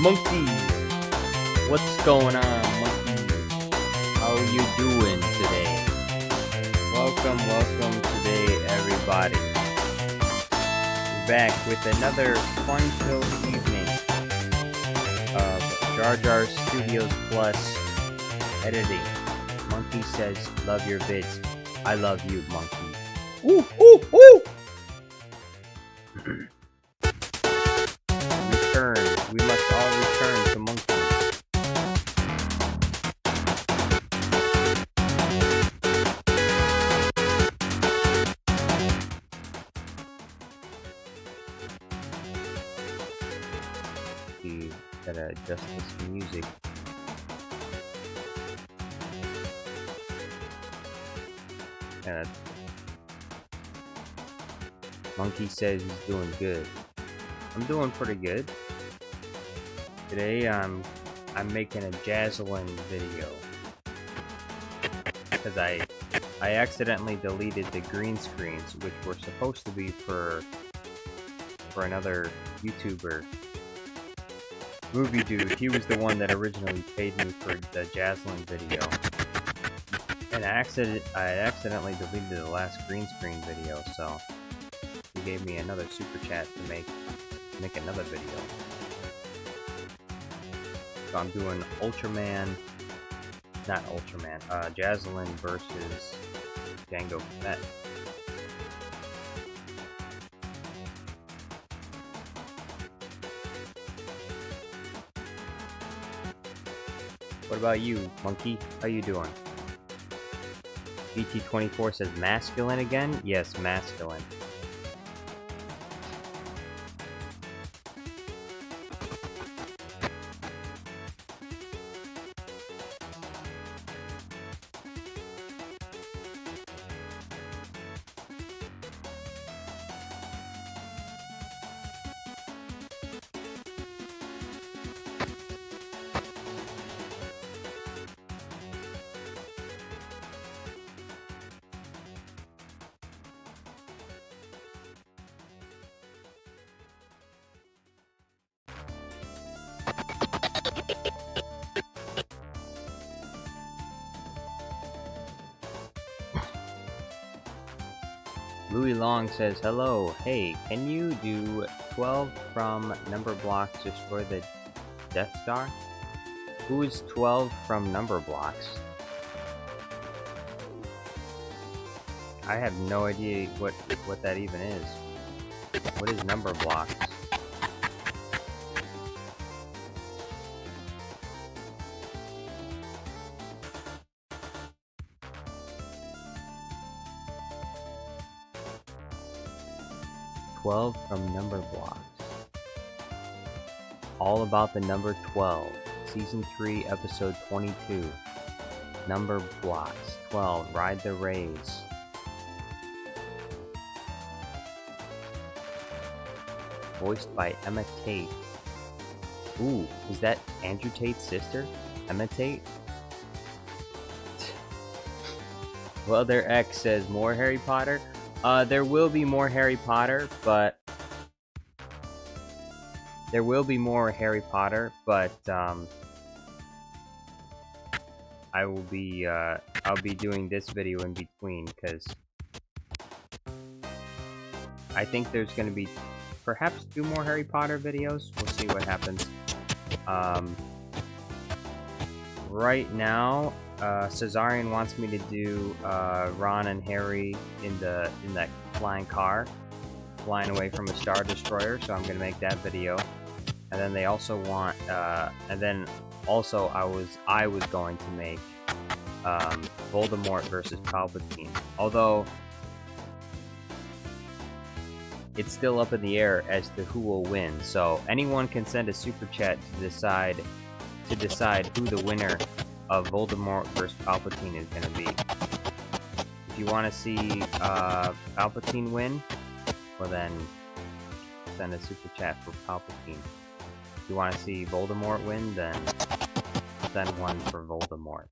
Monkey, what's going on, Monkey? How you doing today? Welcome today, everybody. We're back with another fun-filled evening of Jar Jar Studios Plus editing. Monkey says, "Love your vids." I love you, Monkey. Ooh, ooh, ooh! Return. We must all return to Monkey. You gotta adjust this music. And Monkey says he's doing good. I'm doing pretty good. Today I'm making a Jasyuline video because I accidentally deleted the green screens, which were supposed to be for another YouTuber, Movie Dude. He was the one that originally paid me for the Jasyuline video, and I accidentally deleted the last green screen video, so he gave me another super chat to make another video. So I'm doing Jasyuline versus Jango Fett. What about you, Monkey? How you doing? BT24 says masculine again? Yes, masculine. Louis Long says, hello, hey, can you do 12 from Numberblocks destroy the Death Star? Who is 12 from Numberblocks? I have no idea what that even is. What is Numberblocks? From Numberblocks. All about the number 12. Season 3, episode 22. Numberblocks 12. Ride the Rays. Voiced by Emma Tate. Ooh, is that Andrew Tate's sister? Emma Tate? Well, their ex says more Harry Potter. There will be more Harry Potter, but I'll be doing this video in between, because I think there's gonna be perhaps 2 more Harry Potter videos. We'll see what happens. Right now, Cesarian wants me to do Ron and Harry in that flying car, flying away from a Star Destroyer, so I'm gonna make that video. And then they also want, and then also I was going to make Voldemort versus Palpatine. Although it's still up in the air as to who will win. So anyone can send a super chat to decide who the winner of Voldemort versus Palpatine is gonna be. If you want to see Palpatine win, well then send a super chat for Palpatine. If you want to see Voldemort win, then send one for Voldemort.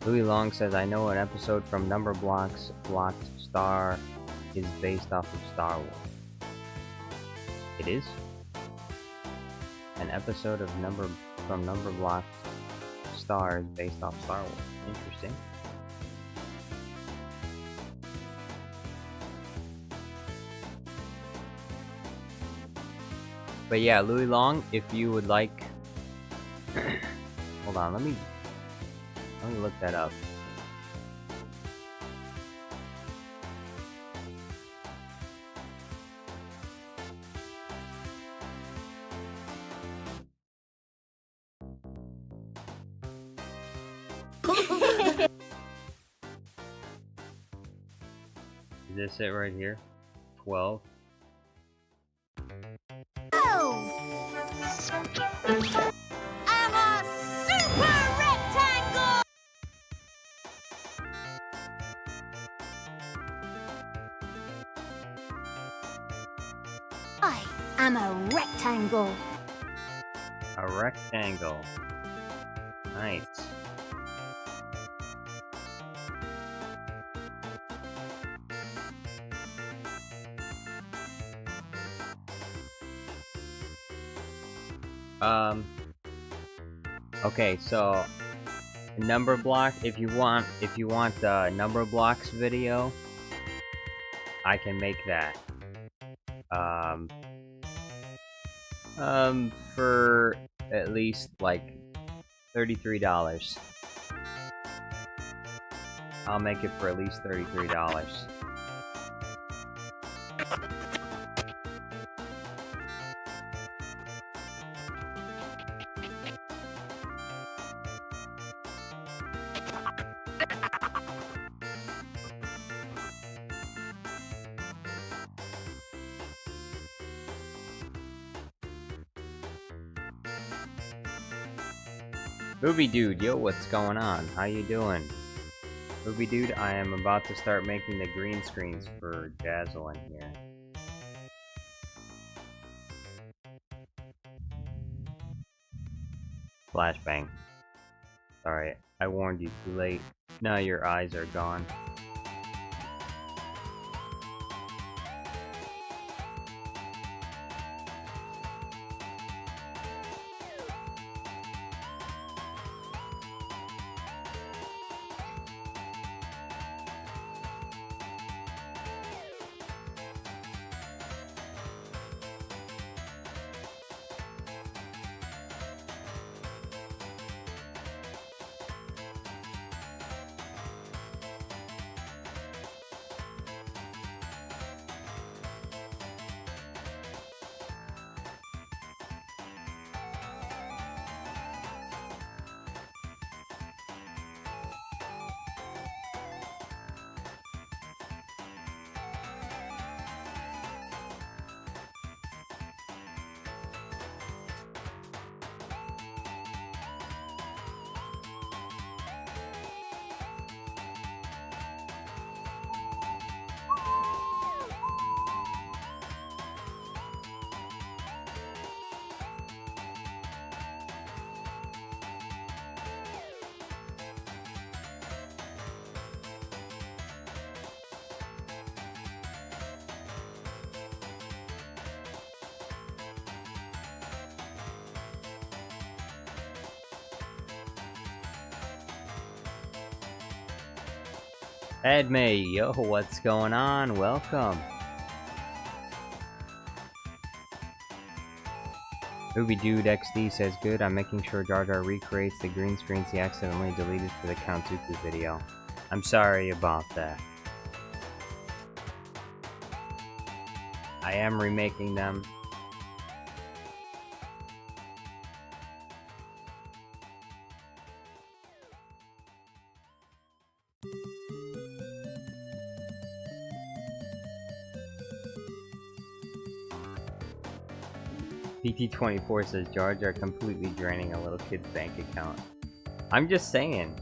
Louis Long says, I know an episode from Numberblocks blocked Star is based off of Star Wars. It is? An episode of from Numberblocks Star is based off Star Wars. Interesting. But yeah, Louis Long, if you would like... Hold on, let me look that up. Is this it right here? 12? I'm a super rectangle! I am a rectangle. A rectangle. Nice. Okay, so Numberblock. If you want the Numberblocks video, I can make that. For at least like $33. I'll make it for at least $33. Movie Dude, yo, what's going on? How you doing? Movie Dude, I am about to start making the green screens for Jasyuline here. Flashbang. Sorry, I warned you too late. Now your eyes are gone. Edme, yo, what's going on? Welcome. Movie Dude XD says, good, I'm making sure Jar Jar recreates the green screens he accidentally deleted for the Count Dooku video. I'm sorry about that. I am remaking them. PT24 says Jar Jar completely draining a little kid's bank account. I'm just saying,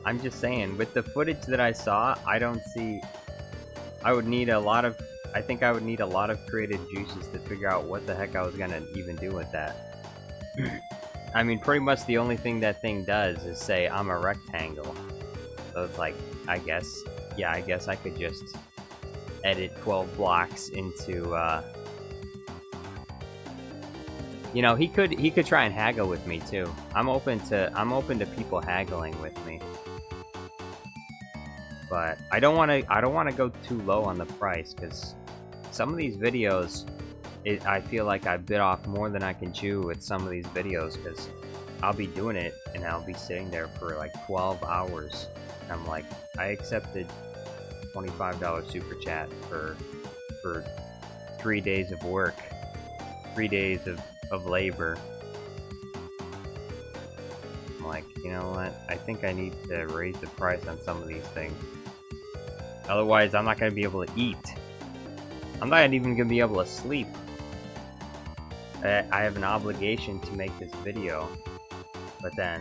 with the footage that I saw, I don't see... I think I would need a lot of creative juices to figure out what the heck I was gonna even do with that. I mean, pretty much the only thing that thing does is say, I'm a rectangle. So it's like, I guess, yeah, I guess I could just edit 12 blocks into, you know, he could try and haggle with me too. I'm open to people haggling with me. But I don't want to go too low on the price, because some of these videos, I feel like I bit off more than I can chew with some of these videos, because I'll be doing it and I'll be sitting there for like 12 hours. And I'm like, I accepted $25 super chat for 3 days of work, 3 days of labor. I'm like, you know what? I think I need to raise the price on some of these things. Otherwise, I'm not going to be able to eat. I'm not even going to be able to sleep. I have an obligation to make this video, but then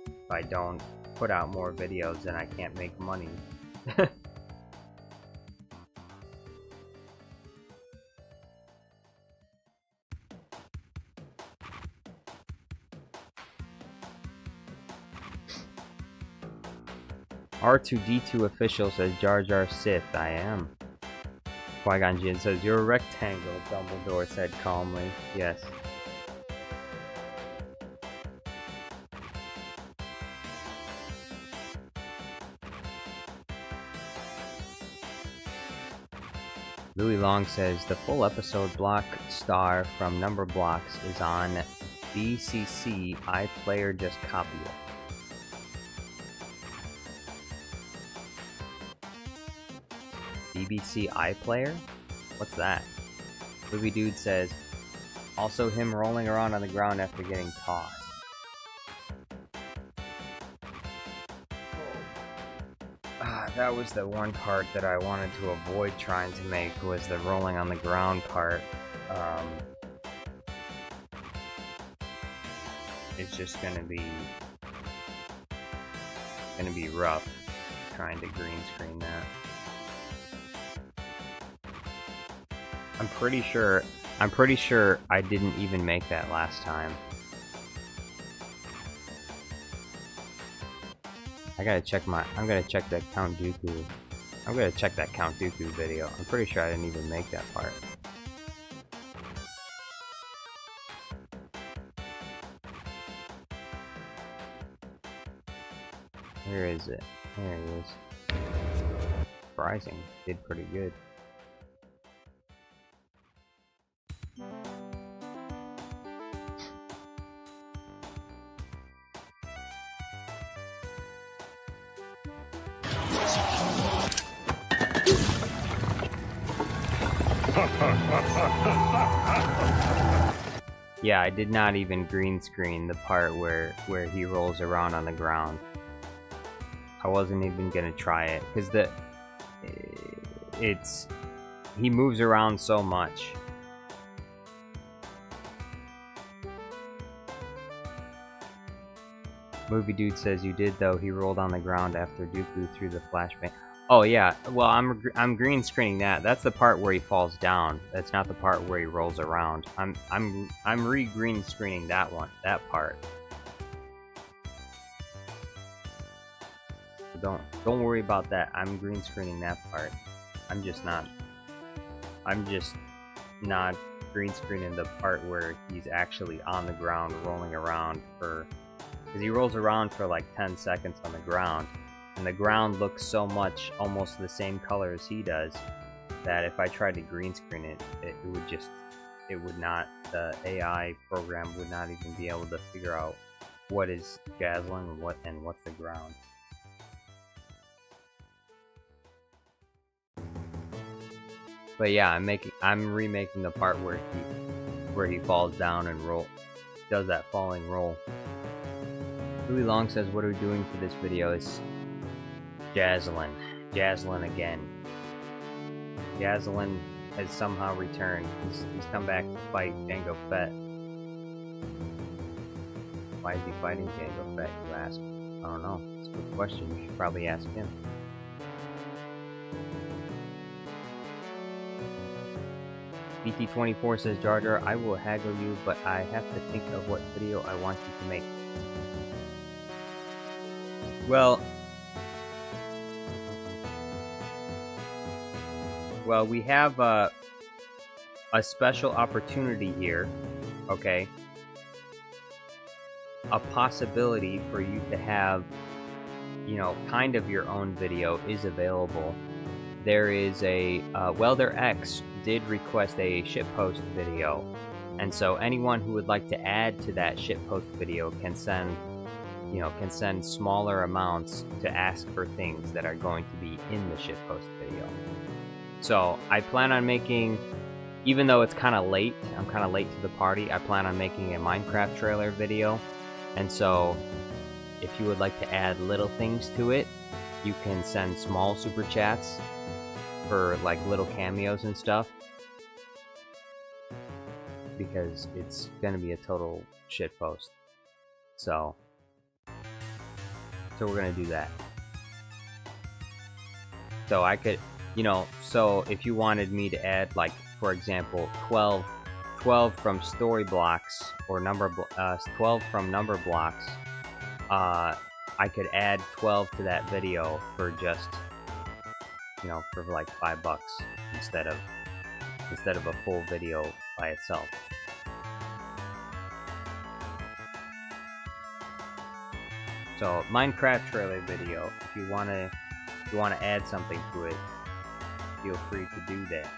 if I don't put out more videos, then I can't make money. R2-D2 official says Jar Jar Sith. I am. Qui-Gon Jinn says you're a rectangle. Dumbledore said calmly. Yes. Louis Long says the full episode block star from Numberblocks is on BCC iPlayer. Just copy it. BBC iPlayer? What's that? Movie Dude says, also him rolling around on the ground after getting tossed. That was the one part that I wanted to avoid trying to make, was the rolling on the ground part. It's just gonna be rough trying to green screen that. I'm pretty sure I didn't even make that last time. I'm gonna check that Count Dooku. I'm gonna check that Count Dooku video. I'm pretty sure I didn't even make that part. Where is it? There it is. Surprising. Did pretty good. Yeah, I did not even green screen the part where he rolls around on the ground. I wasn't even gonna try it because he moves around so much. Movie Dude says you did though. He rolled on the ground after Dooku threw the flashbang. Oh yeah, well I'm green screening that. That's the part where he falls down. That's not the part where he rolls around. I'm re-green screening that one, that part. So don't worry about that. I'm green screening that part. I'm just not green screening the part where he's actually on the ground rolling around because he rolls around for like 10 seconds on the ground. And the ground looks so much almost the same color as he does that if I tried to green screen it, the AI program would not even be able to figure out what is Jasyuline and what's the ground. But yeah, I'm remaking the part where he falls down and does that falling roll. Louis Long says, what are we doing for this video? It's Jasyuline. Jasyuline again. Jasyuline has somehow returned. He's come back to fight Jango Fett. Why is he fighting Jango Fett, you ask? I don't know. It's a good question. You should probably ask him. BT24 says, Jar Jar, I will haggle you, but I have to think of what video I want you to make. Well, we have a special opportunity here, okay? A possibility for you to have, you know, kind of your own video is available. There is a, Welder X did request a shitpost video, and so anyone who would like to add to that shitpost video can send, you know, can send smaller amounts to ask for things that are going to be in the shitpost video. So I plan on making, even though it's kind of late, I'm kind of late to the party, I plan on making a Minecraft trailer video, and so if you would like to add little things to it, you can send small super chats for like little cameos and stuff, because it's gonna be a total shit post. So we're gonna do that. So I could, you know, so if you wanted me to add, like, for example, 12 from Storyblocks or 12 from Numberblocks, I could add 12 to that video for just, you know, for like $5 instead of a full video by itself. So Minecraft trailer video, if you wanna add something to it, feel free to do that.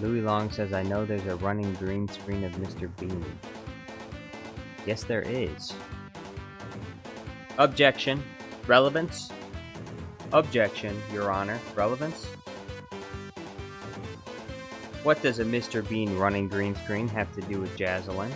Louis Long says, I know there's a running green screen of Mr. Bean. Yes, there is. Objection. Relevance. Objection, Your Honor. Relevance. What does a Mr. Bean running green screen have to do with Jasyuline?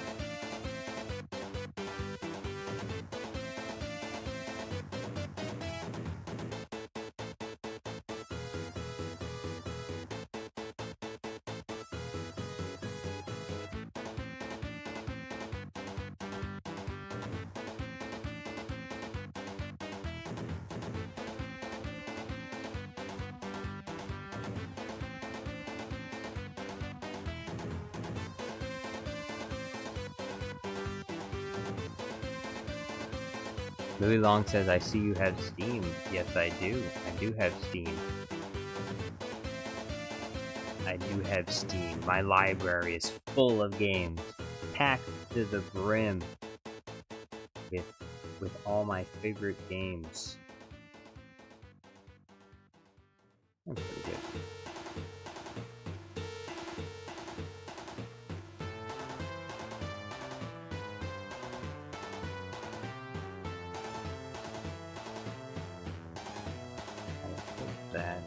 Louis Long says, I see you have Steam. Yes, I do. I do have Steam. I do have Steam. My library is full of games, packed to the brim with all my favorite games. That's pretty good. That.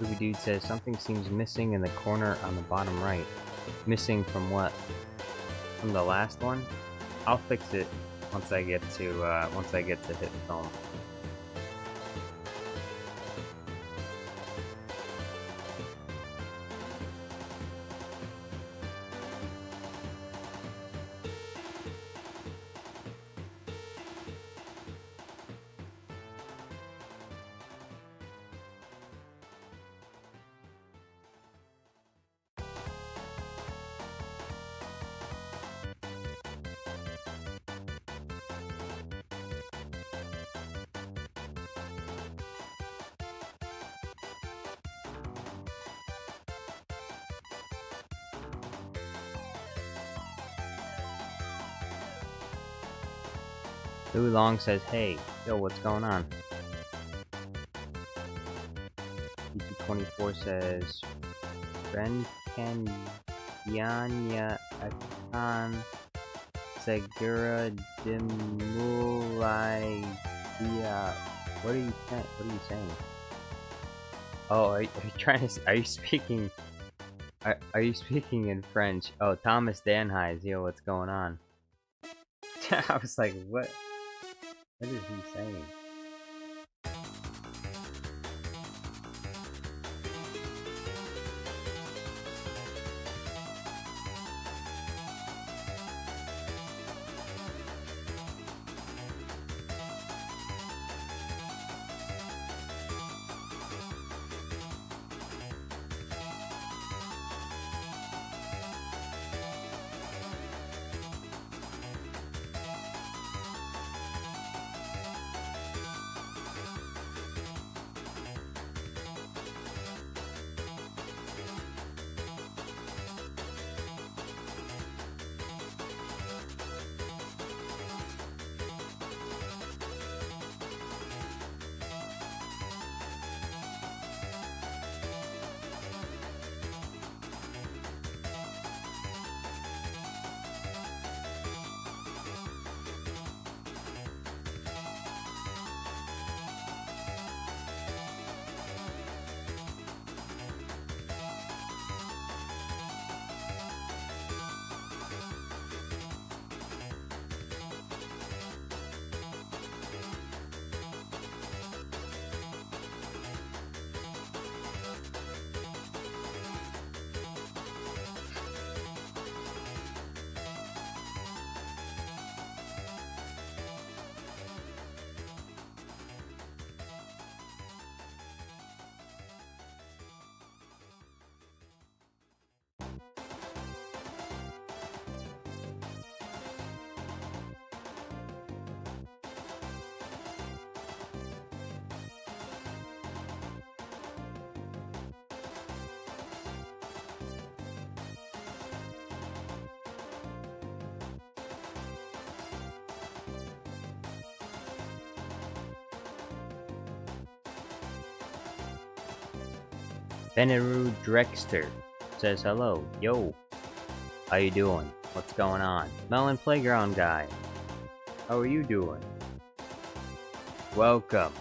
Movie Dude says something seems missing in the corner on the bottom right. Missing from what? From the last one? I'll fix it once I get to hit film. Lou Long says, hey, yo, what's going on? EP24 says, Ren Ken Yanya Akan Segura Dimulai Dia. What are you saying? Oh, are you trying to, are you speaking in French? Oh, Thomas Danheiser, yo, what's going on? I was like, what? What is he saying? Benaru Drexter says hello. Yo. How you doing? What's going on? Melon Playground guy. How are you doing? Welcome.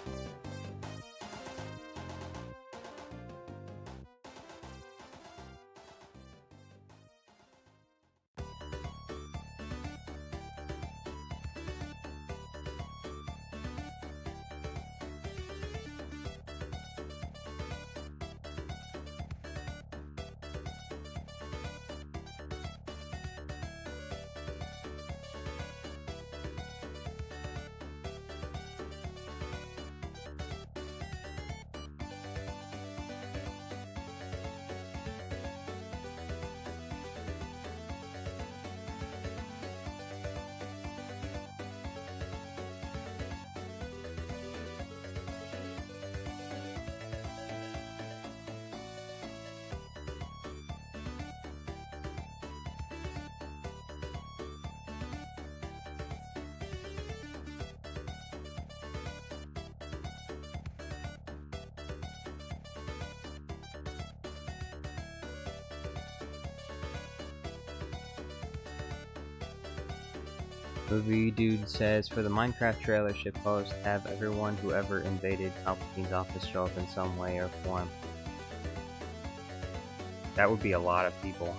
Movie Dude says, for the Minecraft trailer shitpost, have everyone who ever invaded Palpatine's office show up in some way or form. That would be a lot of people.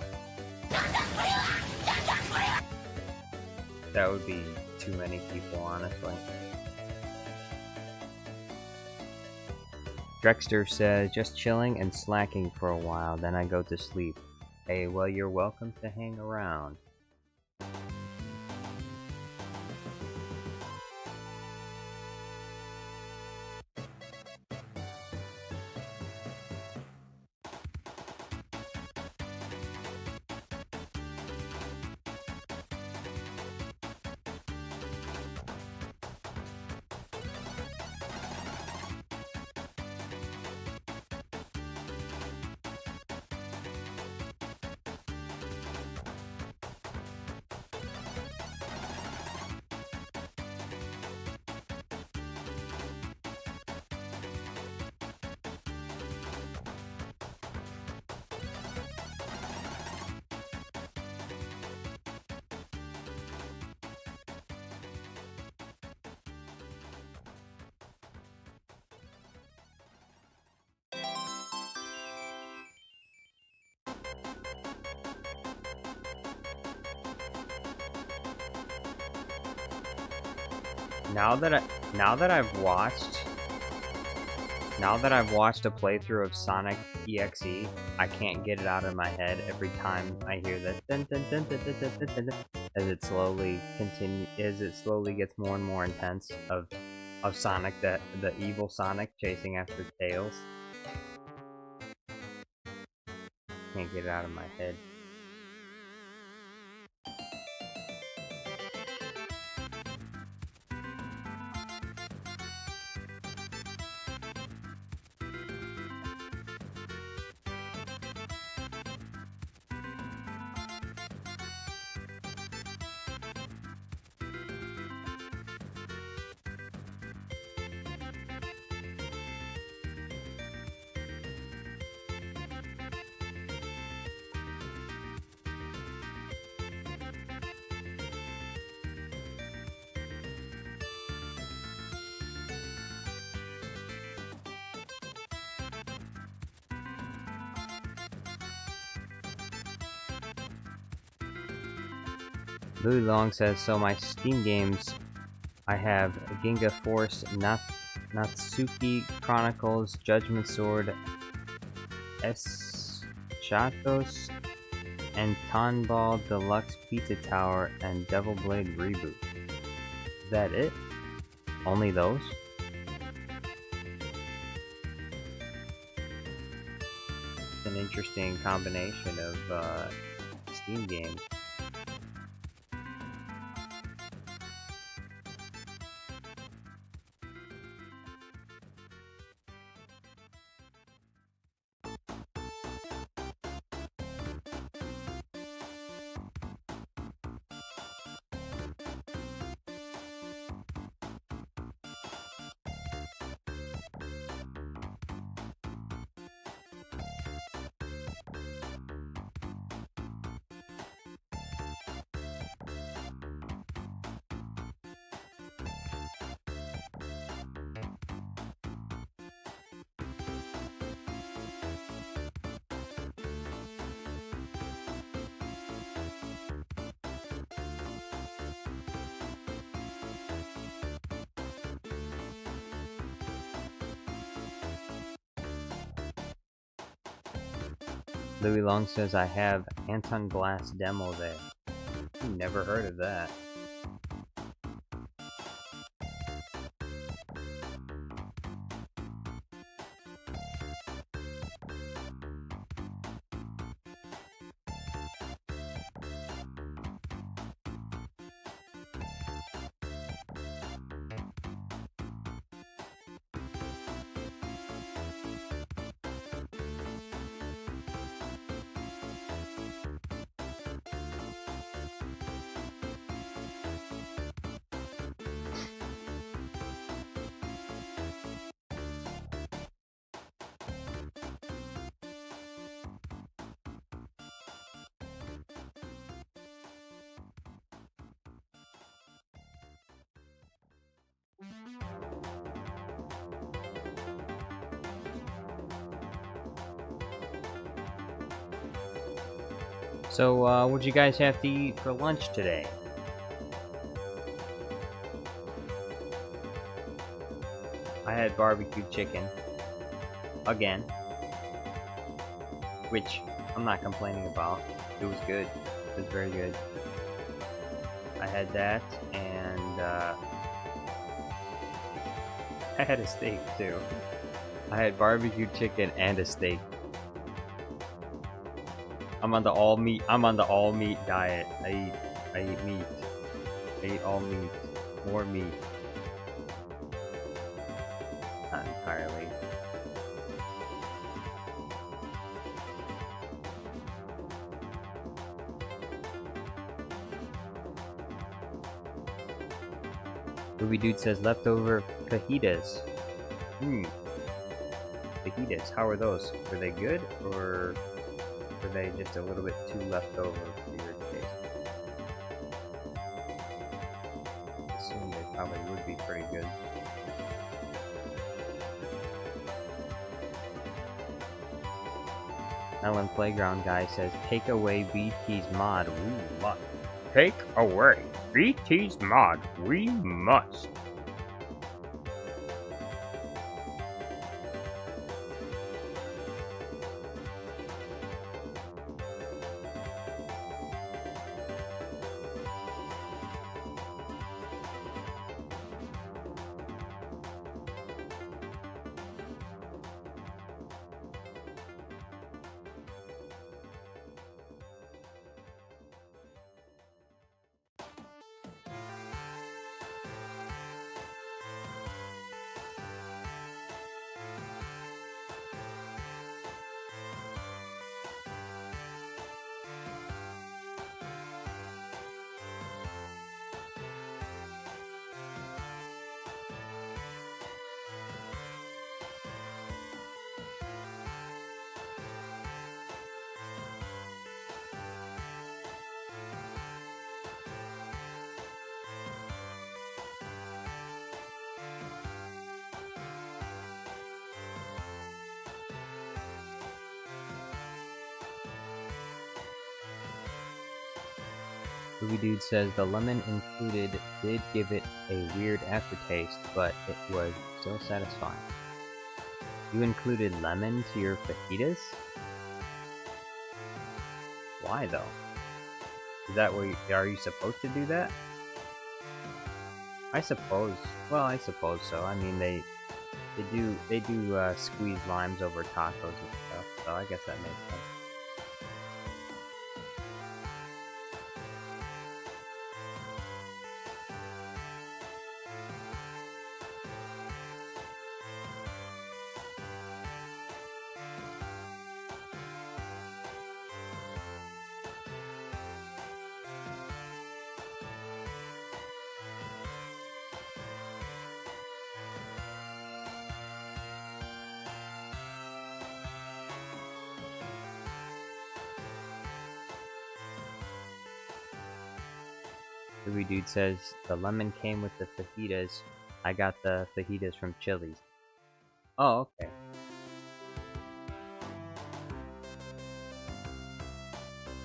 That would be too many people, honestly. Drexter says, just chilling and slacking for a while, then I go to sleep. Hey, well, you're welcome to hang around. Now that I've watched a playthrough of Sonic EXE, I can't get it out of my head every time I hear that dun, dun, dun, dun, dun, dun, dun, dun, as it slowly gets more and more intense of Sonic, the evil Sonic chasing after Tails. Can't get it out of my head. Louis Long says, so my Steam games, I have Ginga Force, Natsuki Chronicles, Judgment Sword, Eschatos, and Tonball Deluxe Pizza Tower, and Devil Blade Reboot. Is that it? Only those? It's an interesting combination of Steam games. Louis Long says, I have Anton Blast demo there. Never heard of that. So, what'd you guys have to eat for lunch today? I had barbecue chicken. Again. Which I'm not complaining about. It was good. It was very good. I had that, and I had a steak too. I had barbecue chicken and a steak. I'm on the all meat diet. I eat meat. I eat all meat. More meat. Not entirely. Movie Dude says leftover fajitas. Fajitas, how are those? Were they good, or were they just a little bit too leftover for your taste? I assume they probably would be pretty good. Ellen Playground Guy says, take away BT's mod, we must. Take away BT's mod, we must. Movie Dude says the lemon included did give it a weird aftertaste, but it was still satisfying. You included lemon to your fajitas? Why though? Is that what are you supposed to do that? I suppose. Well, I suppose so. I mean, they do squeeze limes over tacos and stuff, so I guess that makes sense. Movie Dude says the lemon came with the fajitas. I got the fajitas from Chili's. Oh, okay.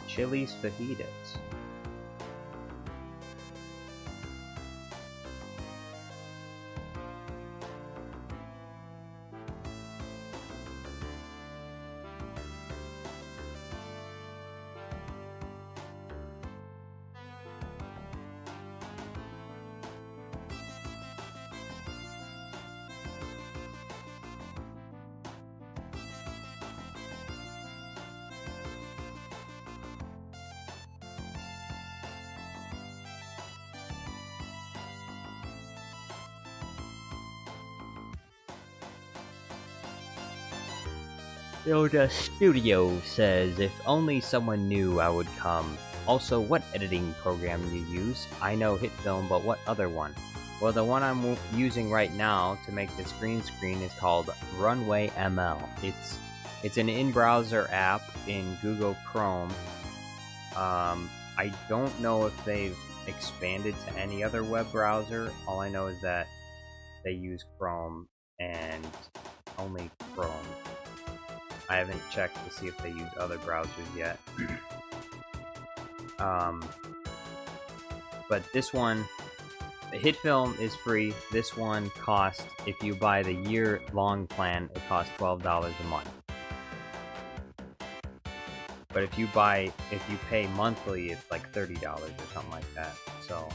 Chili's fajitas. Yoda Studio says, if only someone knew I would come. Also, what editing program you use? I know HitFilm, but what other one? Well, the one I'm using right now to make this green screen is called Runway ML. It's an in-browser app in Google Chrome. I don't know if they've expanded to any other web browser. All I know is that they use Chrome and only Chrome. I haven't checked to see if they use other browsers yet. But this one, the hit film is free. This one costs, if you buy the year-long plan, it costs $12 a month. But if you pay monthly, it's like $30 or something like that. So.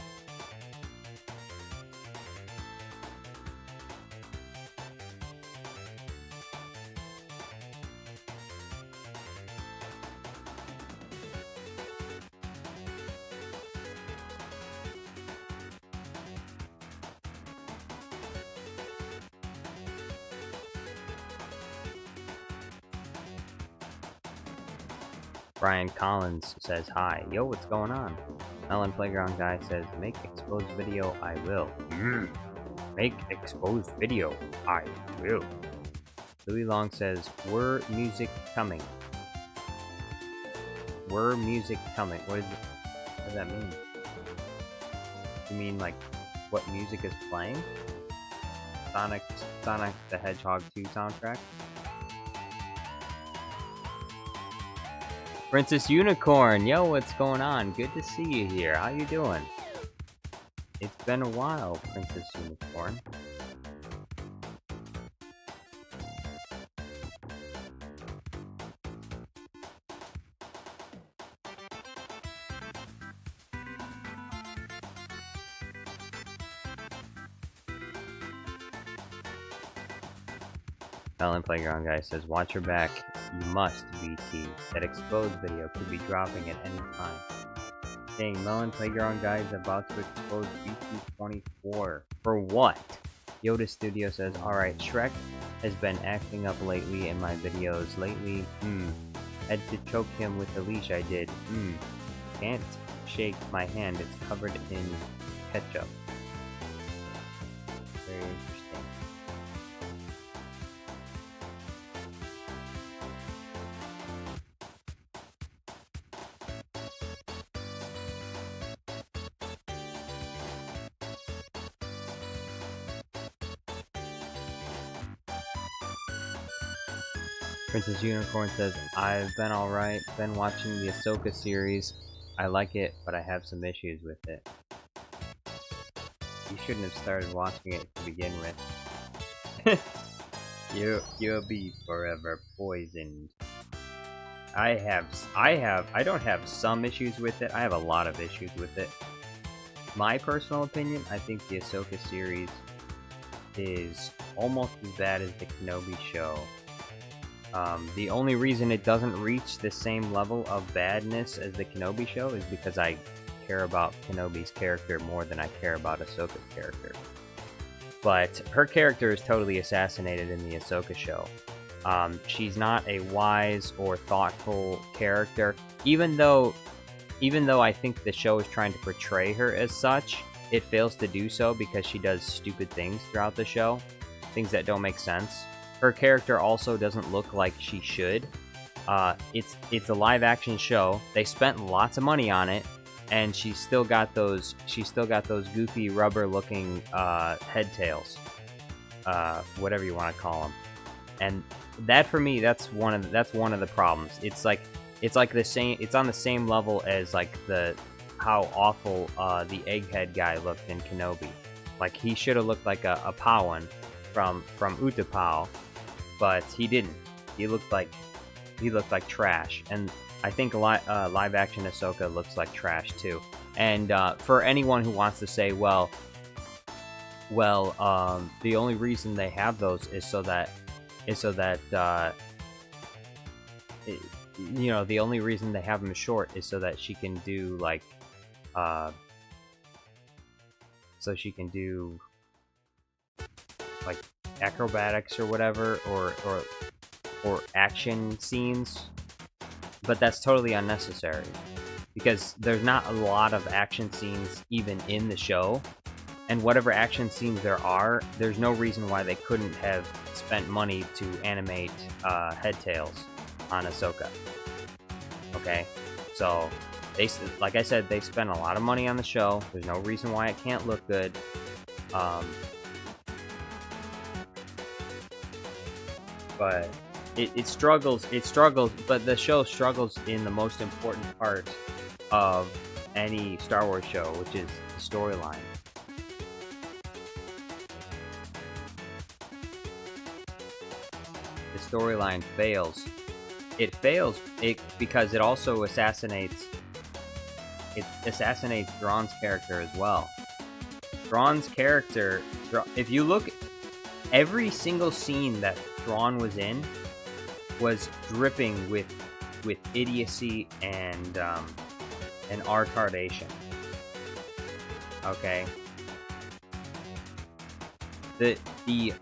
Brian Collins says hi. Yo, what's going on? Melon Playground Guy says, make exposed video, I will. Make exposed video, I will. Louis Long says, were music coming? Were music coming? What does that mean? You mean like what music is playing? Sonic the Hedgehog 2 soundtrack? Princess Unicorn, yo, what's going on? Good to see you here. How you doing? It's been a while, Princess Unicorn. Melon Playground Guy says, watch your back. You must, BT. That exposed video could be dropping at any time. Dang, Melon Playground Guy is about to expose BT24. For what? Yoda Studio says, alright, Shrek has been acting up lately in my videos. Lately, had to choke him with the leash I did. Can't shake my hand, it's covered in ketchup. Very interesting. Princess Unicorn says, I've been alright, been watching the Ahsoka series. I like it, but I have some issues with it. You shouldn't have started watching it to begin with. You'll be forever poisoned. I don't have some issues with it, I have a lot of issues with it. My personal opinion, I think the Ahsoka series is almost as bad as the Kenobi show. The only reason it doesn't reach the same level of badness as the Kenobi show is because I care about Kenobi's character more than I care about Ahsoka's character. But her character is totally assassinated in the Ahsoka show. She's not a wise or thoughtful character. Even though I think the show is trying to portray her as such, it fails to do so because she does stupid things throughout the show. Things that don't make sense. Her character also doesn't look like she should. It's a live-action show. They spent lots of money on it, and she's still got those goofy rubber-looking head tails, whatever you want to call them. And that, for me, that's one of the problems. It's like the same. It's on the same level as like how awful the egghead guy looked in Kenobi. Like, he should have looked like a Powin from Utapau. But he didn't. He looked like trash, and I think live action Ahsoka looks like trash too. And for anyone who wants to say, well, the only reason they have those is so that you know, the only reason they have them short is so that she can do like acrobatics or whatever, or action scenes, but that's totally unnecessary because there's not a lot of action scenes even in the show, and whatever action scenes there are, there's no reason why they couldn't have spent money to animate head tails on Ahsoka. Okay, so like I said, they spent a lot of money on the show. There's no reason why it can't look good. But it struggles, but the show struggles in the most important part of any Star Wars show, which is the storyline. The storyline fails. It fails because it also assassinates Thrawn's character as well. Thrawn's character, if you look, every single scene that Thrawn was in was dripping with idiocy and retardation. Okay. The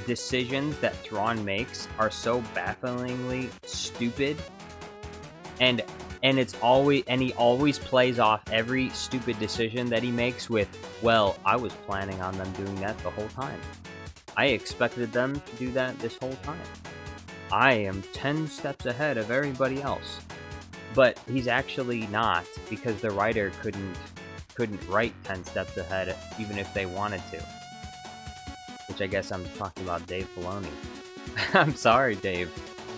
decisions that Thrawn makes are so bafflingly stupid, and he always plays off every stupid decision that he makes with, well, I was planning on them doing that the whole time. I expected them to do that this whole time. I am 10 steps ahead of everybody else. But he's actually not, because the writer couldn't write 10 steps ahead even if they wanted to. Which I guess I'm talking about Dave Filoni. I'm sorry, Dave,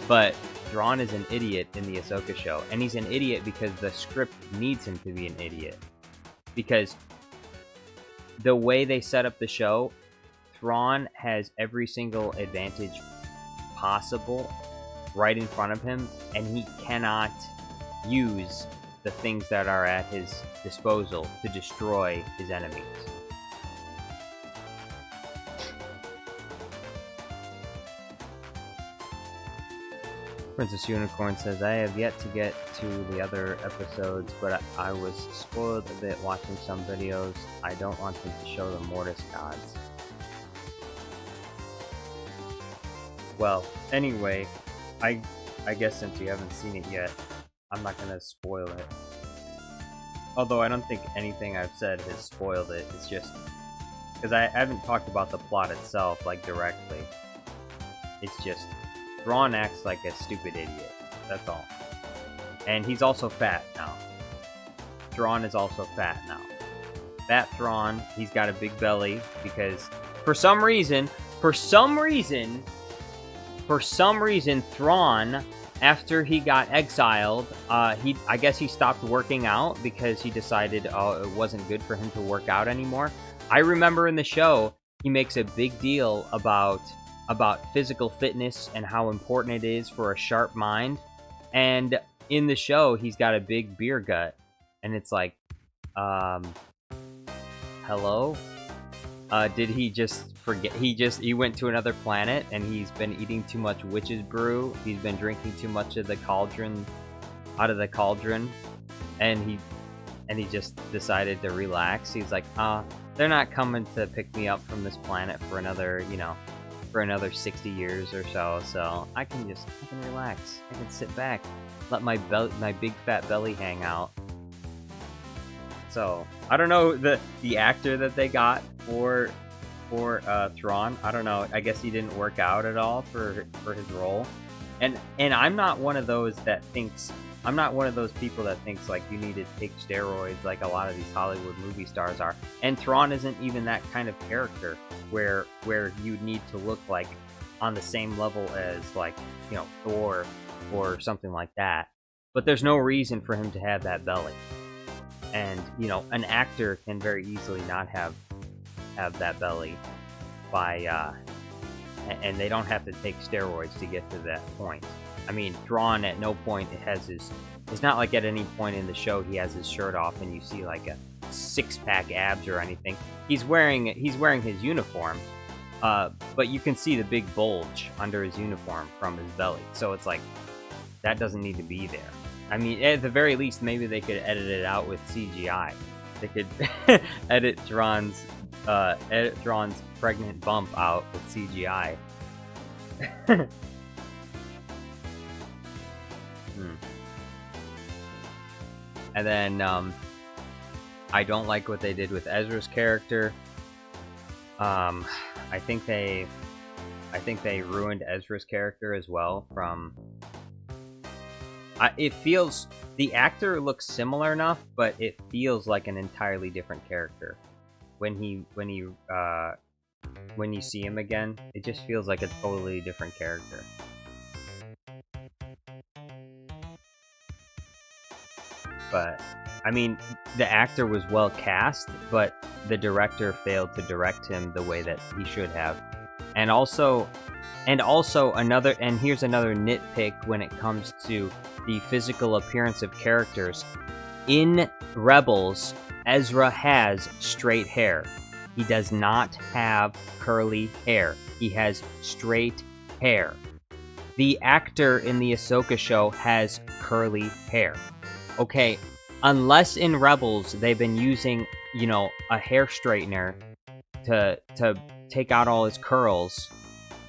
but Thrawn is an idiot in the Ahsoka show, and he's an idiot because the script needs him to be an idiot. Because the way they set up the show, Thrawn has every single advantage possible right in front of him, and he cannot use the things that are at his disposal to destroy his enemies. Princess Unicorn says, I have yet to get to the other episodes, but I was spoiled a bit watching some videos. I don't want them to show the Mortis gods. Well, anyway, I guess since you haven't seen it yet, I'm not gonna spoil it. Although I don't think anything I've said has spoiled it. It's just because I haven't talked about the plot itself, like, directly. It's just Thrawn acts like a stupid idiot. That's all. And he's also fat now. Thrawn is also fat now. Fat Thrawn, he's got a big belly because for some reason, Thrawn, after he got exiled, I guess he stopped working out because he decided it wasn't good for him to work out anymore. I remember in the show, he makes a big deal about physical fitness and how important it is for a sharp mind. And in the show, he's got a big beer gut. And it's like, hello? Did he just forget? He went to another planet and he's been eating too much witch's brew. He's been drinking too much of the cauldron, and he just decided to relax. He's like, they're not coming to pick me up from this planet for another, for another 60 years or so I can relax. I can sit back, let my big fat belly hang out. So I don't know the actor that they got for Thrawn. I don't know. I guess he didn't work out at all for his role. And I'm not one of those people that thinks like you need to take steroids like a lot of these Hollywood movie stars are. And Thrawn isn't even that kind of character where you need to look like on the same level as like, Thor or something like that. But there's no reason for him to have that belly. And, an actor can very easily not have that belly by and they don't have to take steroids to get to that point. I mean, Thrawn at no point it's not like at any point in the show he has his shirt off and you see like a six-pack abs or anything. He's wearing his uniform, but you can see the big bulge under his uniform from his belly. So it's like, that doesn't need to be there. I mean, at the very least, maybe they could edit it out with CGI. They could edit Thrawn's pregnant bump out with CGI. And then I don't like what they did with Ezra's character. I think they ruined Ezra's character as well. It feels, the actor looks similar enough, but it feels like an entirely different character. When you see him again, it just feels like a totally different character. But I mean, the actor was well cast, but the director failed to direct him the way that he should have. And also another, and here's another nitpick when it comes to the physical appearance of characters. In Rebels, Ezra has straight hair. He does not have curly hair. He has straight hair. The actor in the Ahsoka show has curly hair. Okay, unless in Rebels they've been using, you know, a hair straightener to take out all his curls.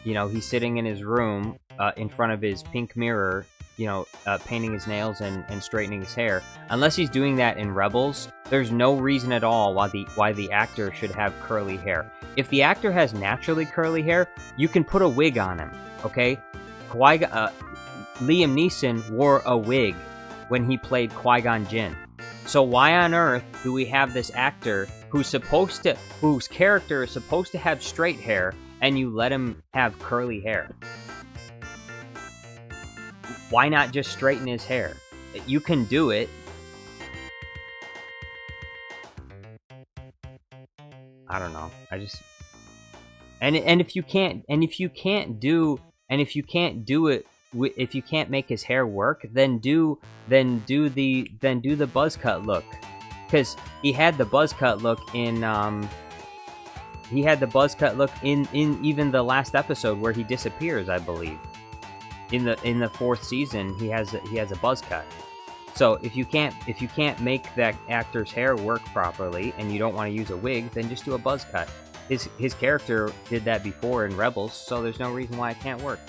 You know, he's sitting in his room in front of his pink mirror, you know, painting his nails and straightening his hair. Unless he's doing that in Rebels, there's no reason at all why the actor should have curly hair. If the actor has naturally curly hair, you can put a wig on him, okay? Liam Neeson wore a wig when he played Qui-Gon Jinn. So why on earth do we have this actor whose character is supposed to have straight hair, and you let him have curly hair? Why not just straighten his hair? You can do it. I don't know. If you can't make his hair work, then do the buzz cut look, because he had the buzz cut look in even the last episode where he disappears, I believe. In the 4th season, he has a buzz cut. So if you can't make that actor's hair work properly and you don't want to use a wig, then just do a buzz cut. His character did that before in Rebels, so there's no reason why it can't work.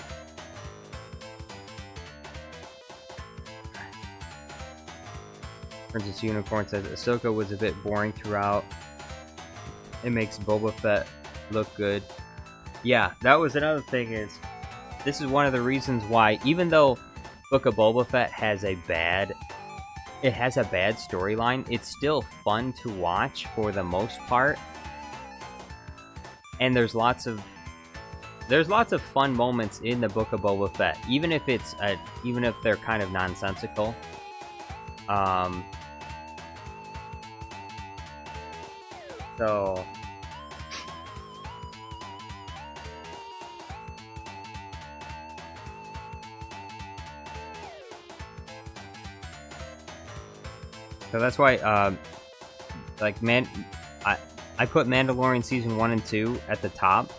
Princess Unicorn says Ahsoka was a bit boring throughout. It makes Boba Fett look good. Yeah, that was another thing. This is one of the reasons why, even though Book of Boba Fett has a bad storyline, it's still fun to watch for the most part. And there's lots of fun moments in the Book of Boba Fett, even if they're kind of nonsensical. So that's why, I put Mandalorian Season 1 and 2 at the top,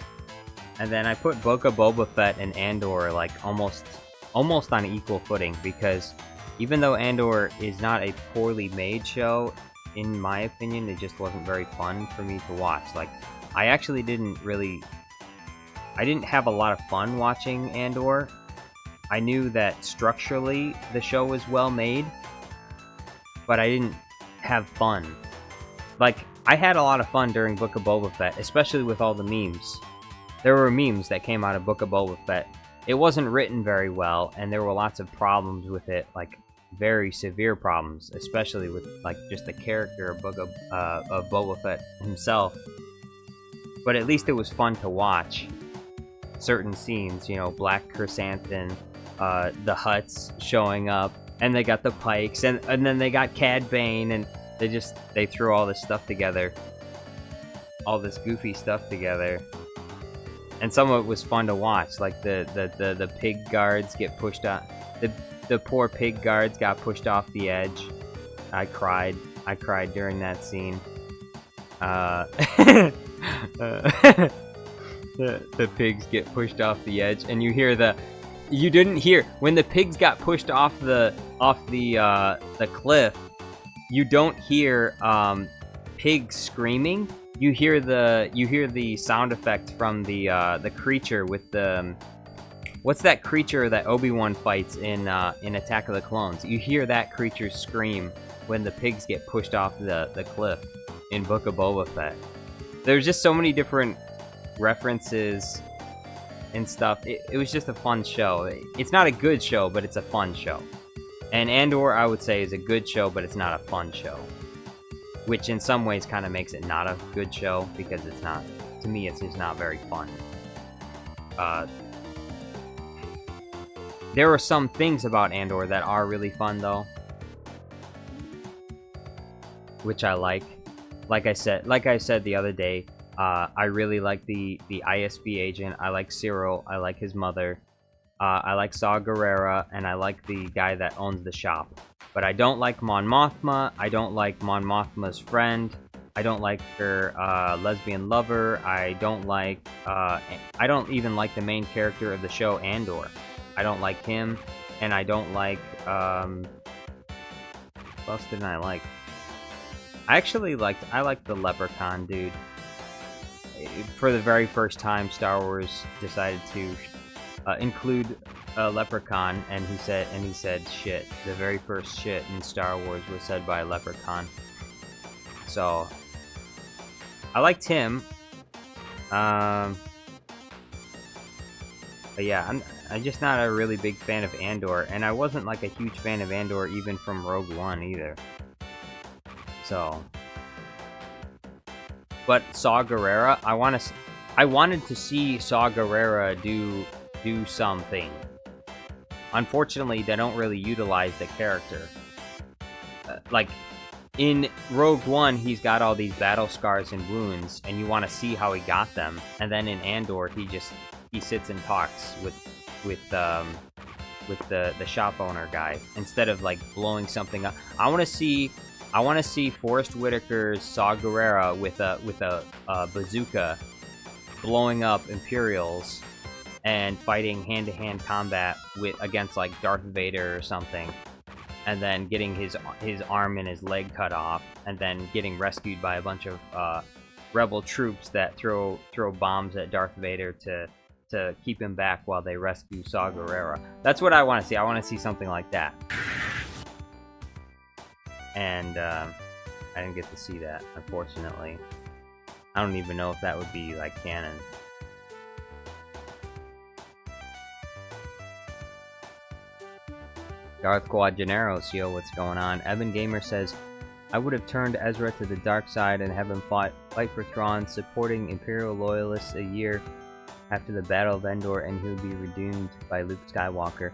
and then I put Book of Boba Fett and Andor, like, almost on equal footing, because even though Andor is not a poorly made show, in my opinion, it just wasn't very fun for me to watch. Like, I didn't have a lot of fun watching Andor. I knew that structurally the show was well made, but I didn't have fun. Like, I had a lot of fun during Book of Boba Fett, especially with all the memes. There were memes that came out of Book of Boba Fett. It wasn't written very well, and there were lots of problems with it, like, very severe problems, especially with, like, just the character of Boba Fett himself. But at least it was fun to watch. Certain scenes, you know, Black Chrysanthemum, the Hutts showing up, and they got the Pikes, and then they got Cad Bane, and they threw all this stuff together. All this goofy stuff together. And some of it was fun to watch, like the pig guards get pushed out. The poor pig guards got pushed off the edge. I cried during that scene. The pigs get pushed off the edge, and you didn't hear when the pigs got pushed off the cliff. You don't hear pigs screaming. You hear the sound effect from the creature with the what's that creature that Obi-Wan fights in Attack of the Clones? You hear that creature scream when the pigs get pushed off the cliff in Book of Boba Fett. There's just so many different references and stuff. It was just a fun show. It's not a good show, but it's a fun show. And Andor, I would say, is a good show, but it's not a fun show. Which in some ways kind of makes it not a good show, because it's not, to me, it's just not very fun. There are some things about Andor that are really fun, though. which I like. Like I said the other day, I really like the ISB agent. I like Cyril. I like his mother. I like Saw Gerrera, and I like the guy that owns the shop. But I don't like Mon Mothma. I don't like Mon Mothma's friend. I don't like her lesbian lover. I don't even like the main character of the show, Andor. I don't like him, and I don't like, what else didn't I like? I liked the Leprechaun dude. For the very first time, Star Wars decided to include a Leprechaun, and he said shit. The very first shit in Star Wars was said by a Leprechaun. So I liked him. But yeah, I'm just not a really big fan of Andor, and I wasn't like a huge fan of Andor even from Rogue One either. So, but Saw Gerrera, I wanted to see Saw Gerrera do something. Unfortunately, they don't really utilize the character. Like, in Rogue One, he's got all these battle scars and wounds, and you want to see how he got them. And then in Andor, he sits and talks with the shop owner guy instead of like blowing something up. I want to see Forrest Whitaker's Saw Gerrera with a bazooka blowing up Imperials and fighting hand-to-hand combat against like Darth Vader or something, and then getting his arm and his leg cut off, and then getting rescued by a bunch of rebel troops that throw bombs at Darth Vader to keep him back while they rescue Saw Gerrera. That's what I want to see. I want to see something like that. And I didn't get to see that, unfortunately. I don't even know if that would be like canon. Darth Quadraneros, yo, what's going on? Evan Gamer says, I would have turned Ezra to the dark side and have him fight for Thrawn, supporting Imperial loyalists a year after the Battle of Endor, and he would be redeemed by Luke Skywalker.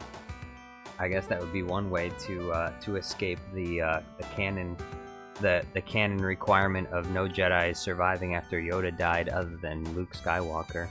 I guess that would be one way to escape the canon, the canon requirement of no Jedi surviving after Yoda died, other than Luke Skywalker.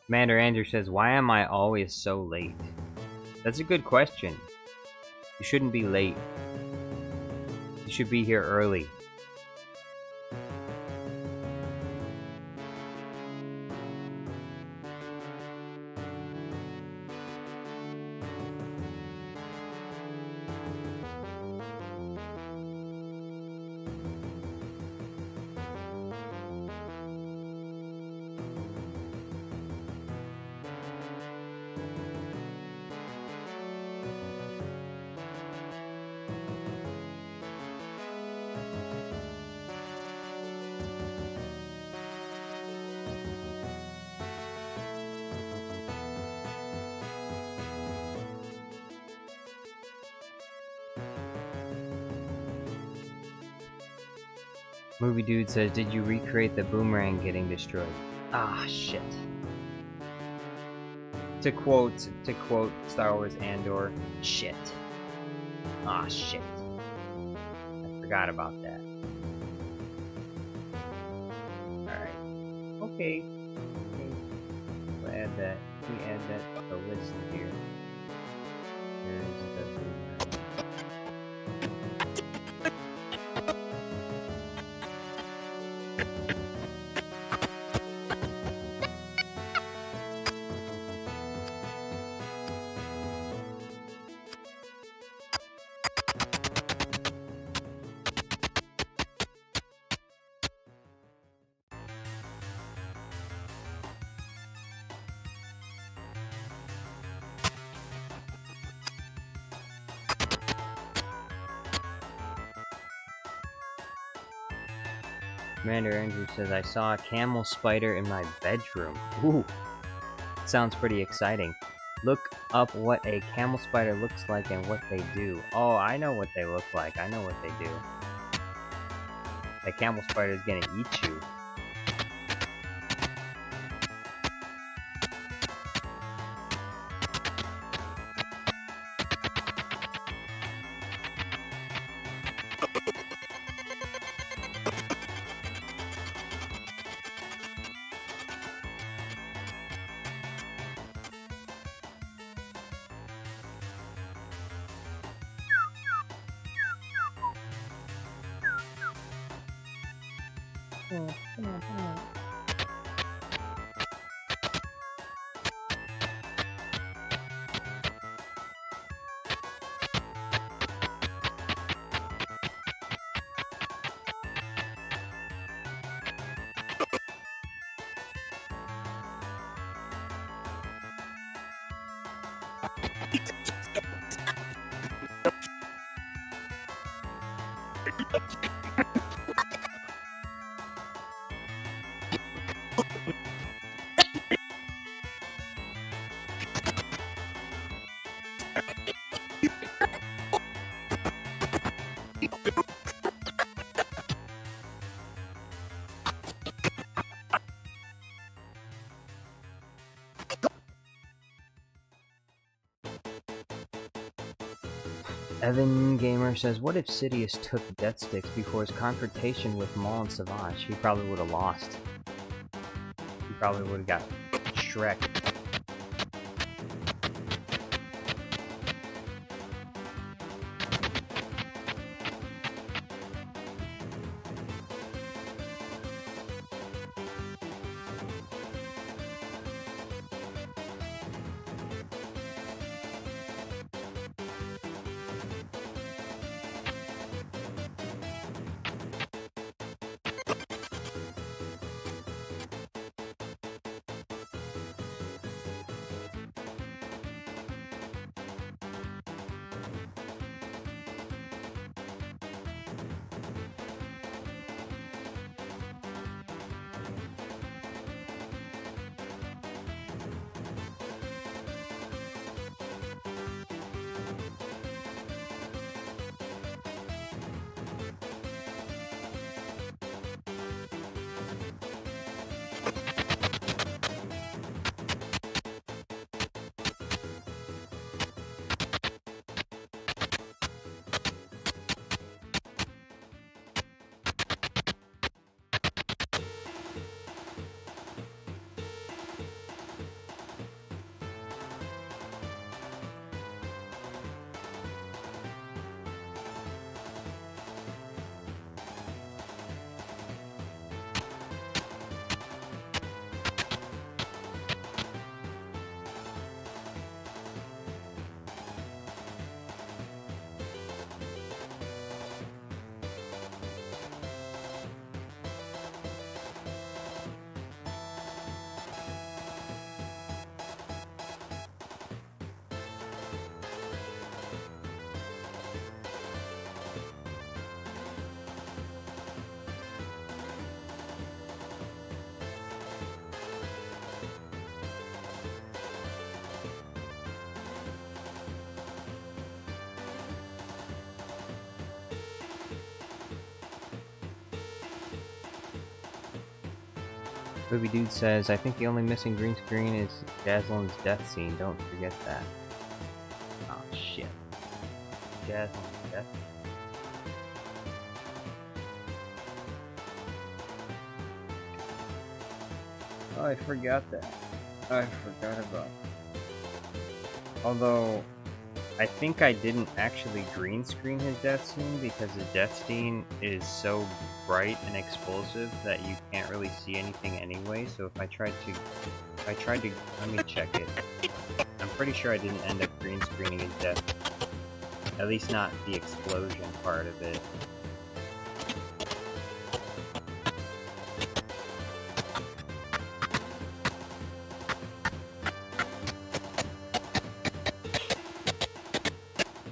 Commander Andrew says, why am I always so late? That's a good question. You shouldn't be late. You should be here early. Movie Dude says, did you recreate the boomerang getting destroyed? Ah, shit. To quote Star Wars Andor, shit. Ah, shit. I forgot about that. Alright. Okay. We'll add that. We add that to the list here. Here's the boomerang. Commander Andrew says, I saw a camel spider in my bedroom. Ooh, sounds pretty exciting. Look up what a camel spider looks like and what they do. Oh, I know what they look like. I know what they do. The camel spider is gonna eat you. Evan Gamer says, what if Sidious took Death Sticks before his confrontation with Maul and Savage? He probably would have lost. He probably would have got Shrek. Movie Dude says, I think the only missing green screen is Jasyuline's death scene. Don't forget that. Oh shit. Jasyuline's death? Oh, I forgot that. I forgot about that. Although, I think I didn't actually green screen his death scene because his death scene is so bright and explosive that you can't really see anything anyway. So if I tried to, let me check it. I'm pretty sure I didn't end up green screening his death. At least not the explosion part of it.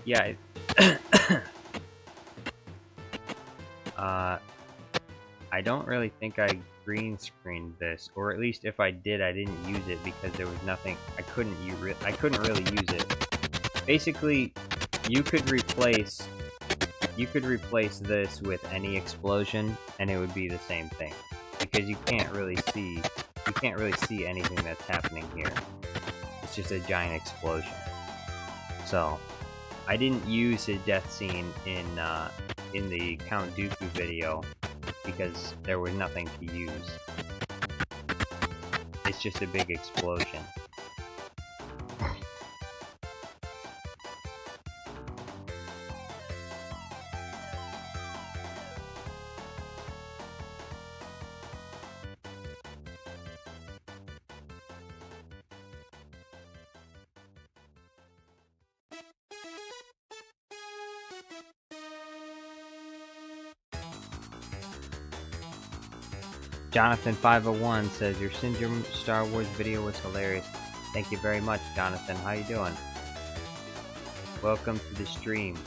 Yeah, I don't really think I green screened this, or at least if I did, I didn't use it because there was nothing. I couldn't really use it. Basically, you could replace this with any explosion, and it would be the same thing, because you can't really see anything that's happening here. It's just a giant explosion. So, I didn't use his death scene in the Count Dooku video because there was nothing to use. It's just a big explosion. Jonathan501 says, your Syndrome Star Wars video was hilarious. Thank you very much, Jonathan. How you doing? Welcome to the stream.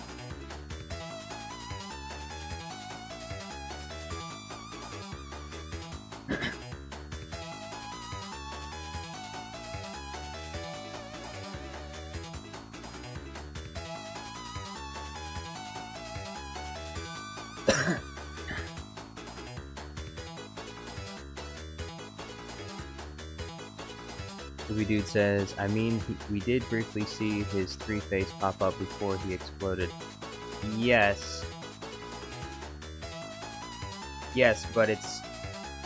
Movie Dude says, I mean, we did briefly see his 3-face pop up before he exploded. Yes. Yes, but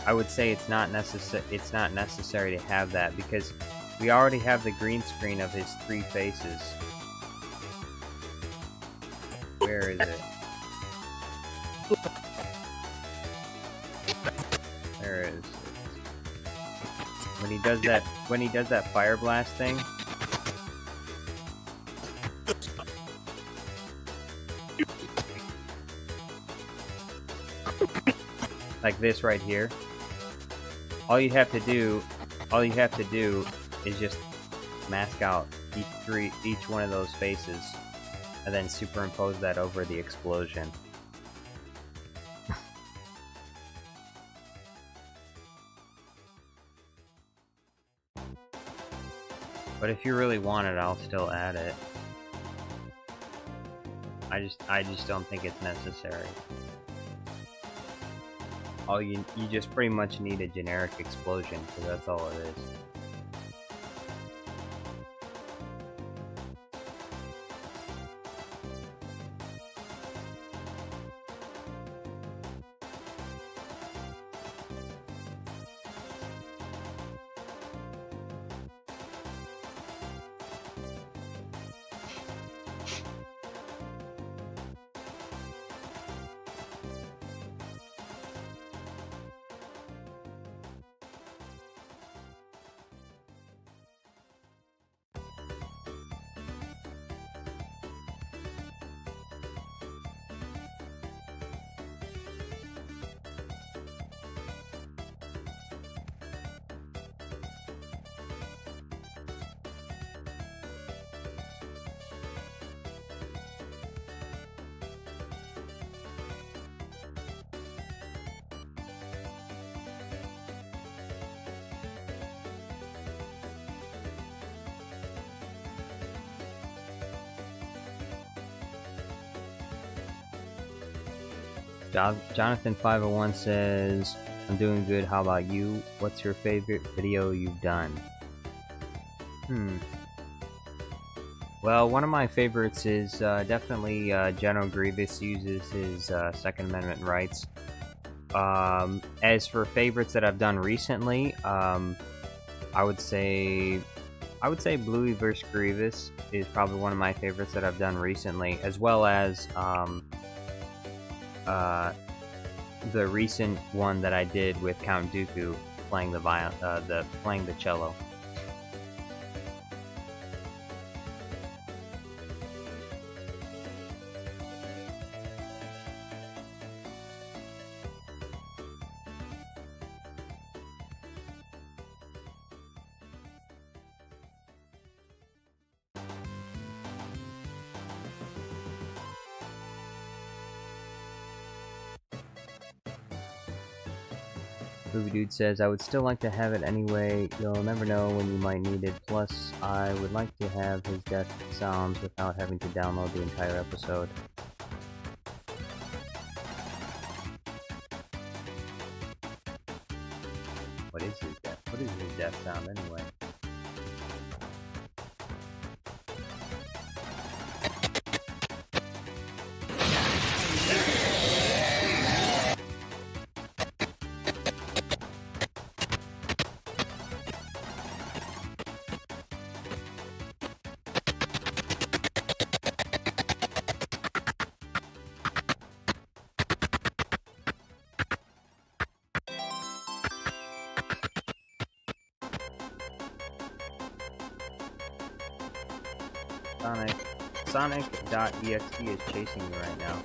I would say it's not necessary to have that, because we already have the green screen of his 3 faces. Where is it? There it is. When he does that fire blast thing. Like this right here. All you have to do is just mask out each one of those faces and then superimpose that over the explosion. But if you really want it, I'll still add it. I just don't think it's necessary. You just pretty much need a generic explosion, because that's all it is. Jonathan501 says, I'm doing good, how about you? What's your favorite video you've done? Well, one of my favorites is definitely General Grievous uses his Second Amendment rights. As for favorites that I've done recently, I would say Bluey vs. Grievous is probably one of my favorites that I've done recently, as well as the recent one that I did with Count Dooku playing the cello. Movie Dude says, I would still like to have it anyway. You'll never know when you might need it. Plus, I would like to have his death sounds without having to download the entire episode. What is his death? What is his death sound anyway? Sonic.exe is chasing me right now.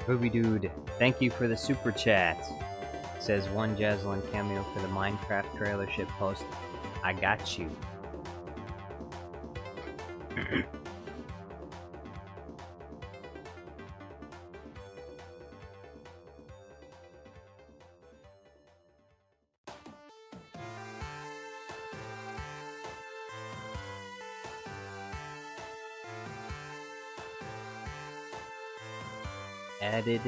Movie Dude, thank you for the super chat. Says one Jasyuline cameo for the Minecraft trailer ship post. I got you. added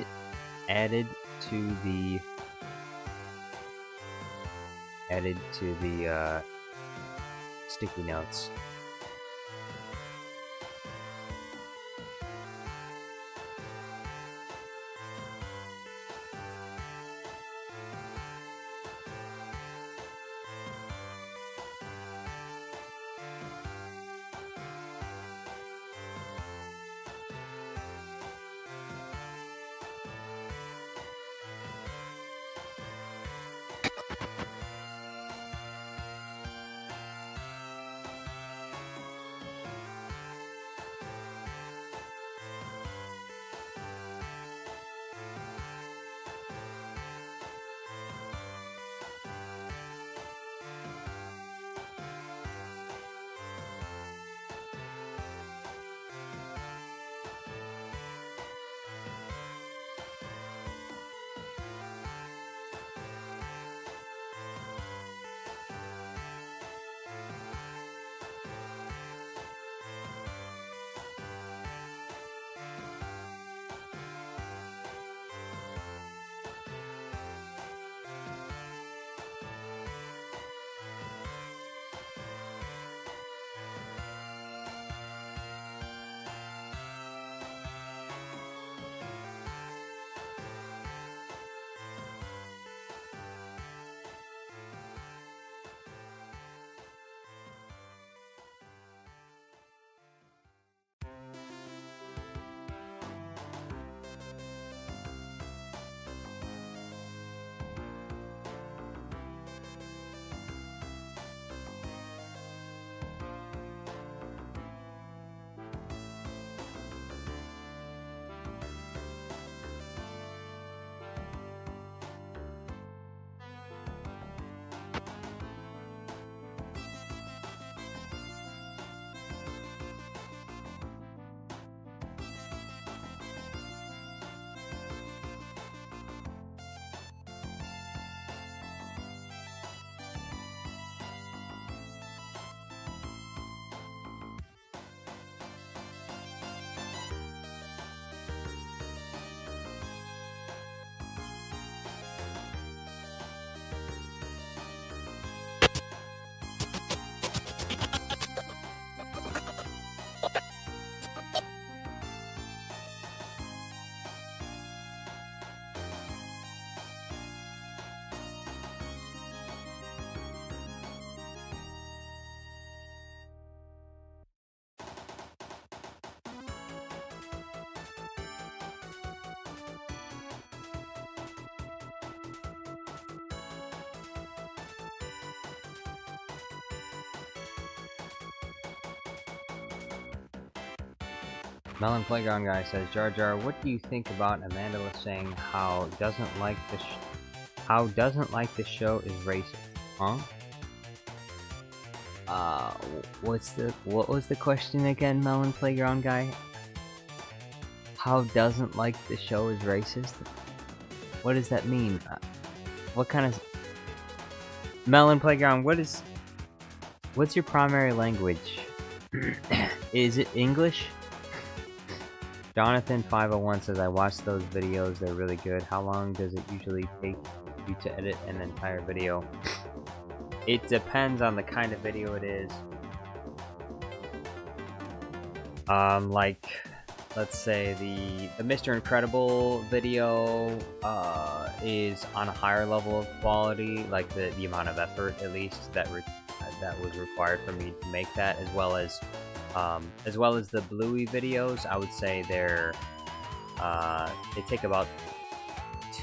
to the sticky notes. Melon Playground Guy says, Jar Jar, what do you think about Amanda saying how doesn't like the show is racist? Huh? What was the question again, Melon Playground Guy? How doesn't like the show is racist? What does that mean? What kind of Melon Playground? What's your primary language? Is it English? Jonathan501 says, I watched those videos, they're really good. How long does it usually take you to edit an entire video? It depends on the kind of video it is. Like, let's say the Mr. Incredible video is on a higher level of quality, like the amount of effort, at least, that was required for me to make that, as well as the Bluey videos. I would say they take about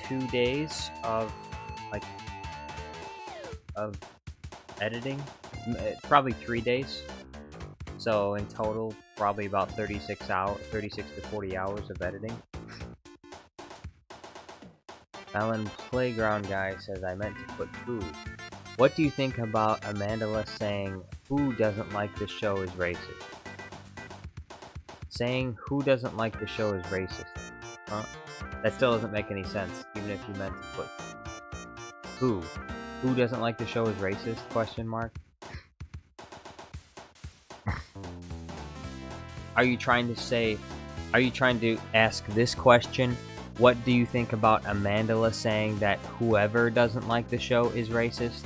2 days of editing, probably 3 days. So in total, probably about 36 to 40 hours of editing. Melon Playground guy says I meant to put food. What do you think about Amandala saying who doesn't like the show is racist? Saying who doesn't like the show is racist. Huh? That still doesn't make any sense, even if you meant to put who. Who doesn't like the show is racist? Question mark. Are you trying to ask this question? What do you think about Amandala saying that whoever doesn't like the show is racist?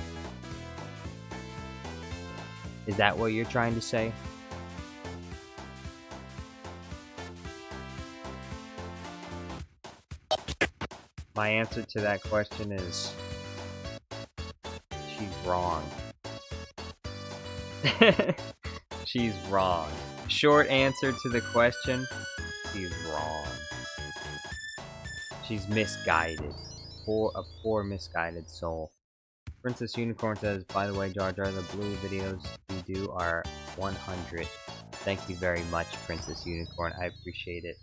Is that what you're trying to say? My answer to that question is she's wrong. She's wrong. Short answer to the question, she's wrong. She's misguided. A poor misguided soul. Princess Unicorn says, by the way, Jar Jar, the blue videos you do are 100. Thank you very much, Princess Unicorn. I appreciate it.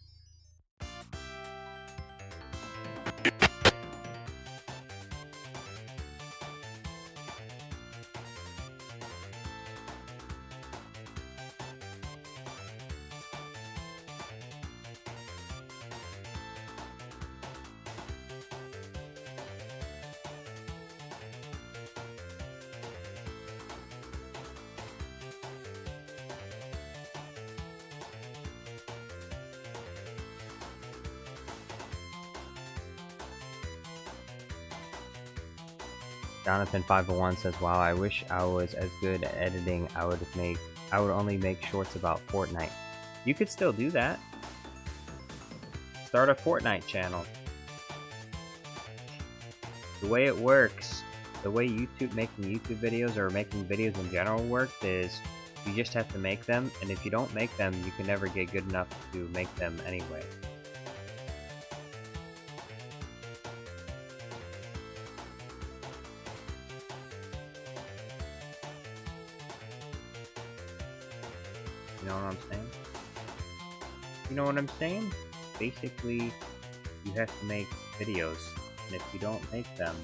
Jonathan501 says, wow, I wish I was as good at editing. I would only make shorts about Fortnite. You could still do that. Start a Fortnite channel. The way it works, the way making YouTube videos or making videos in general works is you just have to make them, and if you don't make them, you can never get good enough to make them anyway. You know what I'm saying? You know what I'm saying? Basically, you have to make videos, and if you don't make them,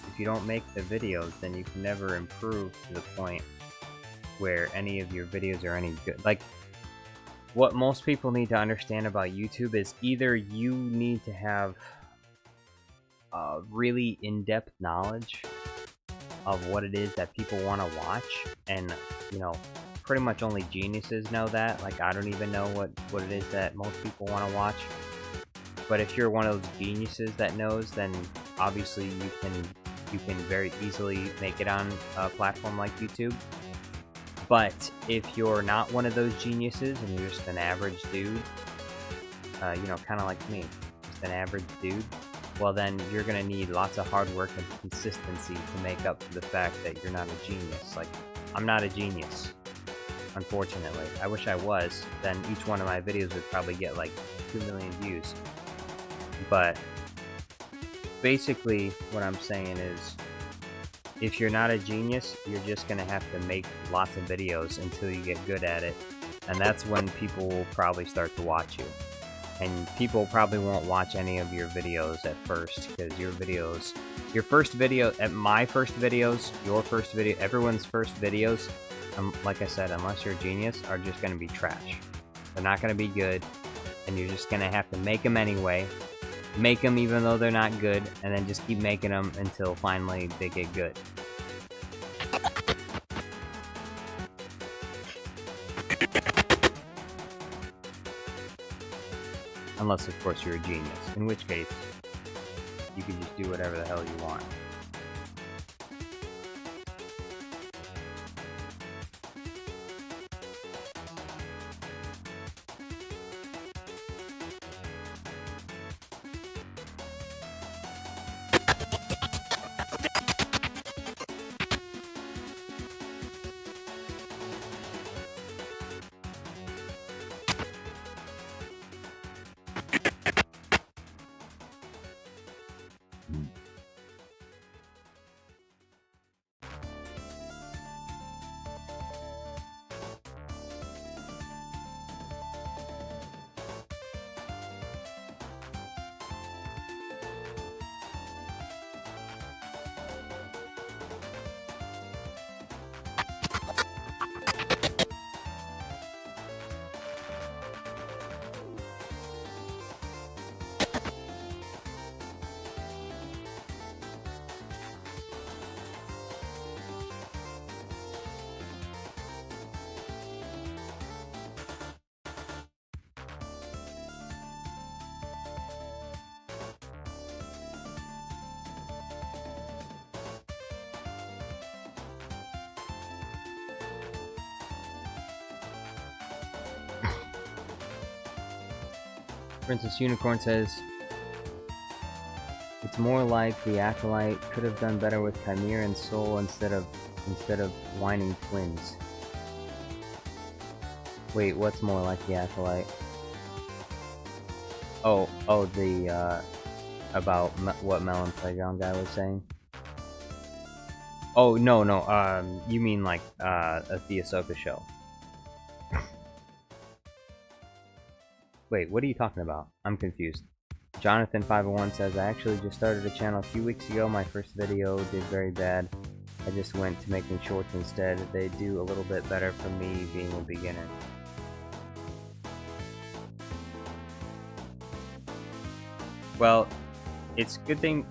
if you don't make the videos, then you can never improve to the point where any of your videos are any good. Like, what most people need to understand about YouTube is either you need to have really in-depth knowledge of what it is that people want to watch, and you know, pretty much only geniuses know that. Like, I don't even know what it is that most people want to watch, but if you're one of those geniuses that knows, then obviously you can very easily make it on a platform like YouTube. But if you're not one of those geniuses and you're just an average dude, you know, kind of like me, just an average dude, well then you're gonna need lots of hard work and consistency to make up for the fact that you're not a genius. Like, I'm not a genius, unfortunately. I wish I was, then each one of my videos would probably get like 2 million views. But basically what I'm saying is, if you're not a genius, you're just gonna have to make lots of videos until you get good at it, and that's when people will probably start to watch you. And people probably won't watch any of your videos at first, because your first video, my first videos, your first video, everyone's first videos, like I said, unless you're a genius, are just going to be trash. They're not going to be good, and you're just going to have to make them anyway, make them even though they're not good, and then just keep making them until finally they get good. Unless, of course, you're a genius, in which case, you can just do whatever the hell you want. Princess Unicorn says, it's more like the Acolyte could have done better with Chimera and Soul instead of whining twins. Wait, what's more like the Acolyte? Oh, the, about what Melon Playground guy was saying? Oh, no, you mean like, the Ahsoka show. Wait, what are you talking about? I'm confused. Jonathan501 says, I actually just started a channel a few weeks ago. My first video did very bad. I just went to making shorts instead. They do a little bit better for me being a beginner. Well, it's good thing.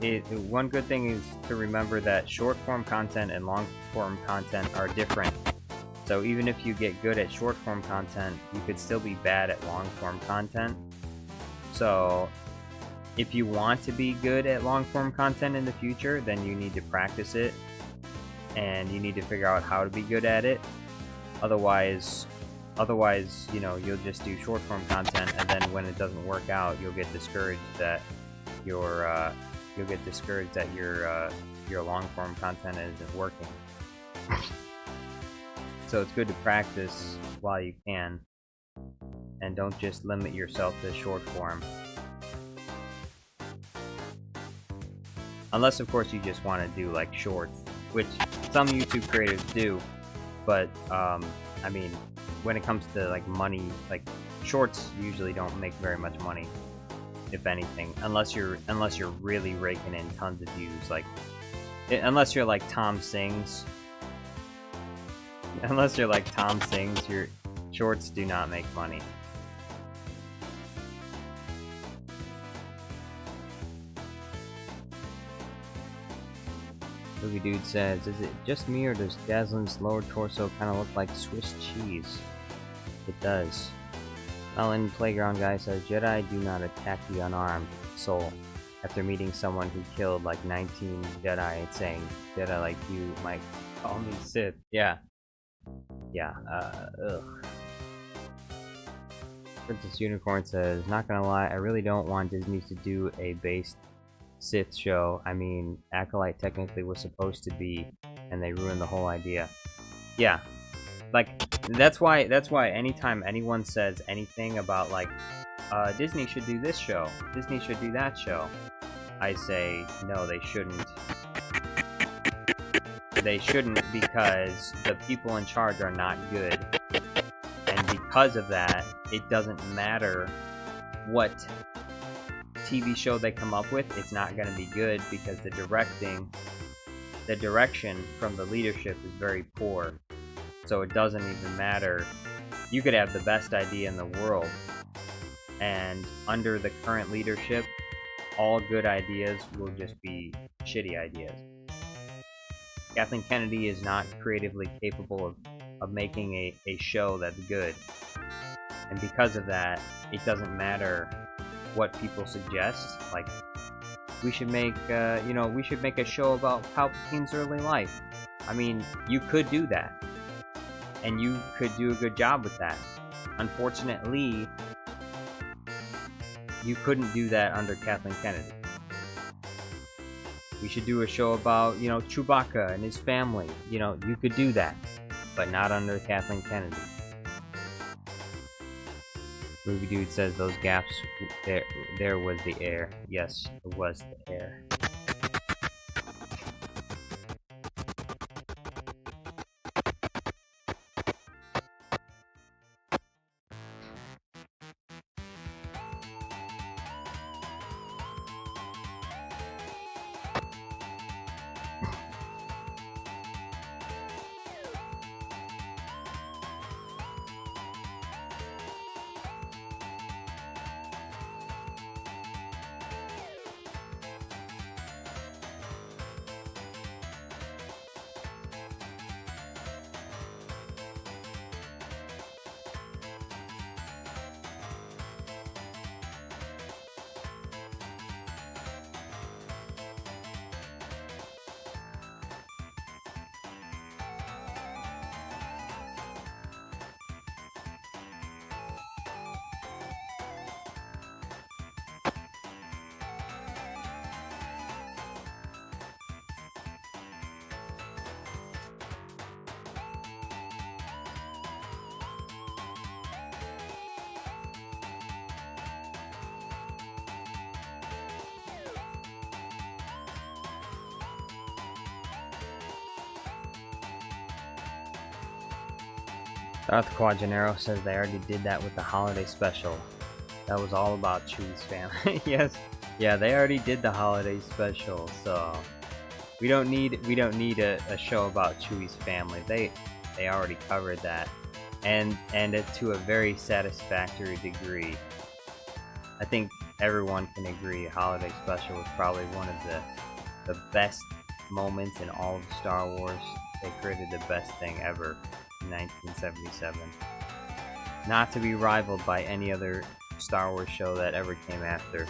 One good thing is to remember that short form content and long form content are different. So even if you get good at short form content, you could still be bad at long form content. So if you want to be good at long form content in the future, then you need to practice it and you need to figure out how to be good at it. Otherwise, you know, you'll just do short form content, and then when it doesn't work out, you'll get discouraged that your long form content isn't working. So it's good to practice while you can, and don't just limit yourself to short form. Unless, of course, you just want to do like shorts, which some YouTube creators do. But I mean, when it comes to like money, like shorts usually don't make very much money, if anything, unless you're really raking in tons of views. Like, unless you're like Tom Sings. Unless you're like Tom Sings, your shorts do not make money. Movie Dude says, is it just me or does Jasyuline's lower torso kind of look like Swiss cheese? It does. Melon Playground Guy says, Jedi do not attack the unarmed soul. After meeting someone who killed like 19 Jedi and saying, Jedi like you might call me Sith. Yeah. Yeah, ugh. Princess Unicorn says, not gonna lie, I really don't want Disney to do a based Sith show. I mean, Acolyte technically was supposed to be, and they ruined the whole idea. Yeah, like, that's why anytime anyone says anything about, like, Disney should do this show, Disney should do that show, I say, no, they shouldn't. They shouldn't, because the people in charge are not good. And because of that, it doesn't matter what TV show they come up with, it's not going to be good, because the direction from the leadership is very poor. So it doesn't even matter. You could have the best idea in the world, and under the current leadership, all good ideas will just be shitty ideas. Kathleen Kennedy is not creatively capable of making a show that's good. And because of that, it doesn't matter what people suggest. Like, we should make, we should make a show about Palpatine's early life. I mean, you could do that. And you could do a good job with that. Unfortunately, you couldn't do that under Kathleen Kennedy. We should do a show about, Chewbacca and his family. You could do that, but not under Kathleen Kennedy. Movie Dude says those gaps, there was the air. Yes, it was the air. Darth Quajanero says they already did that with the holiday special. That was all about Chewie's family. Yes, yeah, they already did the holiday special, so we don't need a show about Chewie's family. They already covered that, and it to a very satisfactory degree. I think everyone can agree holiday special was probably one of the best moments in all of Star Wars. They created the best thing ever in 1977. Not to be rivaled by any other Star Wars show that ever came after.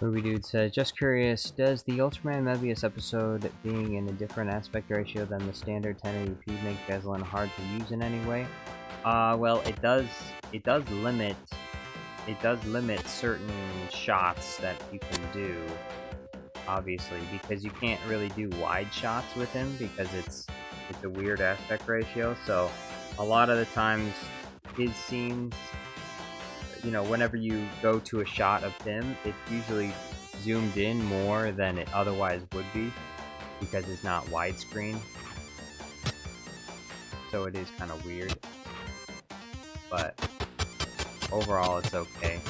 Movie Dude says, just curious, does the Ultraman Mebius episode being in a different aspect ratio than the standard 1080p make Jasyuline hard to use in any way? Well, it does limit certain shots that you can do, obviously, because you can't really do wide shots with him because it's a weird aspect ratio. So a lot of the times his scenes, you know, whenever you go to a shot of him, it's usually zoomed in more than it otherwise would be because it's not widescreen. So it is kind of weird. But overall, it's okay.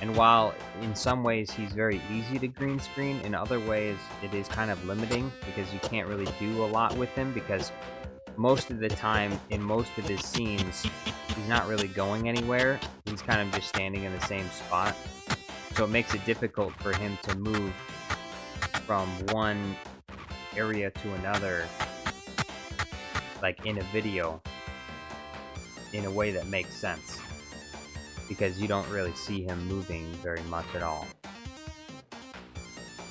And while in some ways he's very easy to green screen, in other ways it is kind of limiting because you can't really do a lot with him because most of the time in most of his scenes he's not really going anywhere. He's kind of just standing in the same spot. So it makes it difficult for him to move from one area to another, like in a video, in a way that makes sense. Because you don't really see him moving very much at all.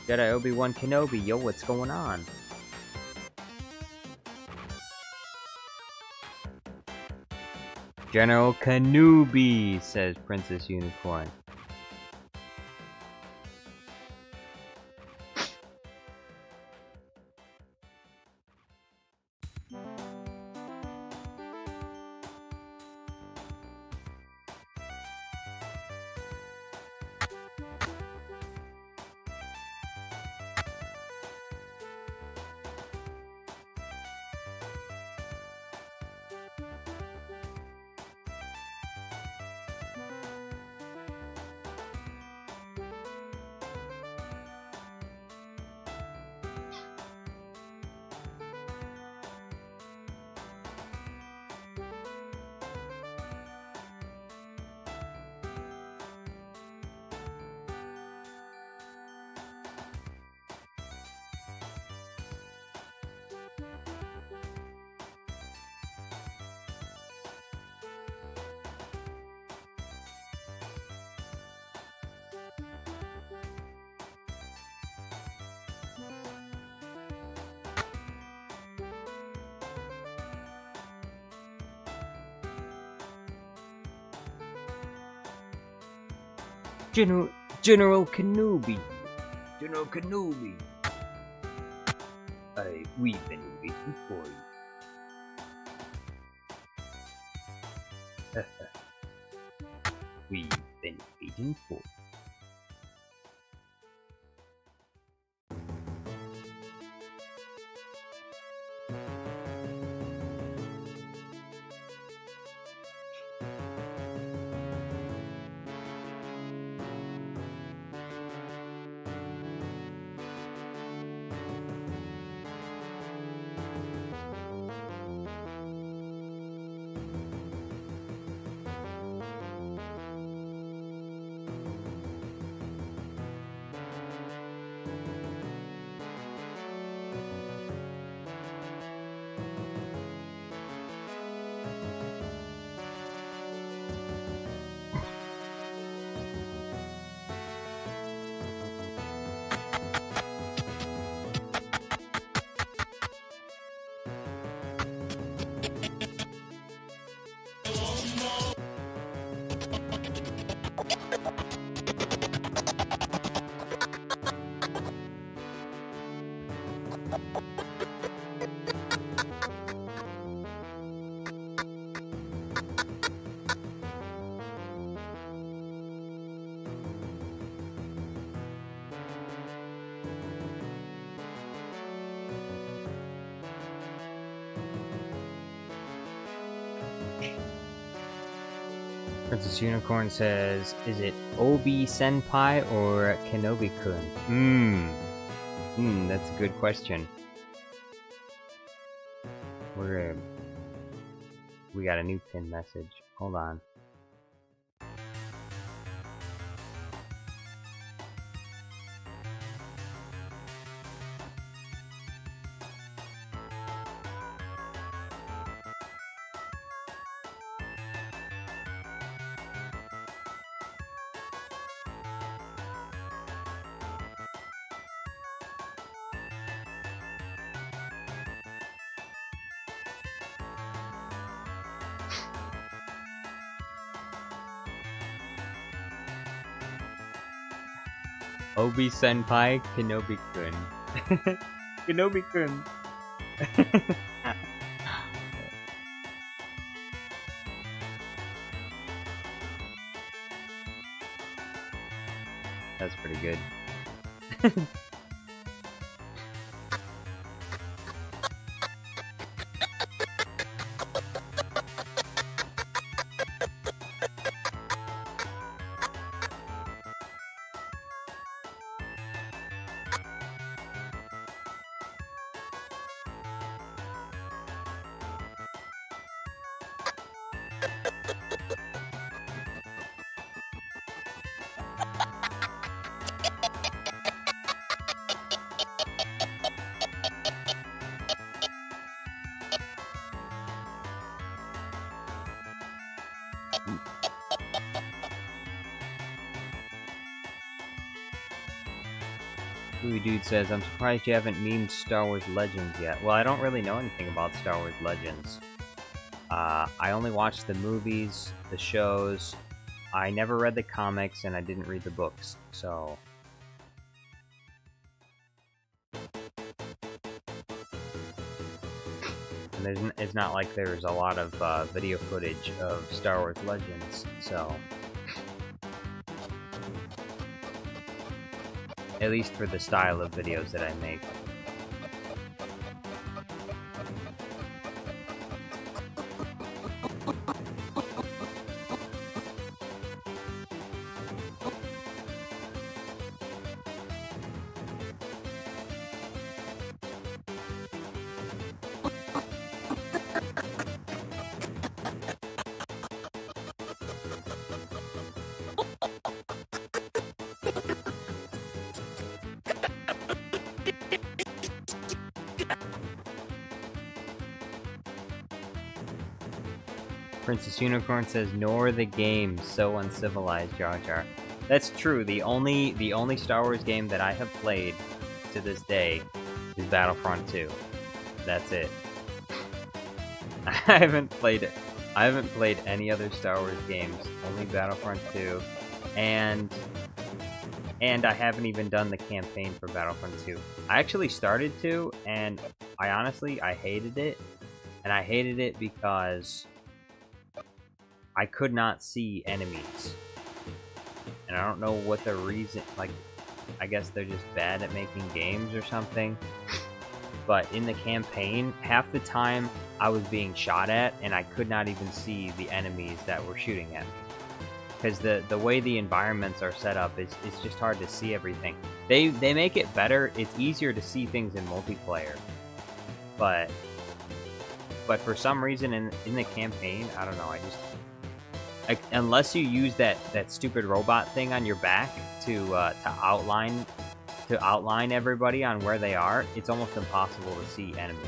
Jedi Obi-Wan Kenobi, yo, what's going on? General Kenobi, says Princess Unicorn. General Kenobi. General Kenobi. We've been waiting for you. We've been waiting for you. Princess Unicorn says, is it Obi Senpai or Kenobi-kun? That's a good question. We got a new pin message. Hold on. Obi Senpai, Kenobi-kun. Kenobi-kun. That's pretty good. Louis Dude says, I'm surprised you haven't memed Star Wars Legends yet. Well, I don't really know anything about Star Wars Legends. I only watched the movies, the shows. I never read the comics, and I didn't read the books, so... And it's not like there's a lot of video footage of Star Wars Legends, so... At least for the style of videos that I make. Princess Unicorn says, nor the game, so uncivilized, Jar Jar. That's true. The only Star Wars game that I have played to this day is Battlefront 2. That's it. I haven't played any other Star Wars games. Only Battlefront 2, and And I haven't even done the campaign for Battlefront 2. I actually started to, and I hated it. And I hated it because I could not see enemies. And I don't know what the reason, like, I guess they're just bad at making games or something. But in the campaign, half the time I was being shot at, and I could not even see the enemies that were shooting at me. Because the way the environments are set up, it's just hard to see everything. They make it better. It's easier to see things in multiplayer. But for some reason in the campaign, I don't know, unless you use that stupid robot thing on your back to outline everybody on where they are, it's almost impossible to see enemies.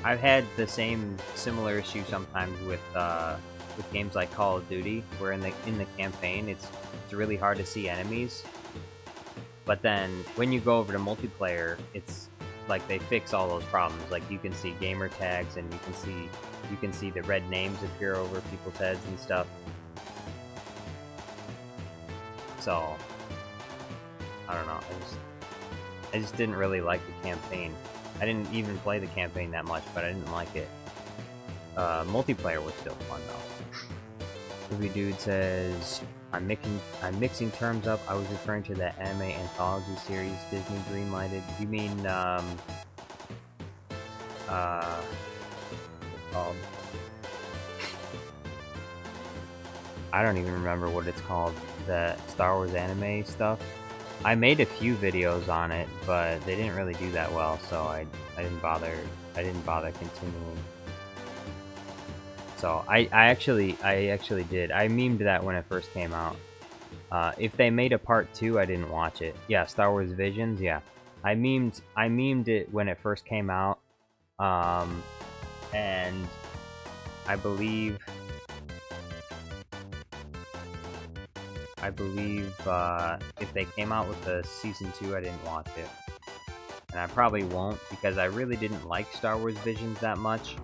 I've had the similar issue sometimes with games like Call of Duty, where in the campaign it's really hard to see enemies. But then when you go over to multiplayer, it's like they fix all those problems. Like you can see gamer tags, and you can see the red names appear over people's heads and stuff. So I don't know. I just didn't really like the campaign. I didn't even play the campaign that much, but I didn't like it. Multiplayer was still fun though. Movie Dude says, I'm mixing terms up. I was referring to that anime anthology series Disney greenlighted. You mean, what's it called? I don't even remember what it's called. The Star Wars anime stuff. I made a few videos on it, but they didn't really do that well, so I didn't bother continuing. So I actually did. I memed that when it first came out. If they made a part 2, I didn't watch it. Yeah, Star Wars Visions, yeah. I memed it when it first came out. And I believe if they came out with the season 2, I didn't watch it. And I probably won't, because I really didn't like Star Wars Visions that much.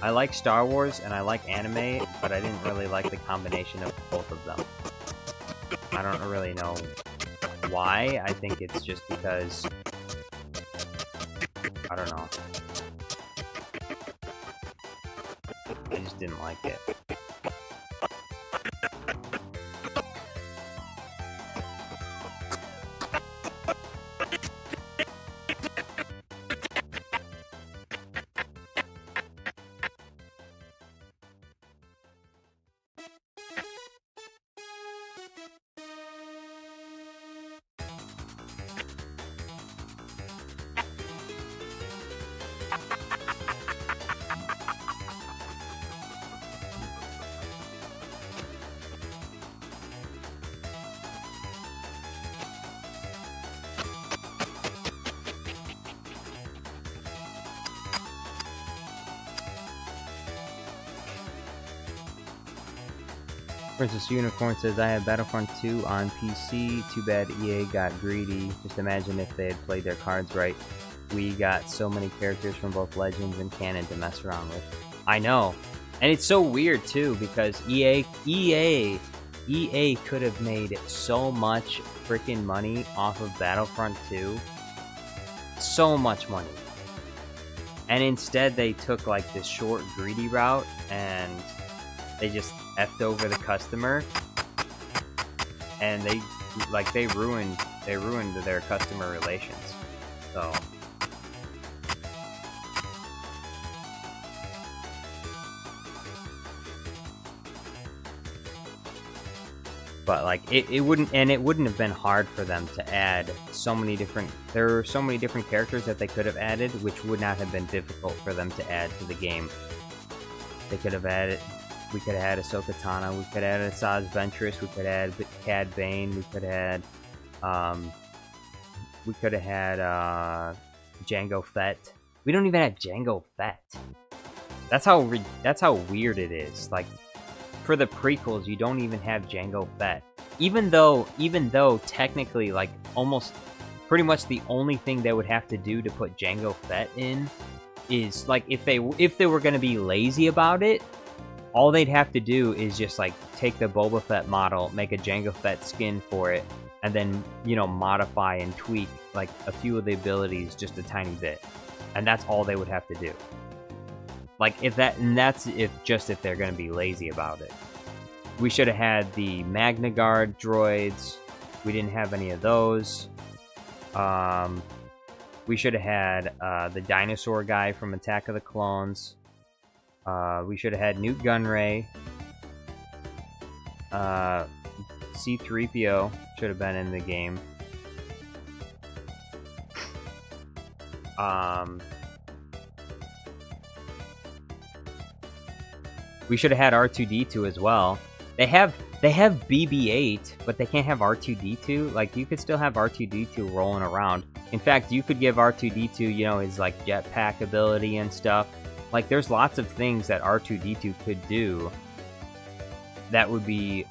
I like Star Wars and I like anime, but I didn't really like the combination of both of them. I don't really know why. I think it's just because, I don't know. I just didn't like it. Princess Unicorn says, I have Battlefront 2 on PC. Too bad EA got greedy. Just imagine if they had played their cards right. We got so many characters from both Legends and Canon to mess around with. I know. And it's so weird too, because EA could have made so much freaking money off of Battlefront 2. So much money. And instead they took like this short, greedy route, and they just effed over the customer, and they ruined their customer relations. So but like it wouldn't have been hard for them to add so many different, there were so many different characters that they could have added, which would not have been difficult for them to add to the game. They could have added, we could have had Ahsoka Tano, we could have had Asajj Ventress, we could have had Cad Bane, we could have had Jango Fett. We don't even have Jango Fett. That's how weird it is. Like, for the prequels, you don't even have Jango Fett. Even though technically, like, almost pretty much the only thing they would have to do to put Jango Fett in is like if they were gonna be lazy about it, all they'd have to do is just like take the Boba Fett model, make a Jango Fett skin for it, and then, you know, modify and tweak like a few of the abilities just a tiny bit, and that's all they would have to do. Like if that's if they're gonna be lazy about it. We should have had the Magna Guard droids. We didn't have any of those. We should have had the dinosaur guy from Attack of the Clones. We should have had Newt Gunray. C-3PO should have been in the game. We should have had R2-D2 as well. They have BB-8, but they can't have R2-D2. Like, you could still have R2-D2 rolling around. In fact, you could give R2-D2, you know, his like jetpack ability and stuff. Like, there's lots of things that R2-D2 could do that would be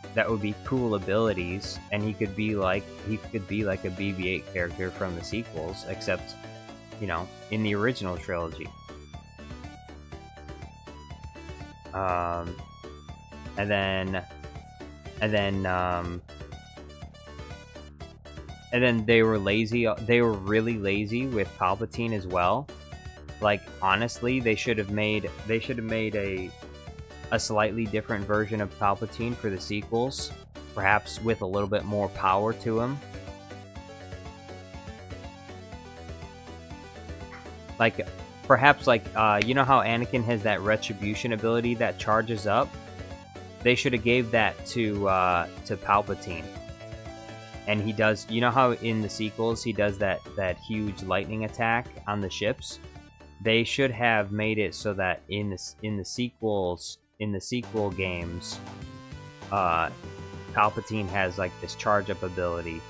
cool abilities, and he could be like a BB-8 character from the sequels, except, you know, in the original trilogy. And then they were lazy. They were really lazy with Palpatine as well. Like, honestly, they should have made a slightly different version of Palpatine for the sequels, perhaps with a little bit more power to him. Like, perhaps like you know how Anakin has that retribution ability that charges up? They should have gave that to Palpatine. And he does, you know how in the sequels he does that huge lightning attack on the ships? They should have made it so that in the sequel games, Palpatine has like this charge up ability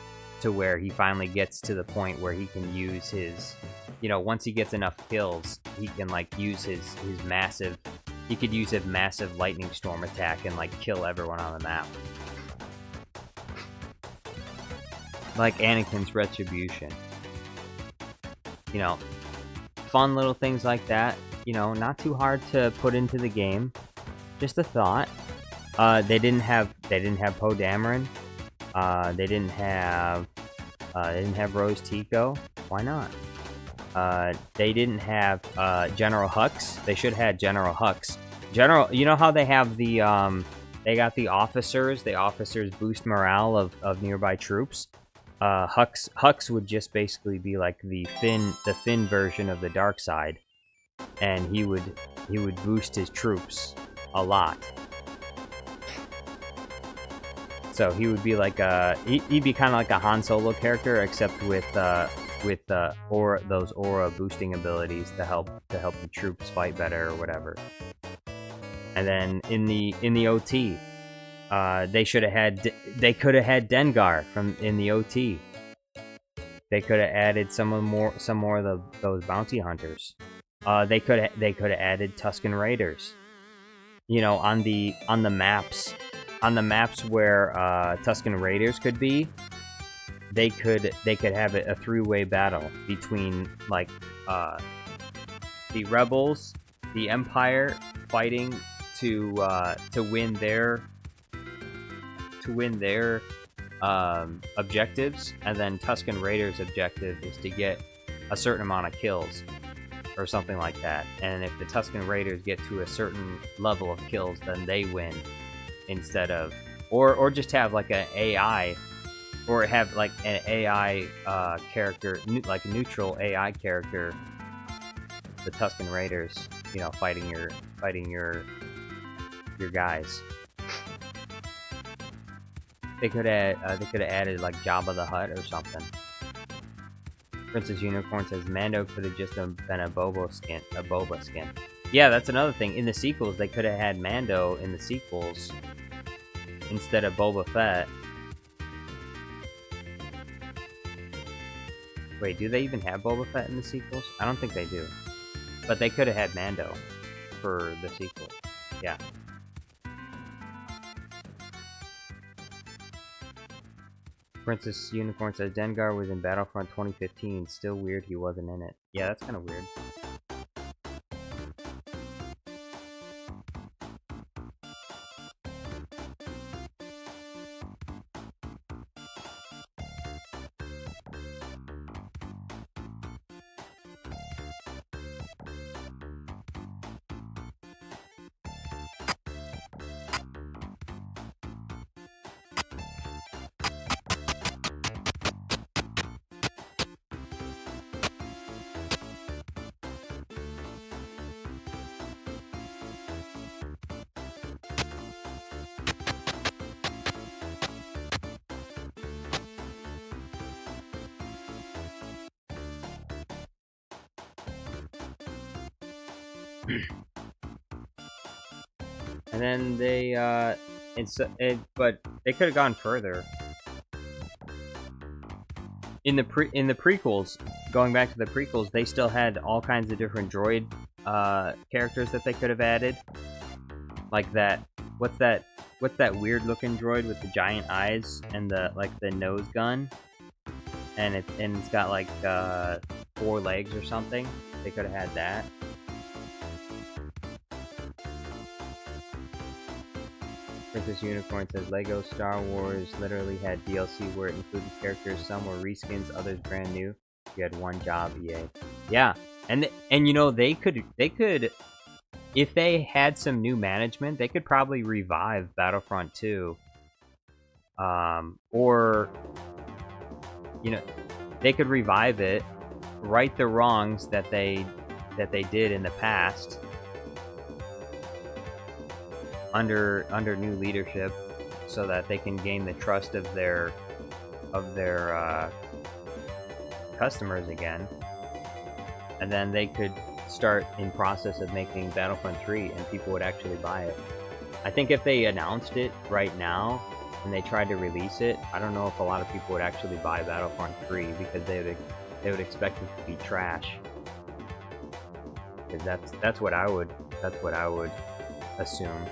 to where he finally gets to the point where he can use his, you know, once he gets enough kills, he can like use his massive, he could use a massive lightning storm attack and like kill everyone on the map. Like Anakin's retribution. You know, fun little things like that. You know, not too hard to put into the game. Just a thought. They didn't have Poe Dameron. They didn't have Rose Tico. Why not? They didn't have General Hux. They should have had General Hux. You know how they have the they got the officers. The officers boost morale of nearby troops. Hux would just basically be like the Finn version of the dark side, and he would boost his troops a lot. So he would be like he'd be kind of like a Han Solo character, except with aura, those aura boosting abilities to help the troops fight better or whatever. And then in the OT, they could have had Dengar in the OT. They could have added some more of those bounty hunters. They could have added Tusken Raiders. You know, on the maps where Tusken Raiders could be, they could have a three-way battle between like the Rebels, the Empire fighting to win their objectives, and then Tusken Raiders' objective is to get a certain amount of kills or something like that. And if the Tusken Raiders get to a certain level of kills, then they win, instead of or just have like an AI, or have like an AI character, like a neutral AI character, the Tusken Raiders, you know, fighting your guys. They could have added like Jabba the Hutt or something. Princess Unicorn says Mando could have just been a Boba skin. Yeah, that's another thing. In the sequels, they could have had Mando in the sequels instead of Boba Fett. Wait, do they even have Boba Fett in the sequels? I don't think they do. But they could have had Mando for the sequel. Yeah. Princess Unicorn says Dengar was in Battlefront 2015. Still weird he wasn't in it. Yeah, that's kind of weird. And then they, but they could have gone further. In the prequels, going back to the prequels, they still had all kinds of different droid characters that they could have added. Like that, what's that weird looking droid with the giant eyes and the nose gun? And it's got like 4 legs or something. They could have had that. Princess Unicorn says Lego Star Wars literally had DLC where it included characters, some were reskins, others brand new. You had one job, EA. Yeah, and you know, they could if they had some new management, they could probably revive Battlefront 2. Or you know, they could revive it, right the wrongs that they did in the past. Under new leadership, so that they can gain the trust of their customers again, and then they could start in process of making Battlefront 3, and people would actually buy it. I think if they announced it right now and they tried to release it, I don't know if a lot of people would actually buy Battlefront 3 because they would expect it to be trash. Because that's what I would assume.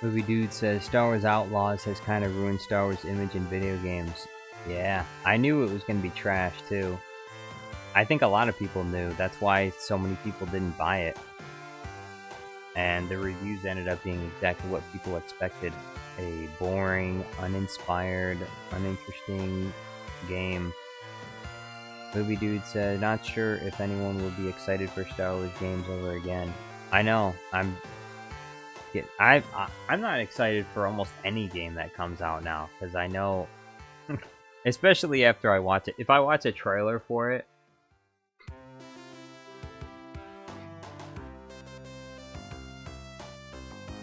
Movie Dude says Star Wars Outlaws has kind of ruined Star Wars image in video games. Yeah, I knew it was going to be trash too. I think a lot of people knew. That's why so many people didn't buy it. And the reviews ended up being exactly what people expected. A boring, uninspired, uninteresting game. Movie Dude said, not sure if anyone will be excited for Star Wars games ever again. I know, I'm not excited for almost any game that comes out now, because I know, especially after I watch it. If I watch a trailer for it,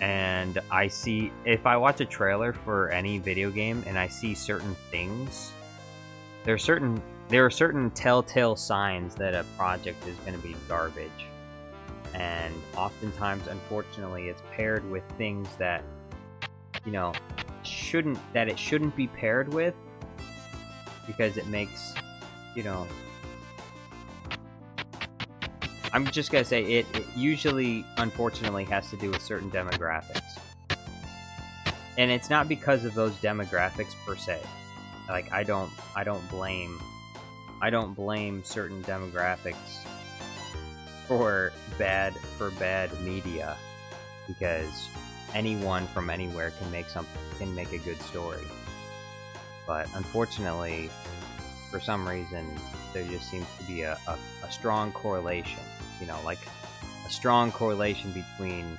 and if I watch a trailer for any video game and I see certain things, there are certain telltale signs that a project is going to be garbage. and oftentimes, unfortunately, it's paired with things that, you know, it shouldn't be paired with, because it makes, you know, I'm just gonna say it usually, unfortunately, has to do with certain demographics. And it's not because of those demographics per se. Like, I don't blame certain demographics for bad media, because anyone from anywhere can make a good story. But unfortunately, for some reason, there just seems to be a strong correlation, you know, like a strong correlation between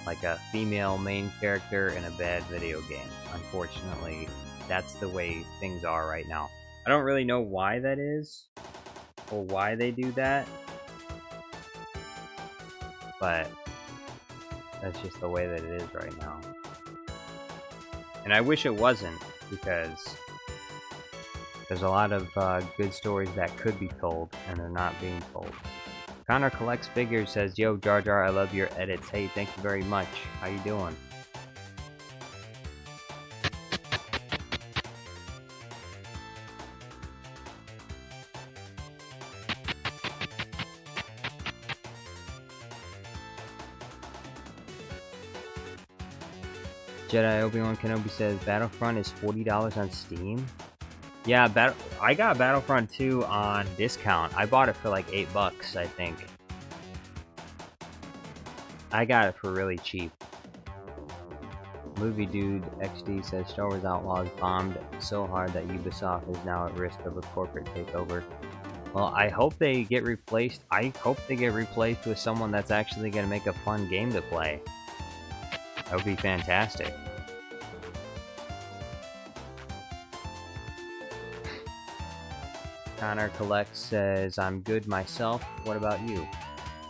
like a female main character and a bad video game. Unfortunately, that's the way things are right now. I don't really know why that is, or why they do that, but that's just the way that it is right now. And I wish it wasn't, because there's a lot of good stories that could be told, and they're not being told. Connor Collects Figures says, "Yo, Jar Jar, I love your edits." Hey, thank you very much. How you doing? Jedi Obi-Wan Kenobi says, Battlefront is $40 on Steam? Yeah, I got Battlefront 2 on discount. I bought it for like $8, I think. I got it for really cheap. Movie Dude XD says, Star Wars Outlaws bombed so hard that Ubisoft is now at risk of a corporate takeover. Well, I hope they get replaced. I hope they get replaced with someone that's actually going to make a fun game to play. That would be fantastic. Connor Collects says, I'm good myself. What about you?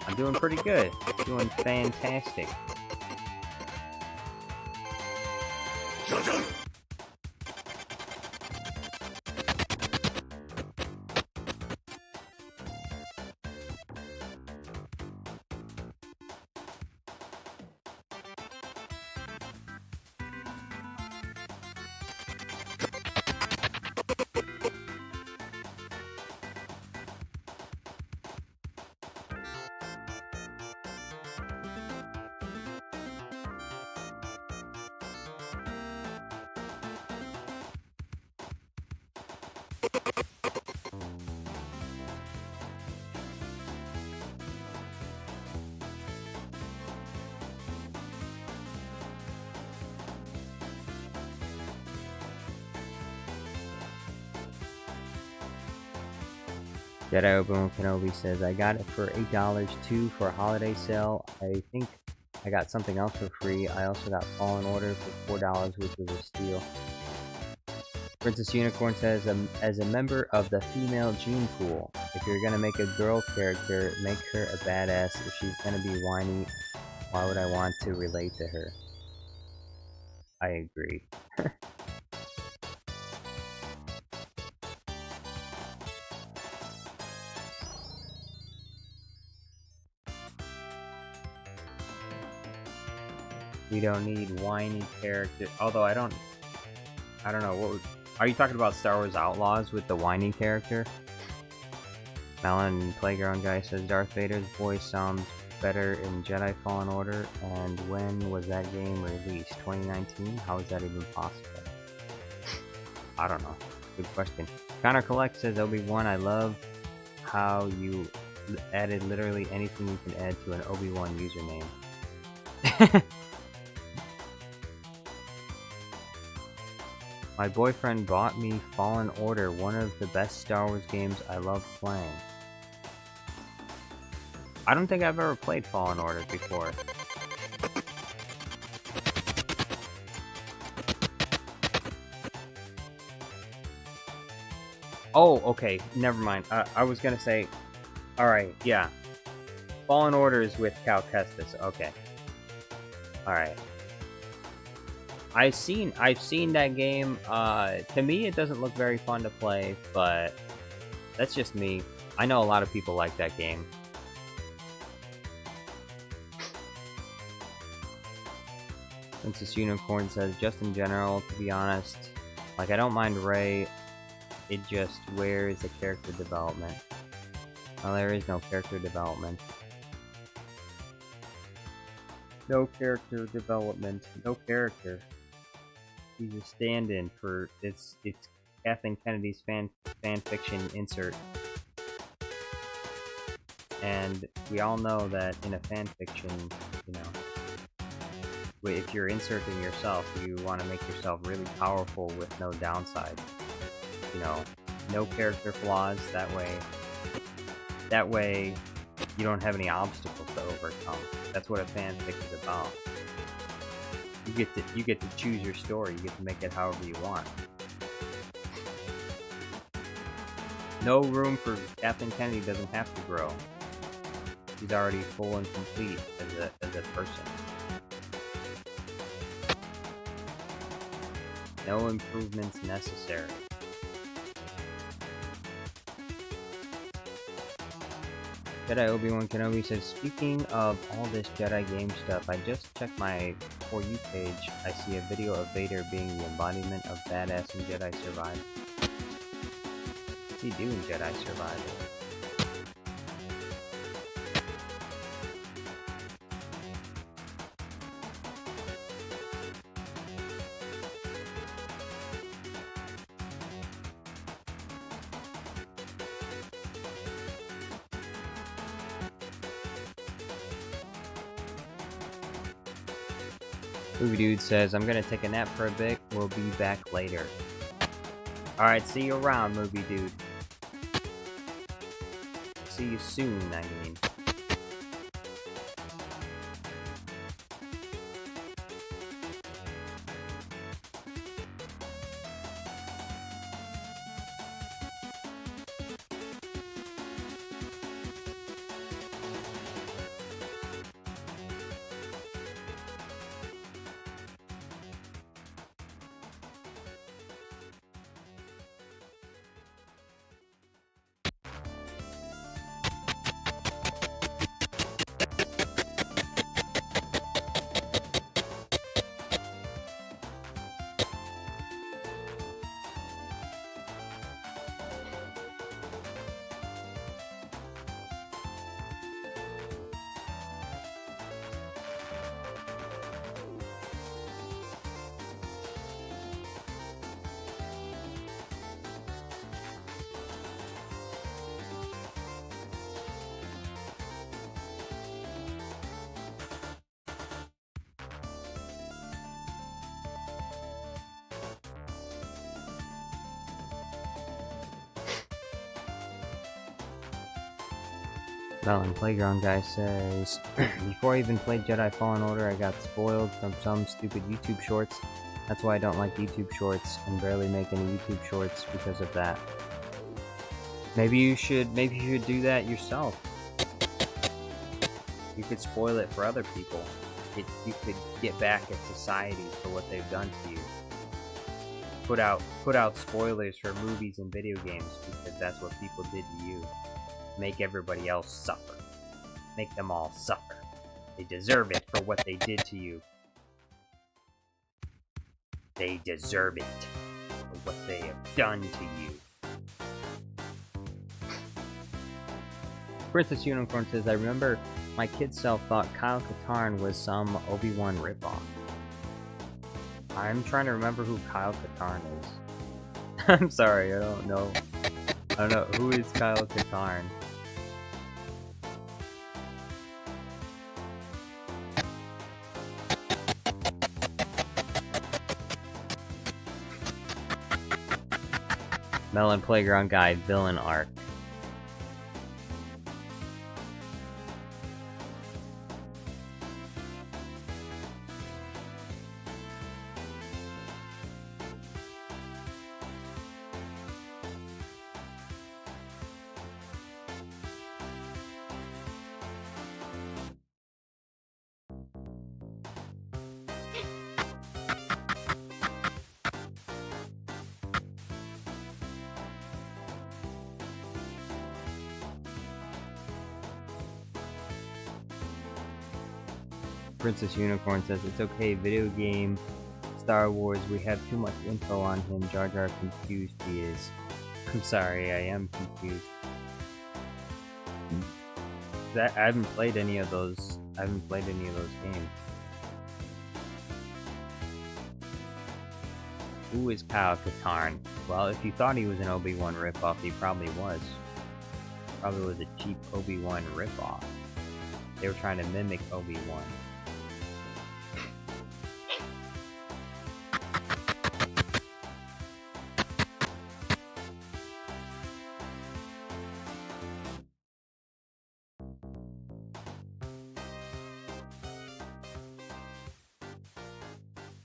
I'm doing pretty good. Doing fantastic. Jedi Obi-Wan Kenobi says, I got it for $8 too for a holiday sale. I think I got something else for free. I also got Fallen Order for $4, which was a steal. Princess Unicorn says, as a member of the female gene pool, if you're gonna make a girl character, make her a badass. If she's gonna be whiny, why would I want to relate to her? I agree. We don't need whiny characters. Although I don't know what would, are you talking about Star Wars Outlaws with the whiny character? Melon Playground Guy says Darth Vader's voice sounds better in Jedi Fallen Order. And when was that game released? 2019? How is that even possible? I don't know. Good question. Connor Collect says Obi-Wan, I love how you added literally anything you can add to an Obi-Wan username. My boyfriend bought me Fallen Order, one of the best Star Wars games I love playing. I don't think I've ever played Fallen Order before. Oh, okay, never mind. I was gonna say, alright, yeah. Fallen Order is with Cal Kestis, okay. Alright. I've seen that game. To me, it doesn't look very fun to play, but that's just me. I know a lot of people like that game. Princess Unicorn says, just in general, to be honest, like, I don't mind Rey, it just, where is the character development? Well, there is no character development. No character development. No character. He's a stand-in for, it's Kathleen Kennedy's fan fiction insert. And we all know that in a fan fiction, you know, if you're inserting yourself, you want to make yourself really powerful with no downside. You know, no character flaws. That way, you don't have any obstacles to overcome. That's what a fanfic is about. You get to choose your story. You get to make it however you want. No room for Kathleen Kennedy doesn't have to grow. She's already full and complete as a person. No improvements necessary. Jedi Obi-Wan Kenobi says, speaking of all this Jedi game stuff, I just checked my For You page. I see a video of Vader being the embodiment of badass in Jedi Survivor. What's he do in Jedi Survivor? Movie Dude says, I'm gonna take a nap for a bit, we'll be back later. Alright, see you around, Movie Dude. See you soon, I mean. Melon Playground Guy says, before I even played Jedi Fallen Order, I got spoiled from some stupid YouTube shorts. That's why I don't like YouTube shorts and barely make any YouTube shorts because of that. Maybe you should do that yourself. You could spoil it for other people. You could get back at society for what they've done to you. Put out spoilers for movies and video games because that's what people did to you. Make everybody else suffer. Make them all suffer. They deserve it for what they did to you. They deserve it for what they have done to you. Princess Unicorn says, I remember my kid self thought Kyle Katarn was some Obi-Wan ripoff. I'm trying to remember who Kyle Katarn is. I'm sorry, I don't know. Who is Kyle Katarn? Melon Playground Guide Villain Arc. Princess Unicorn says, it's okay, video game, Star Wars, we have too much info on him. Jar Jar confused he is. I'm sorry, I am confused. I haven't played any of those. I haven't played any of those games. Who is Kyle Katarn? Well, if you thought he was an Obi-Wan ripoff, he probably was. Probably was a cheap Obi-Wan ripoff. They were trying to mimic Obi-Wan.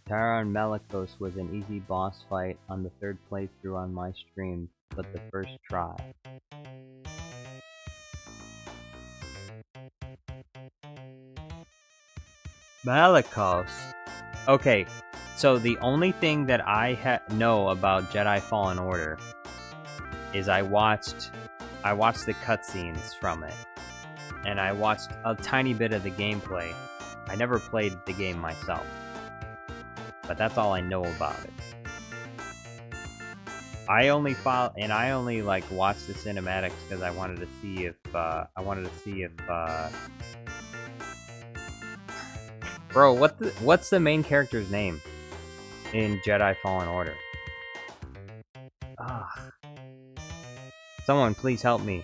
Taron Malicos was an easy boss fight on the third playthrough on my stream, but the first try. Malicos. Okay, so the only thing that I know about Jedi Fallen Order is I watched the cutscenes from it, and I watched a tiny bit of the gameplay. I never played the game myself. But that's all I know about it. I only like watched the cinematics because I wanted to see if bro, what's the main character's name in Jedi Fallen Order? Ah, someone please help me.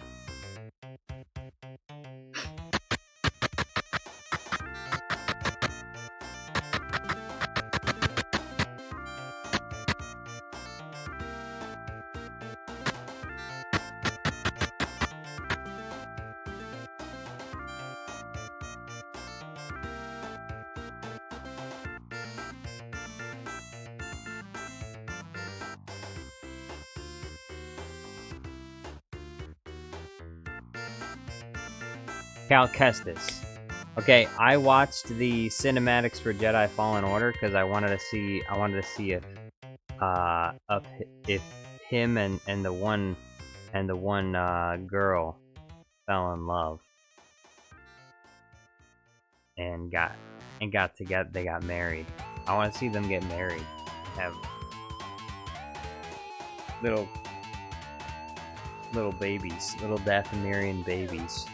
Cal Kestis. Okay, I watched the cinematics for Jedi Fallen Order because I wanted to see if him and the one girl fell in love and got together. They got married. I want to see them get married. Have little babies, little Dathomirian babies.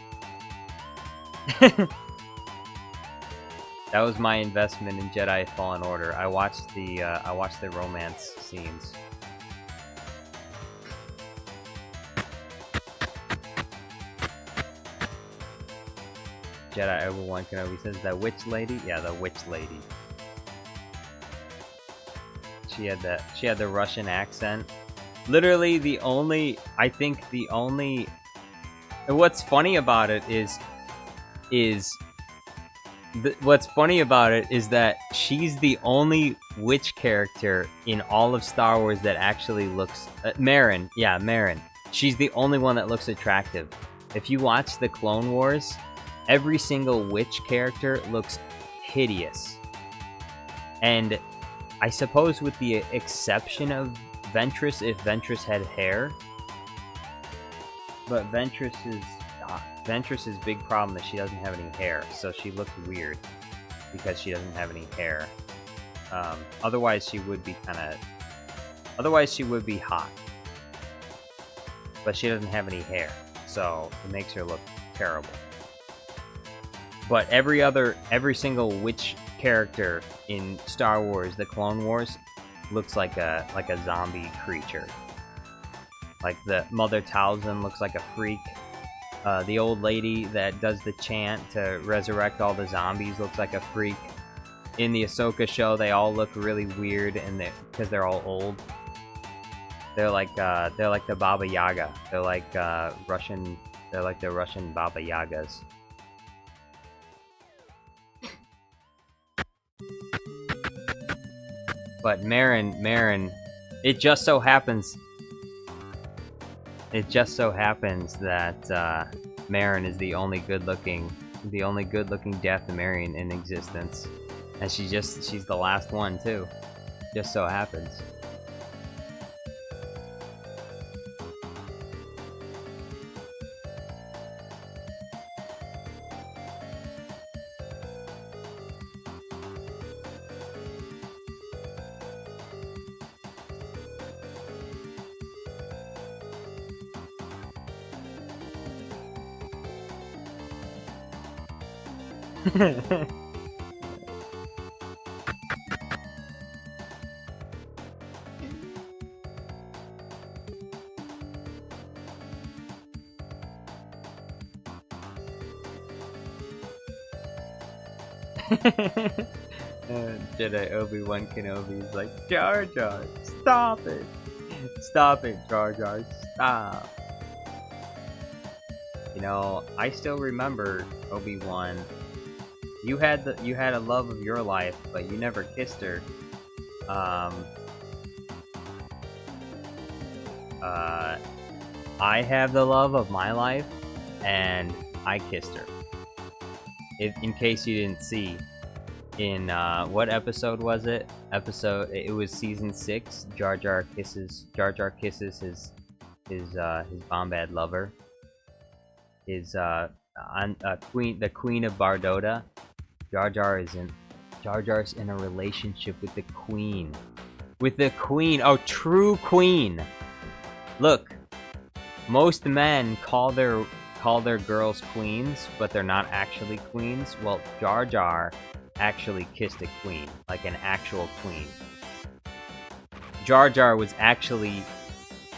That was my investment in Jedi Fallen Order. I watched the romance scenes. Jedi Obi-Wan Kenobi says the witch lady. Yeah, the witch lady. She had the Russian accent. Literally the only. What's funny about it is that she's the only witch character in all of Star Wars that actually looks... Marin. Yeah, Marin. She's the only one that looks attractive. If you watch the Clone Wars, every single witch character looks hideous. And I suppose with the exception of Ventress, if Ventress had hair. But Ventress's big problem is she doesn't have any hair, so she looks weird because she doesn't have any hair. Otherwise she would be hot, but she doesn't have any hair, so it makes her look terrible. But every single witch character in Star Wars, the Clone Wars, looks like a zombie creature. Like the Mother Talzin looks like a freak. The old lady that does the chant to resurrect all the zombies looks like a freak. In the Ahsoka show, they all look really weird, and because they're all old. They're like the Baba Yaga. They're like Russian. They're like the Russian Baba Yagas. But Marin, it just so happens that Marin is the only good-looking Dathomirian in existence, and she's the last one too. Just so happens. Jedi Obi-Wan Kenobi's like, Jar Jar, stop it! Stop it, Jar Jar, stop! You know, I still remember, Obi-Wan, you had a love of your life, but you never kissed her. I have the love of my life, and I kissed her. In case you didn't see, in what episode was it? It was season 6. Jar Jar kisses his Bombad lover. The Queen of Bardota. Jar Jar's in a relationship with the Queen. Oh, true Queen. Look, most men call their girls queens, but they're not actually queens. Well, Jar Jar actually kissed a queen, like an actual queen. Jar Jar was actually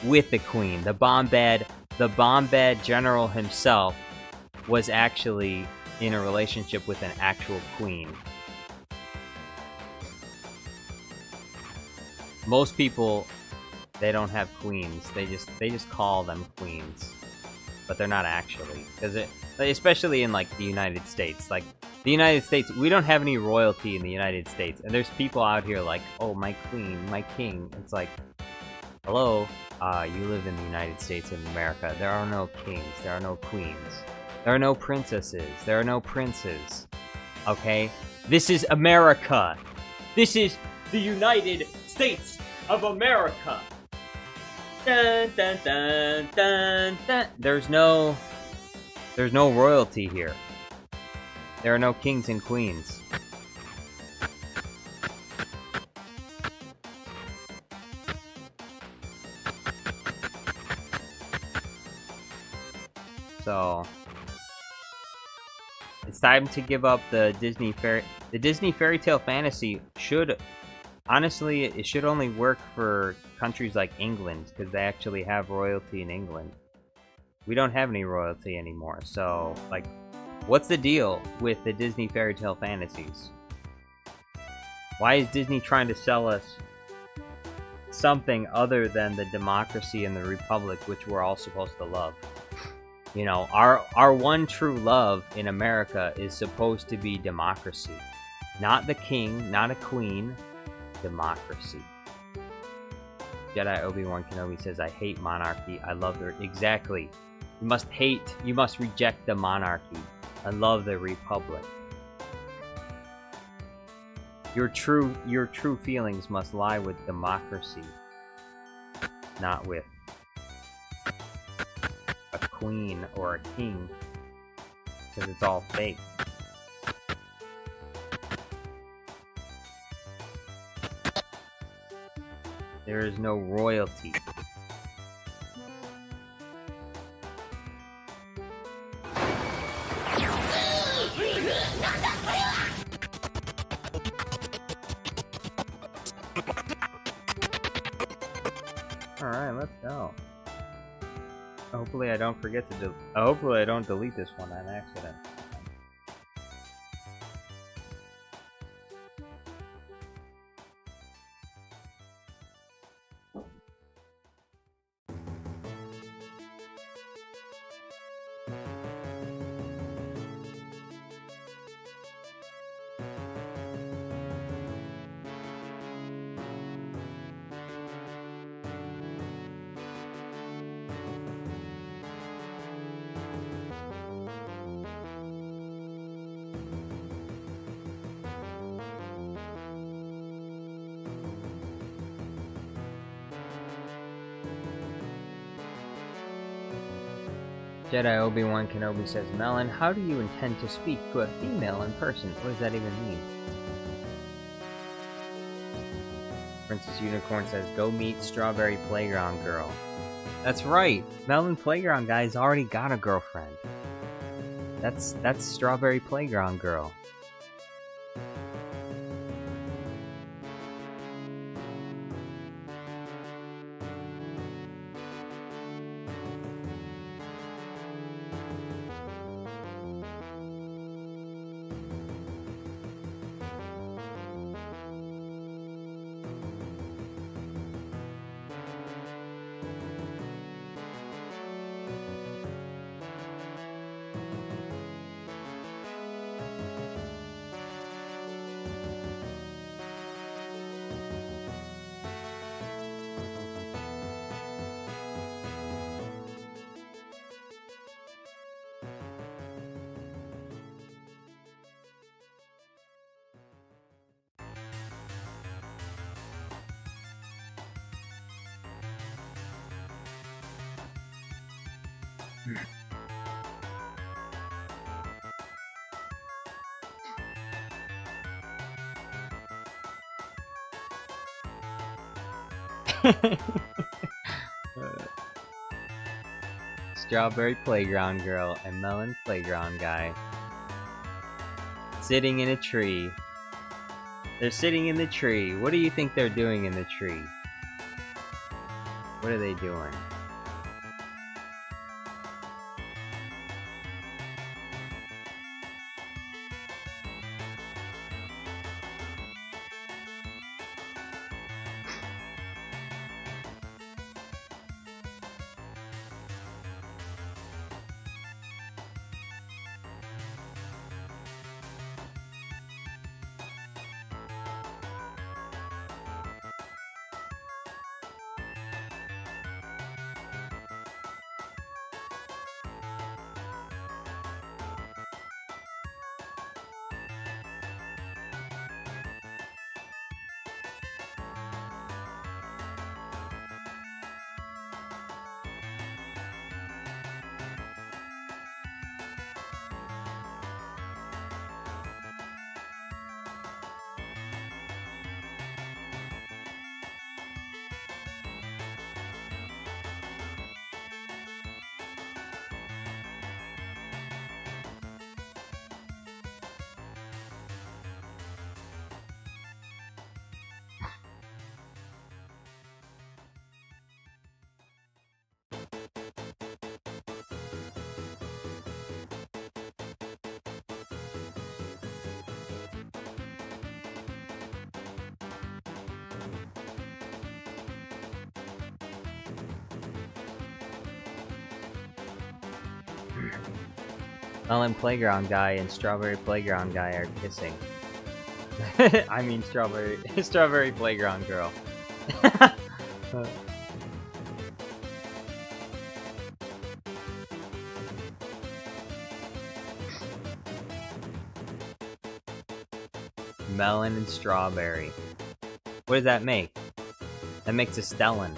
with the queen. The Bombad general himself was actually in a relationship with an actual queen. Most people, they don't have queens. They just call them queens, but they're not actually. Because especially in like the United States, like the United States, we don't have any royalty in the United States, and there's people out here like, oh, my queen, my king. It's like, hello, you live in the United States of America. There are no kings. There are no queens. There are no princesses. There are no princes. Okay? This is America. This is the United States of America. Dun, dun, dun, dun, dun. There's no royalty here. There are no kings and queens. So it's time to give up the Disney fairy tale fantasy. Honestly, it should only work for countries like England, because they actually have royalty in England. We don't have any royalty anymore, so like, what's the deal with the Disney fairy tale fantasies? Why is Disney trying to sell us something other than the democracy and the republic, which we're all supposed to love? You know, our one true love in America is supposed to be democracy. Not the king, not a queen, democracy. Jedi Obi-Wan Kenobi says, I hate monarchy, I love her. Exactly. You must reject the monarchy. I love the republic. Your true feelings must lie with democracy, not with a queen or a king, because it's all fake. There is no royalty. Alright, let's go. Hopefully I don't forget to hopefully I don't delete this one on accident. Jedi Obi-Wan Kenobi says, Melon, how do you intend to speak to a female in person? What does that even mean? Princess Unicorn says, go meet Strawberry Playground Girl. That's right! Melon Playground Guy's already got a girlfriend. That's Strawberry Playground Girl. Strawberry Playground Girl and Melon Playground Guy. Sitting in a tree. They're sitting in the tree. What do you think they're doing in the tree? What are they doing? Melon Playground Guy and Strawberry Playground Guy are kissing. I mean Strawberry Playground Girl. Melon and strawberry. What does that make? That makes a Stellan.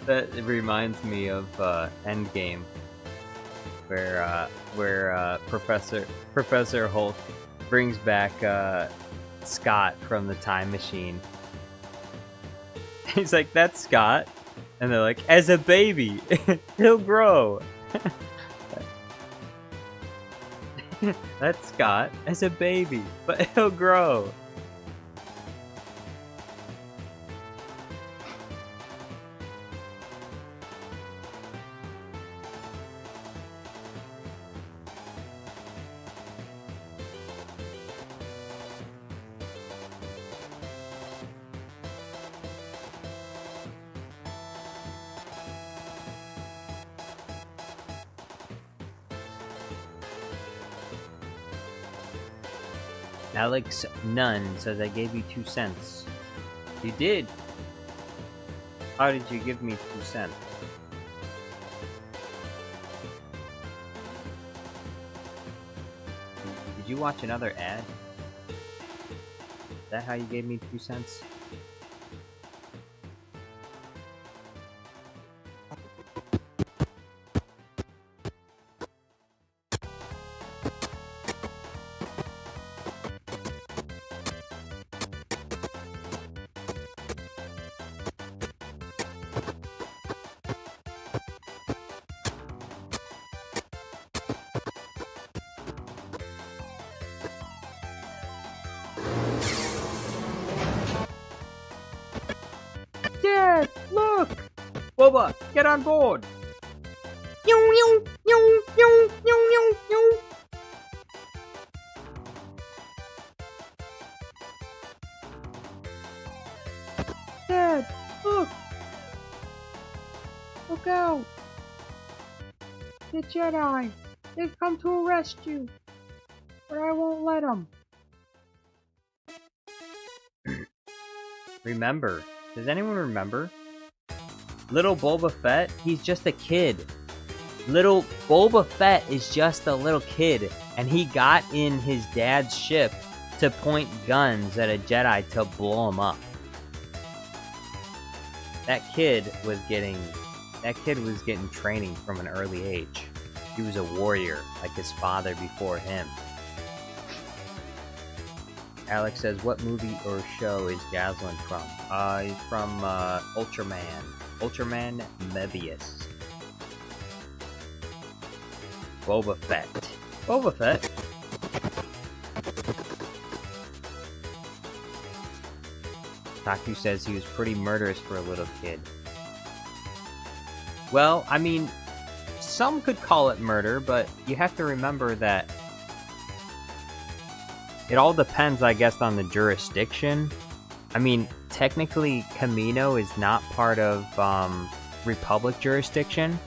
That reminds me of Endgame, where Professor Hulk brings back Scott from the time machine, He's like, that's Scott. And they're like, as a baby, he'll grow. That's Scott as a baby, but he'll grow. Alex Nunn says I gave you 2 cents. You did. How did you give me 2 cents? Did you watch another ad? Is that how you gave me 2 cents? Dad, look! Boba, get on board! Dad, look! Look out! The Jedi! They've come to arrest you! But I won't let them! Remember. Does anyone remember? Little Boba Fett, he's just a kid. Little Boba Fett is just a little kid, and he got in his dad's ship to point guns at a Jedi to blow him up. That kid was getting training from an early age. He was a warrior, like his father before him. Alex says, what movie or show is Jasyuline from? He's from Ultraman. Ultraman Mebius. Boba Fett. Boba Fett? Taku says he was pretty murderous for a little kid. Well, I mean, some could call it murder, but you have to remember that it all depends, I guess, on the jurisdiction. I mean, technically, Kamino is not part of Republic jurisdiction,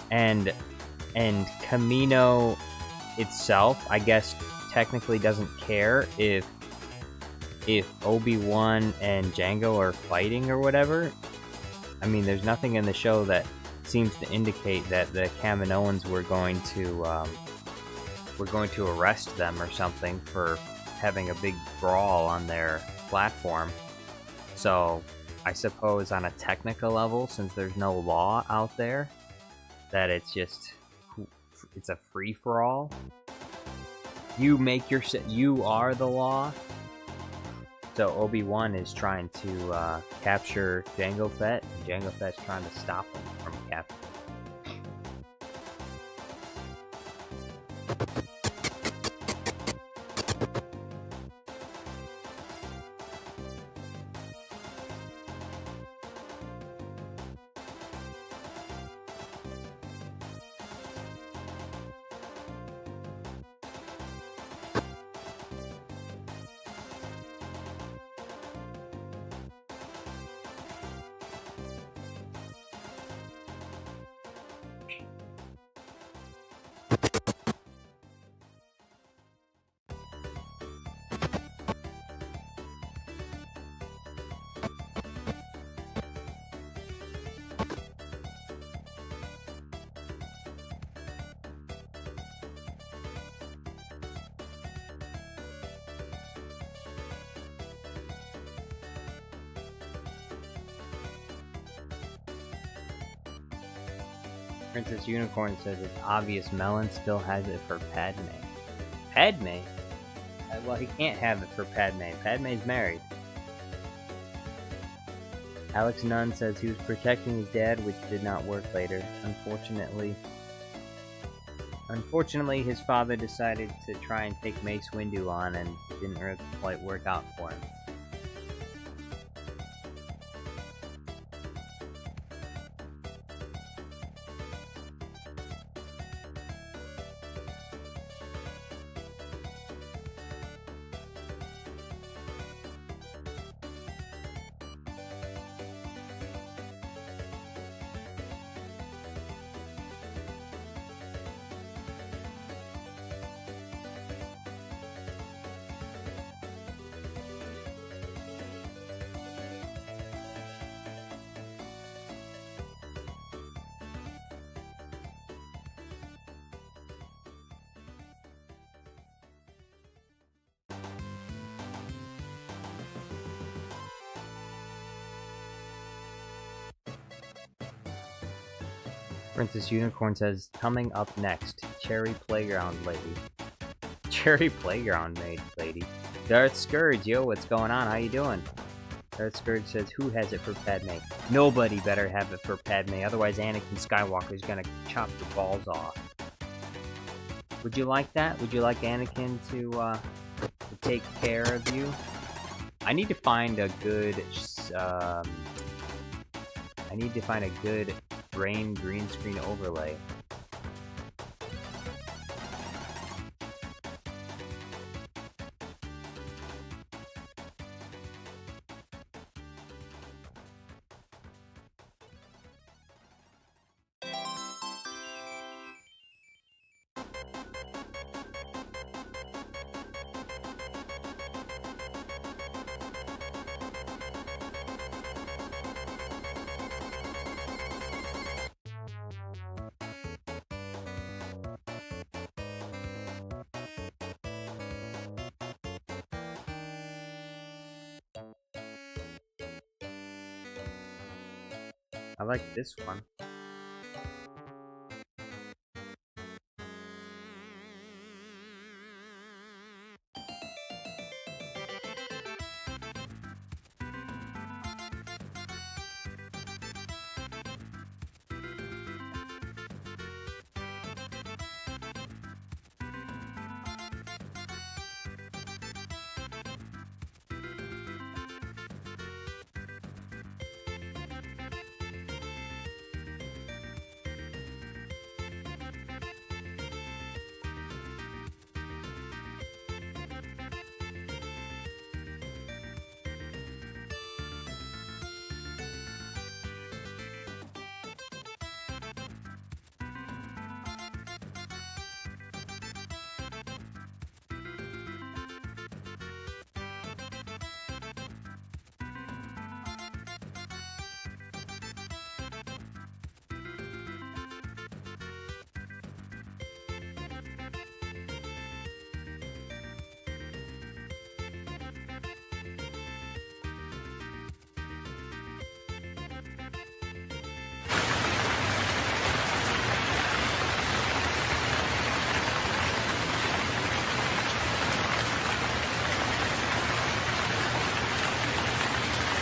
and Kamino itself, I guess, technically doesn't care if Obi-Wan and Jango are fighting or whatever. I mean, there's nothing in the show that seems to indicate that the Kaminoans were going to arrest them or something for having a big brawl on their platform. So I suppose on a technical level, since there's no law out there, that it's a free-for-all. You are the law. So Obi-Wan is trying to capture Jango Fett, and Jango Fett's trying to stop him from capturing. Princess Unicorn says it's obvious Melon still has it for Padme. Padme? Well, he can't have it for Padme. Padme's married. Alex Nunn says he was protecting his dad, which did not work later. Unfortunately, his father decided to try and take Mace Windu on, and it didn't really quite work out for him. Princess Unicorn says, coming up next, Cherry Playground Lady. Cherry Playground Lady. Darth Scourge, yo, what's going on? How you doing? Darth Scourge says, who has it for Padme? Nobody better have it for Padme, otherwise Anakin Skywalker is gonna chop your balls off. Would you like that? Would you like Anakin to take care of you? I need to find a good, Brain green screen overlay. I like this one.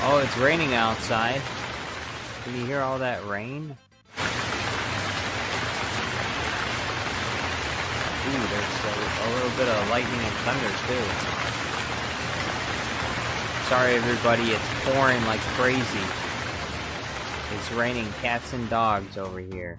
Oh, it's raining outside. Can you hear all that rain? Ooh, there's a little bit of lightning and thunder, too. Sorry, everybody, it's pouring like crazy. It's raining cats and dogs over here.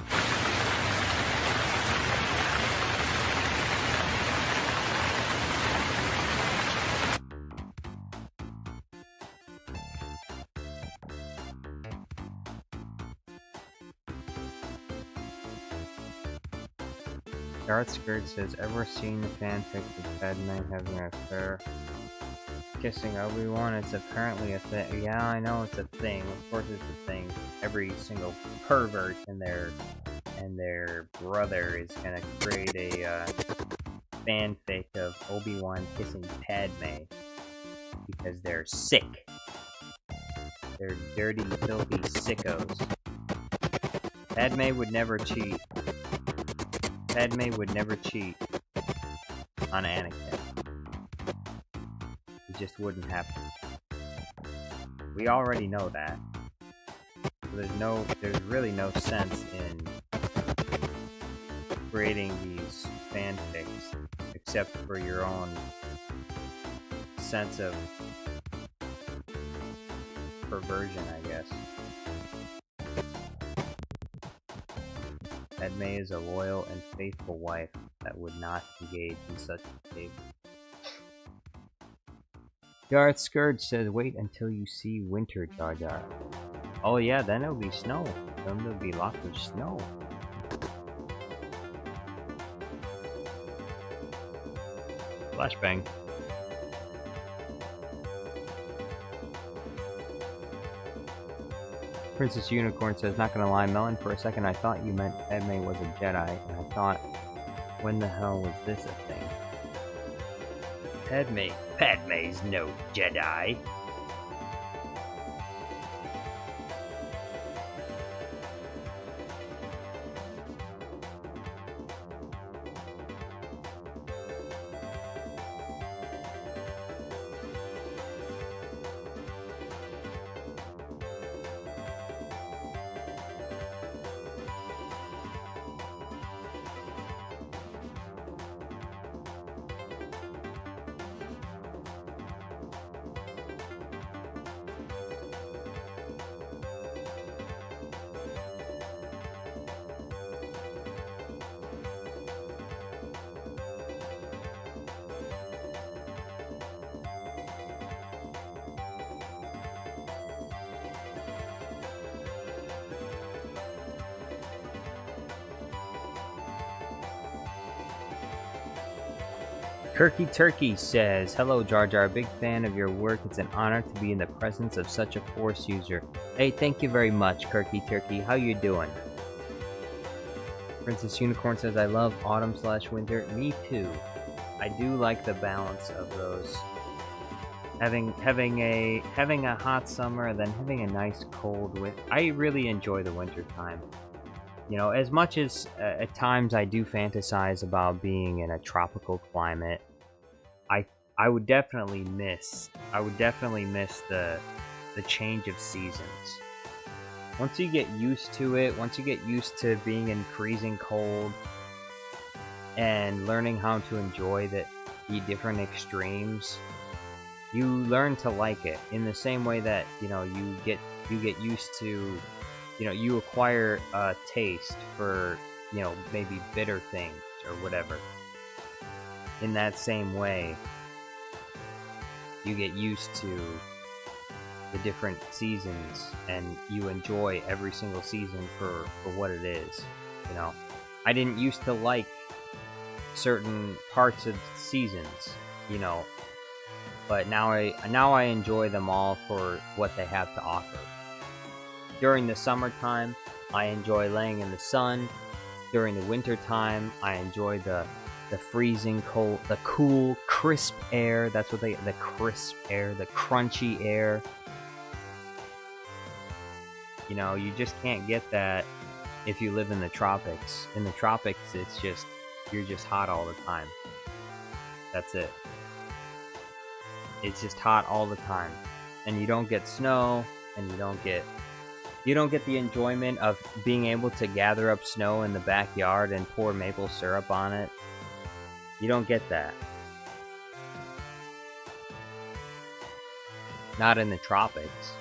Darth Skirt says, ever seen the fanfic of Padme having an affair? Kissing Obi-Wan, it's apparently a thing. Yeah, I know it's a thing. Of course it's a thing. Every single pervert and their brother is gonna create a fanfic of Obi-Wan kissing Padme because they're sick. They're dirty, filthy sickos. Padme would never cheat. Padme would never cheat on Anakin. It just wouldn't happen. We already know that. there's really no sense in creating these fanfics except for your own sense of perversion, I guess. Padme is a loyal and faithful wife that would not engage in such behavior. Darth Scourge says, wait until you see winter, Jar Jar. Oh yeah, then it'll be snow. Then there'll be lots of snow. Flashbang. Princess Unicorn says, not gonna lie, Melon, for a second I thought you meant Padme was a Jedi, and I thought, when the hell was this a thing? Padme's no Jedi. Kirky Turkey says, hello Jar Jar, big fan of your work. It's an honor to be in the presence of such a Force user. Hey, thank you very much, Kirky Turkey. How you doing? Princess Unicorn says, I love autumn/winter. Me too. I do like the balance of those. Having a hot summer and then having a nice cold winter. I really enjoy the winter time. You know, as much as at times I do fantasize about being in a tropical climate, I would definitely miss the change of seasons. Once you get used to it, once you get used to being in freezing cold and learning how to enjoy the different extremes, you learn to like it in the same way that, you know, you get used to, you know, you acquire a taste for, you know, maybe bitter things or whatever. In that same way, you get used to the different seasons and you enjoy every single season for what it is. You know, I didn't used to like certain parts of seasons, you know, but now I enjoy them all for what they have to offer. During the summertime, I enjoy laying in the sun. During the winter time, I enjoy the freezing cold, the cool, crisp air. That's what the crisp air, the crunchy air. You know, you just can't get that if you live in the tropics. In the tropics, it's just, you're just hot all the time. That's it. It's just hot all the time. And you don't get snow, and you don't get the enjoyment of being able to gather up snow in the backyard and pour maple syrup on it. You don't get that. Not in the tropics.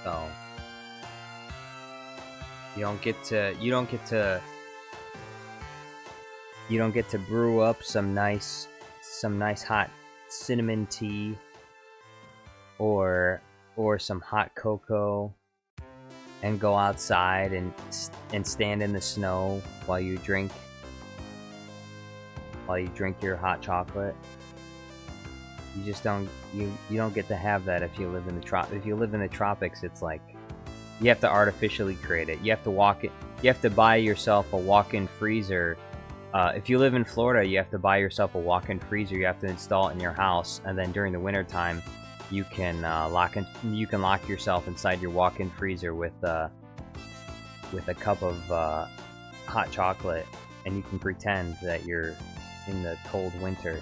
So you don't get to brew up some nice hot cinnamon tea or some hot cocoa and go outside and stand in the snow while you drink your hot chocolate. You just don't get to have that if you live in the tropics. It's like you have to artificially create it. You have to buy yourself a walk-in freezer. If you live in Florida, you have to buy yourself a walk-in freezer. You have to install it in your house, and then during the winter time, you can lock yourself inside your walk-in freezer with a cup of hot chocolate, and you can pretend that you're in the cold winter.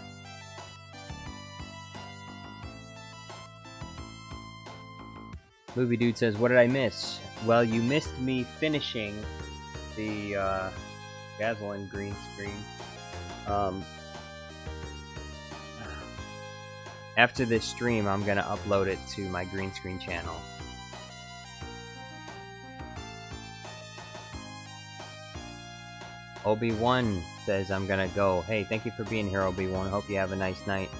Movie Dude says, what did I miss? Well, you missed me finishing the Jasyuline green screen. After this stream, I'm gonna upload it to my green screen channel. Obi-Wan says I'm gonna go. Hey, thank you for being here, Obi-Wan. Hope you have a nice night.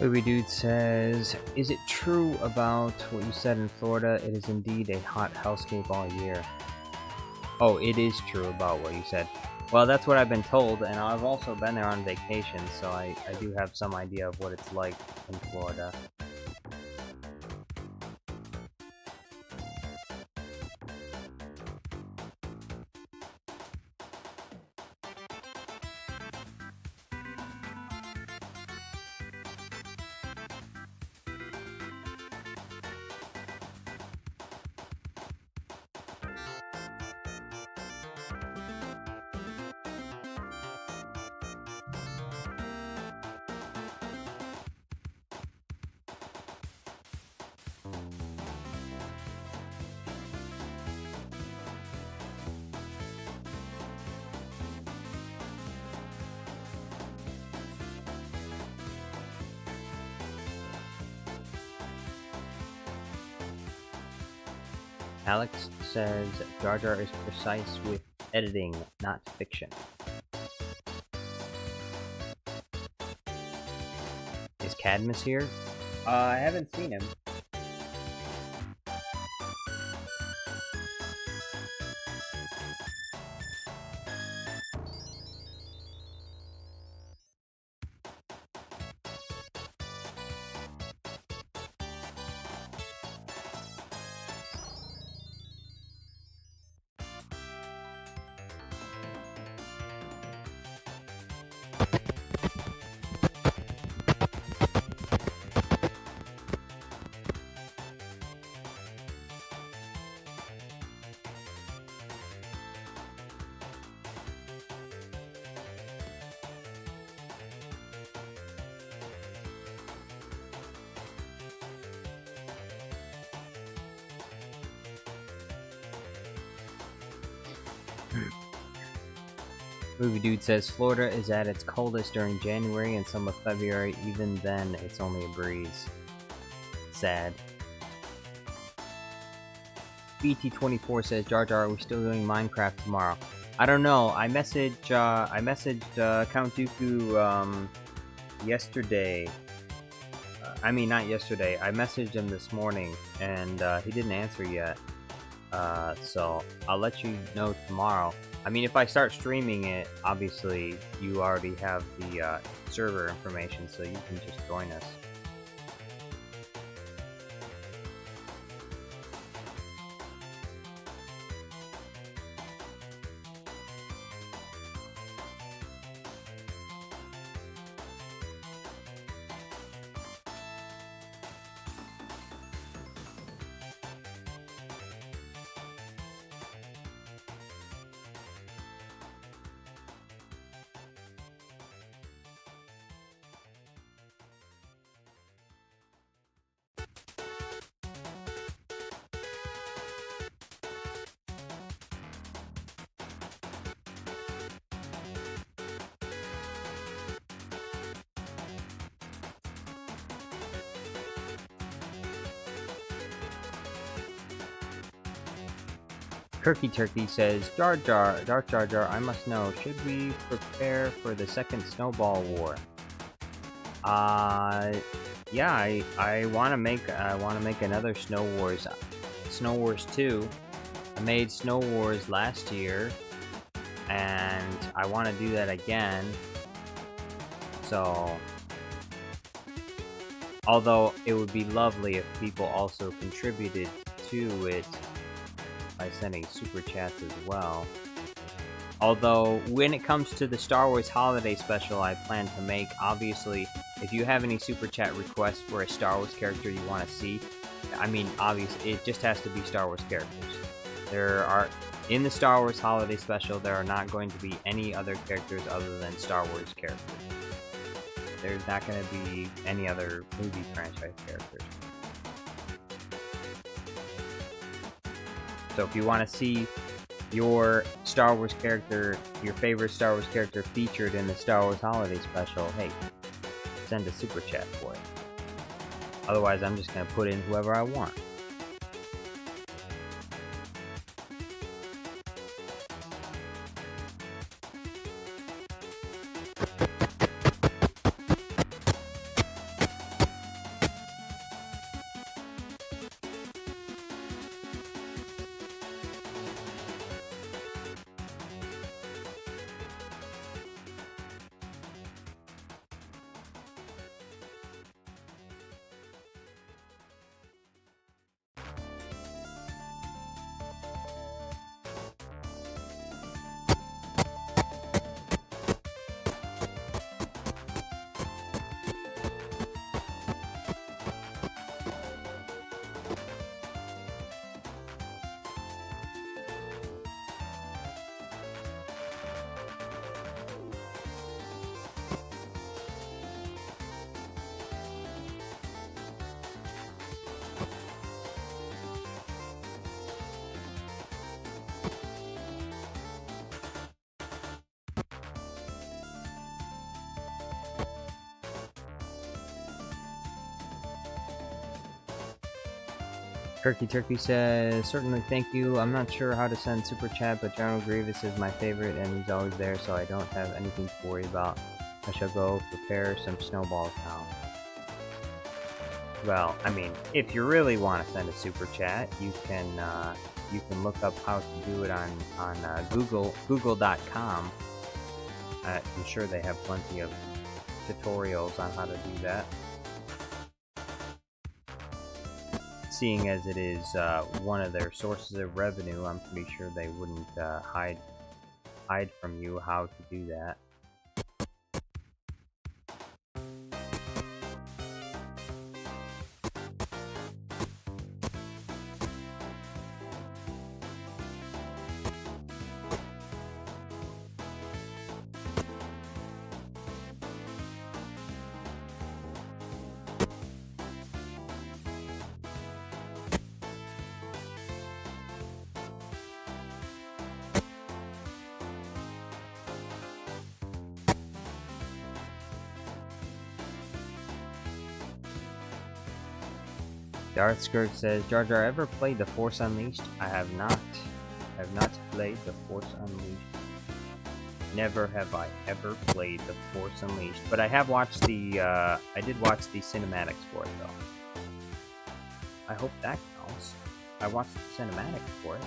Movie Dude says, is it true about what you said in Florida? It is indeed a hot hellscape all year. Oh, it is true about what you said. Well, that's what I've been told, and I've also been there on vacation, so I do have some idea of what it's like in Florida. Alex says Jar Jar is precise with editing, not fiction. Is Cadmus here? I haven't seen him. Movie Dude says Florida is at its coldest during January and some of February. Even then, it's only a breeze. Sad. BT24 says Jar Jar, are we still doing Minecraft tomorrow? I don't know. I messaged Count Dooku yesterday. I mean, not yesterday. I messaged him this morning, and he didn't answer yet. So I'll let you know tomorrow. I mean, if I start streaming it, obviously you already have the server information, so you can just join us. Kirky Turkey says, Dark Jar Jar, I must know, should we prepare for the second Snowball War? Yeah, I wanna make another Snow Wars 2. I made Snow Wars last year, and I want to do that again. So, although it would be lovely if people also contributed to it by sending super chats as well. Although, when it comes to the Star Wars Holiday Special I plan to make, obviously, if you have any super chat requests for a Star Wars character you want to see, I mean, obviously, it just has to be Star Wars characters. In the Star Wars Holiday Special, there are not going to be any other characters other than Star Wars characters. There's not going to be any other movie franchise characters. So if you want to see your Star Wars character, your favorite Star Wars character featured in the Star Wars Holiday Special, hey, send a super chat for it. Otherwise, I'm just going to put in whoever I want. Kirky Turkey says, certainly thank you. I'm not sure how to send super chat, but General Grievous is my favorite and he's always there, so I don't have anything to worry about. I shall go prepare some snowballs now. Well, I mean, if you really want to send a super chat, you can look up how to do it on Google.com. I'm sure they have plenty of tutorials on how to do that. Seeing as it is one of their sources of revenue, I'm pretty sure they wouldn't hide from you how to do that. Darth Skirt says, Jar Jar ever played The Force Unleashed? I have not. I have not played The Force Unleashed. Never have I ever played The Force Unleashed. But I have watched the, I did watch the cinematics for it, though. I hope that counts. I watched the cinematics for it.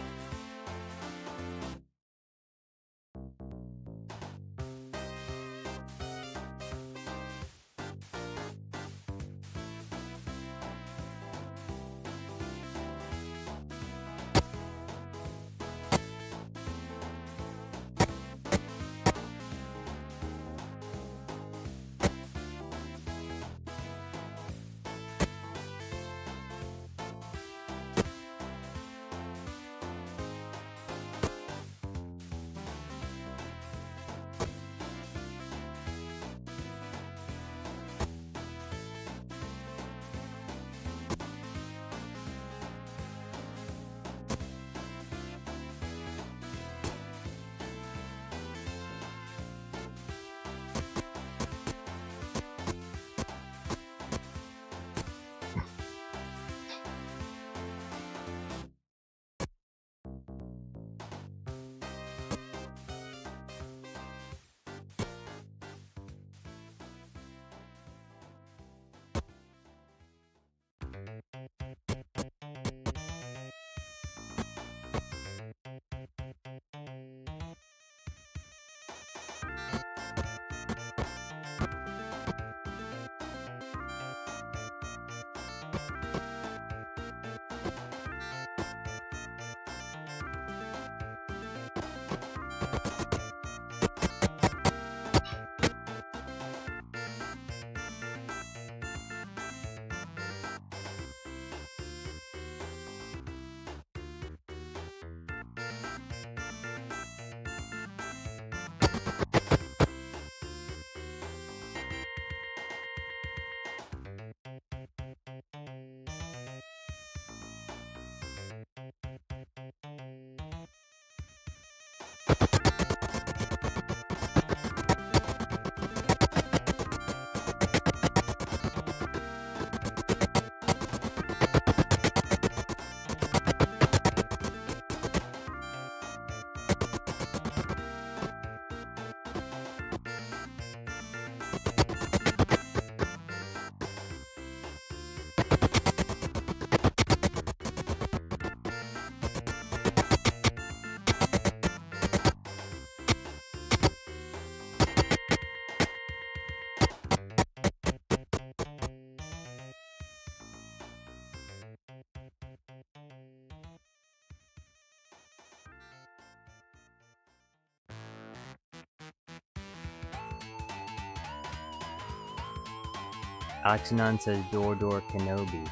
Alexanon says Door Kenobi.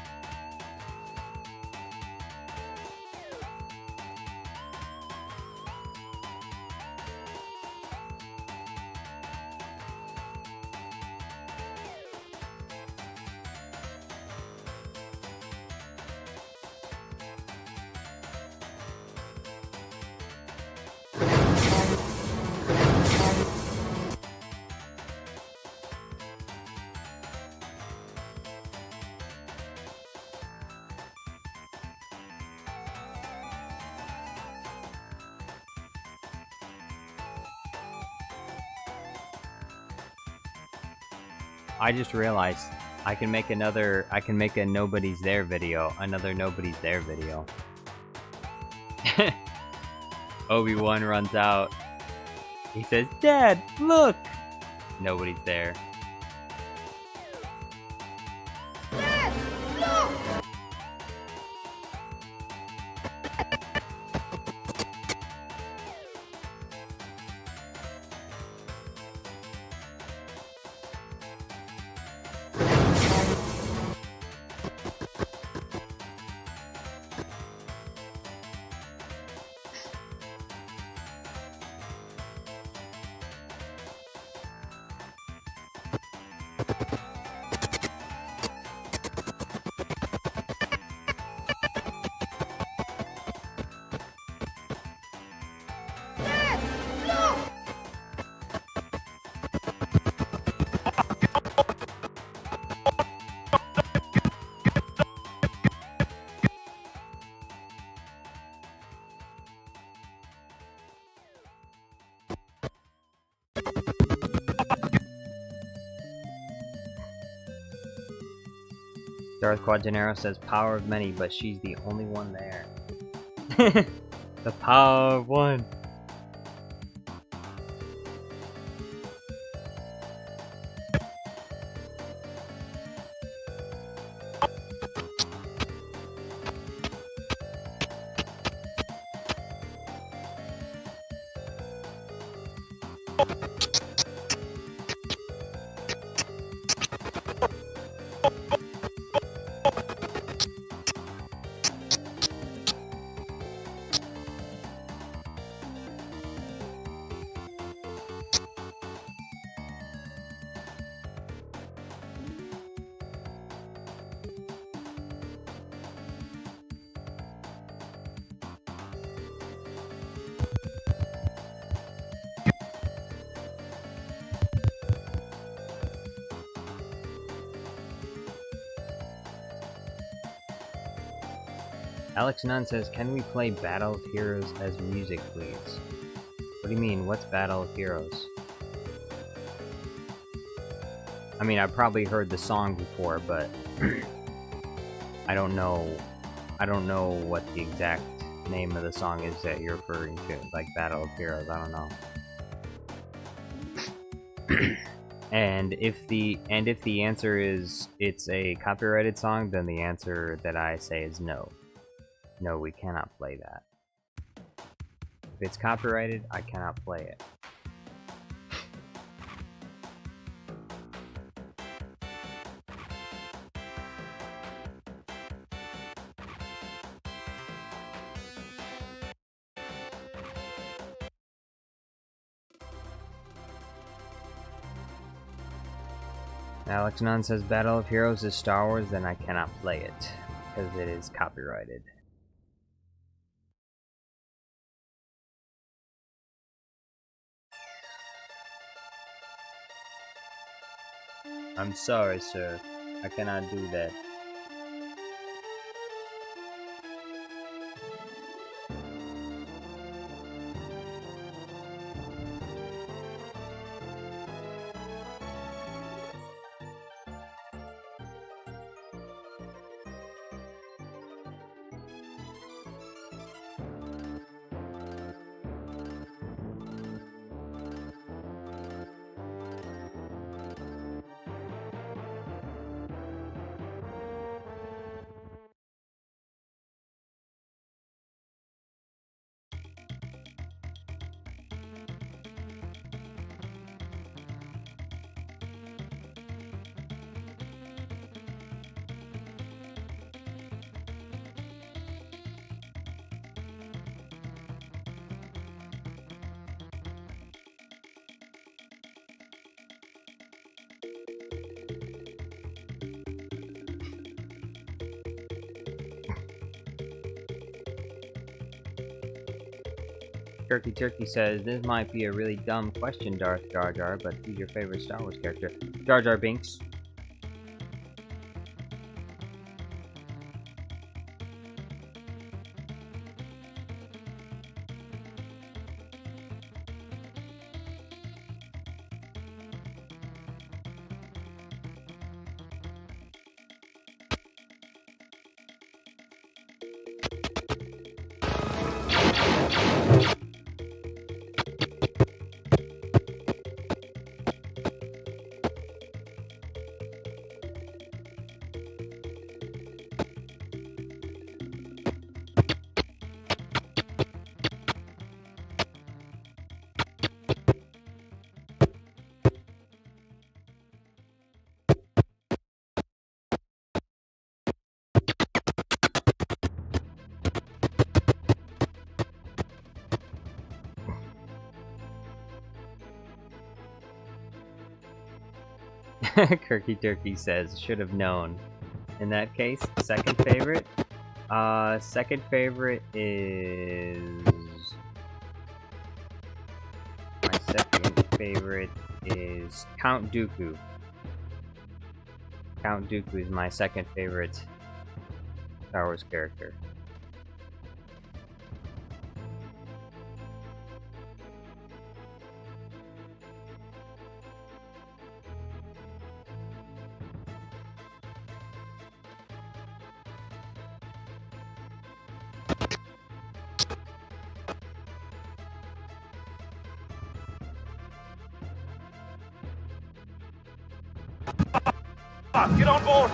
I just realized I can make a Nobody's There video, another Nobody's There video. Obi-Wan runs out. He says, "Dad, look!" Nobody's there. Dad, look! Darth Quajanero says power of many, but she's the only one there. The power of one. Alex Nunn says, can we play Battle of Heroes as music, please? What do you mean, what's Battle of Heroes? I mean, I've probably heard the song before, but I don't know what the exact name of the song is that you're referring to, like Battle of Heroes, I don't know. And if the answer is it's a copyrighted song, then the answer that I say is no. No, we cannot play that. If it's copyrighted, I cannot play it. Alex Nunn says Battle of Heroes is Star Wars, then I cannot play it, because it is copyrighted. I'm sorry, sir. I cannot do that. Turkey Turkey says, this might be a really dumb question, Darth Jar Jar, but who's your favorite Star Wars character? Jar Jar Binks. Kirky Turkey says, should have known. In that case, second favorite? Second favorite is... My second favorite is Count Dooku. Count Dooku is my second favorite Star Wars character. Get on board!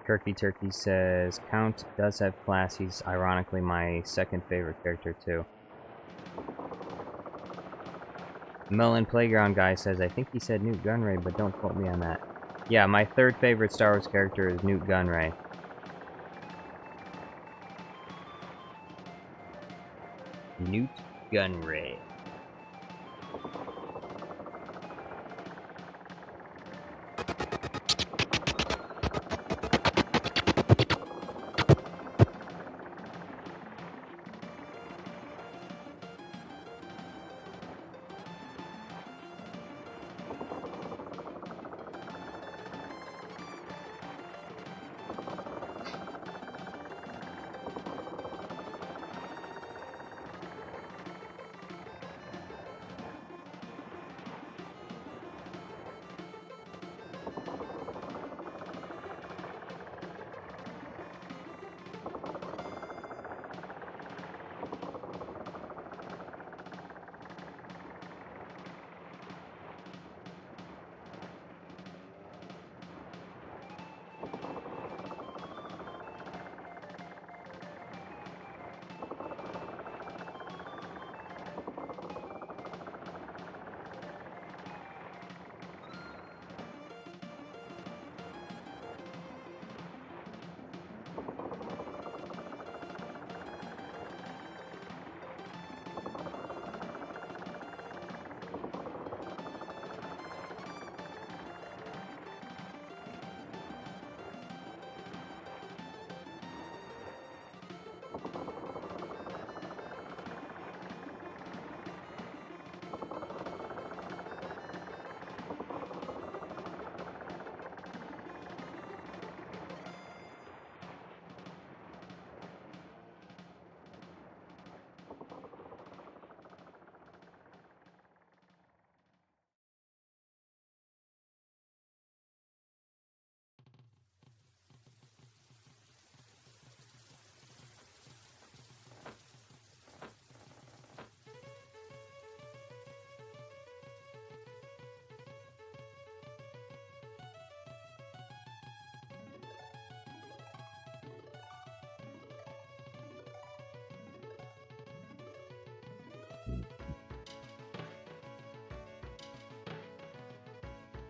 Kirky Turkey says, Count does have class. He's ironically my second favorite character too. Melon Playground Guy says, I think he said Newt Gunray, but don't quote me on that. Yeah, my third favorite Star Wars character is Newt Gunray. Newt Gunray.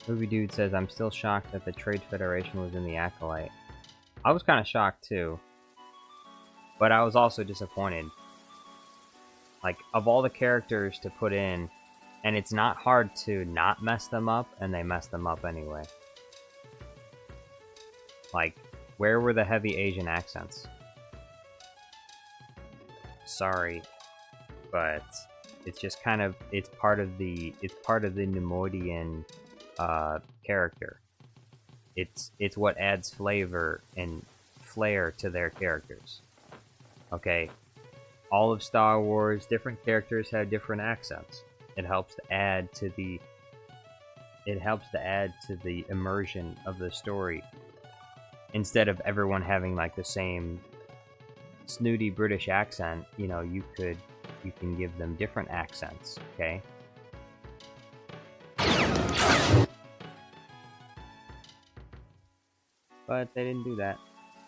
Movie Dude says, I'm still shocked that the Trade Federation was in the Acolyte. I was kind of shocked too. But I was also disappointed. Like, of all the characters to put in, and it's not hard to not mess them up, and they mess them up anyway. Like, where were the heavy Asian accents? Sorry, but it's just kind of, it's part of the Neimoidian character. It's what adds flavor and flair to their characters. Okay, all of Star Wars, different characters have different accents. It helps to add to the immersion of the story. Instead of everyone having like the same snooty British accent, you know, you can give them different accents, okay? But they didn't do that,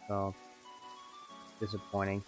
so disappointing.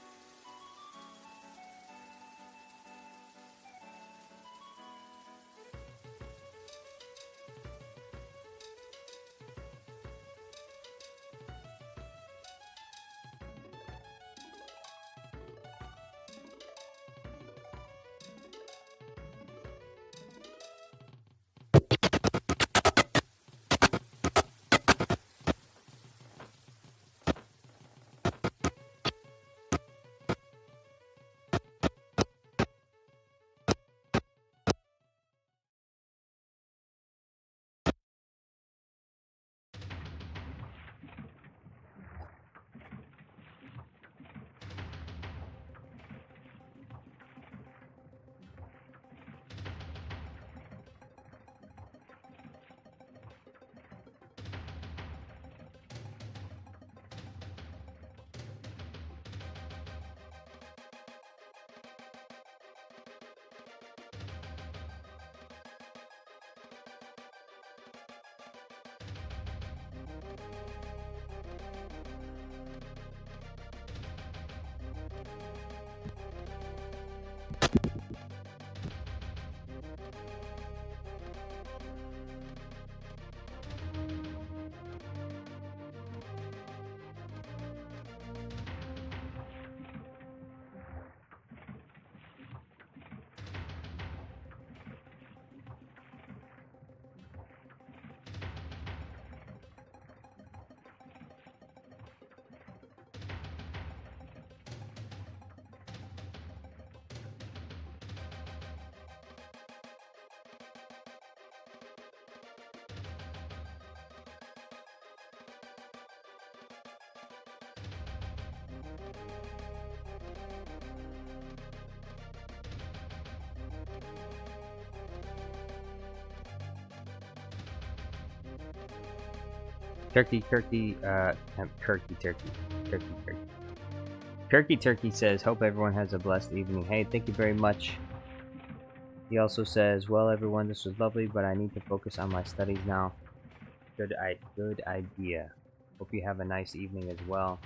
Turkey says, hope everyone has a blessed evening. Hey, thank you very much. He also says, well, everyone, this was lovely, but I need to focus on my studies now. Good idea. Hope you have a nice evening as well.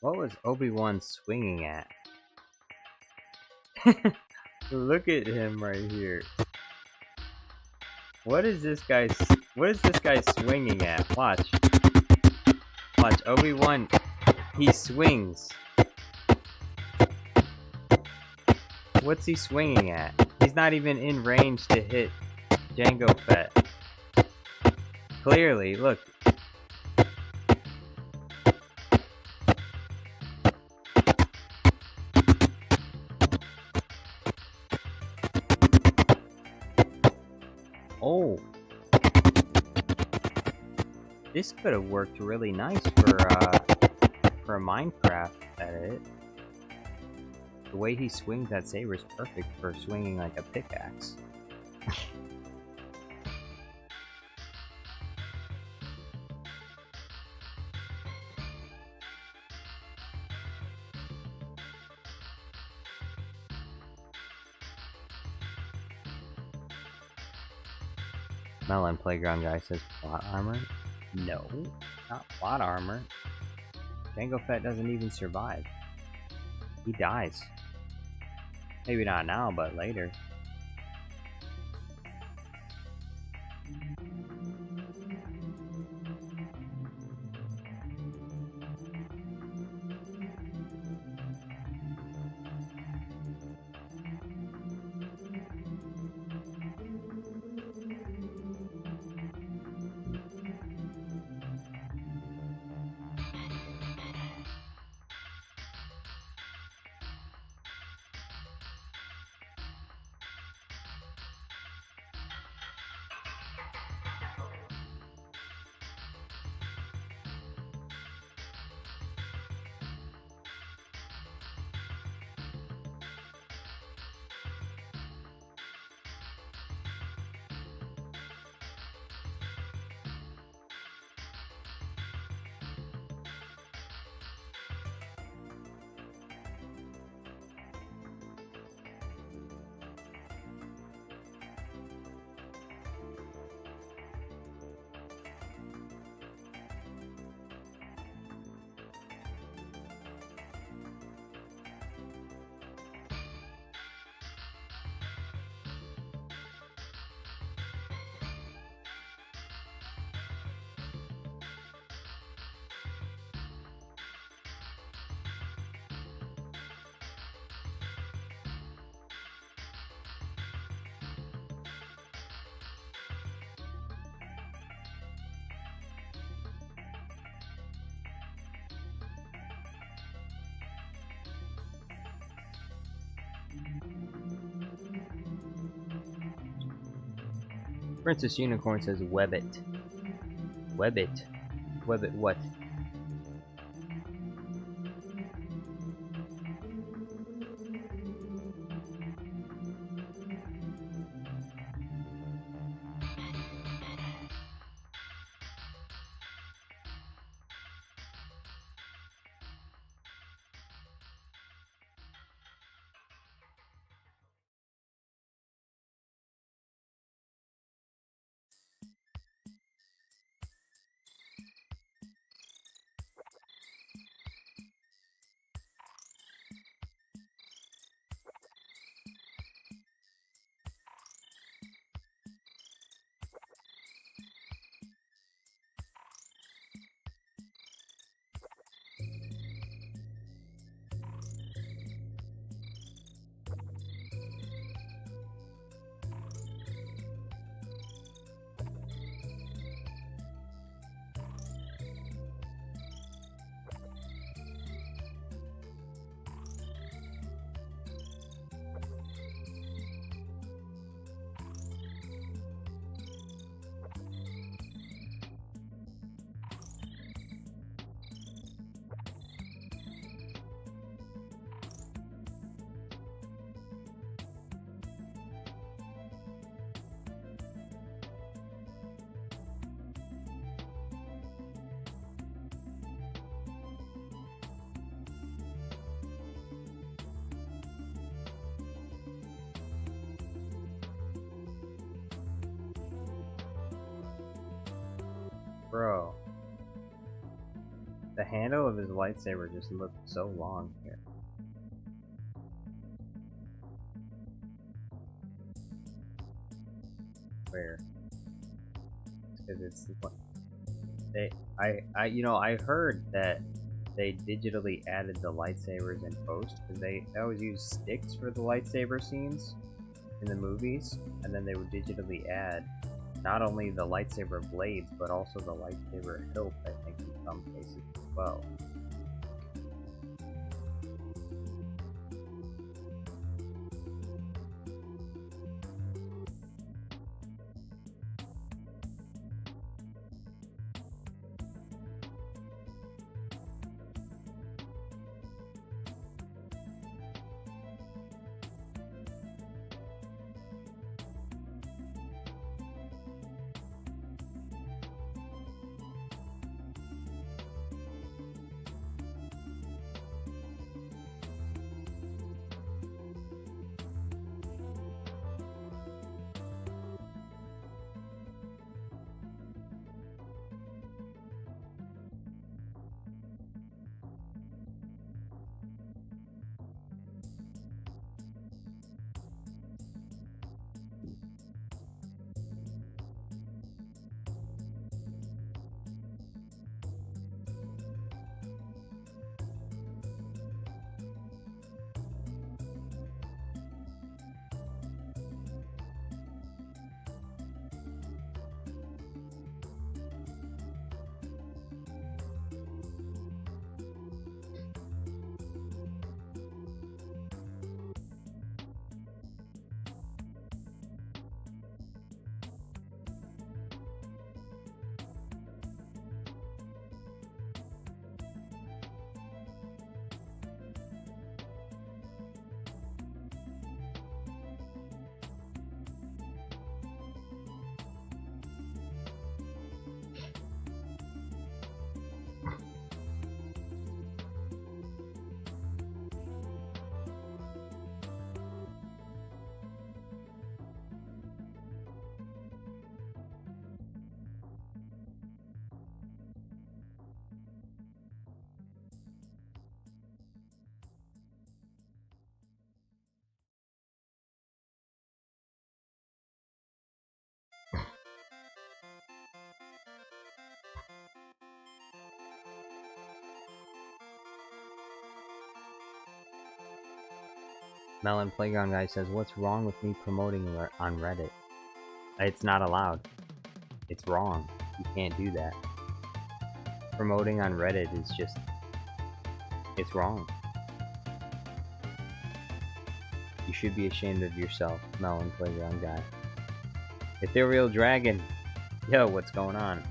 What was Obi-Wan swinging at? Look at him right here. What is this guy swinging at? Watch. Watch, Obi-Wan, he swings. What's he swinging at? He's not even in range to hit Jango Fett. Clearly, look. Oh. This could have worked really nice for a Minecraft edit. The way he swings that saber is perfect for swinging like a pickaxe. Melon Playground guy says plot armor? No, not plot armor. Jango Fett doesn't even survive. He dies. Maybe not now, but later. Princess Unicorn says web it. Web it. Web it what? Bro. The handle of his lightsaber just looked so long here. Where? Because it's I heard that they digitally added the lightsabers in post because they always use sticks for the lightsaber scenes in the movies, and then they would digitally add not only the lightsaber blades but also the lightsaber hilt, I think, in some cases as well. Melon Playground Guy says, "What's wrong with me promoting on Reddit? It's not allowed. It's wrong. You can't do that. Promoting on Reddit is just... it's wrong. You should be ashamed of yourself, Melon Playground Guy." Ethereal Dragon! Yo, what's going on?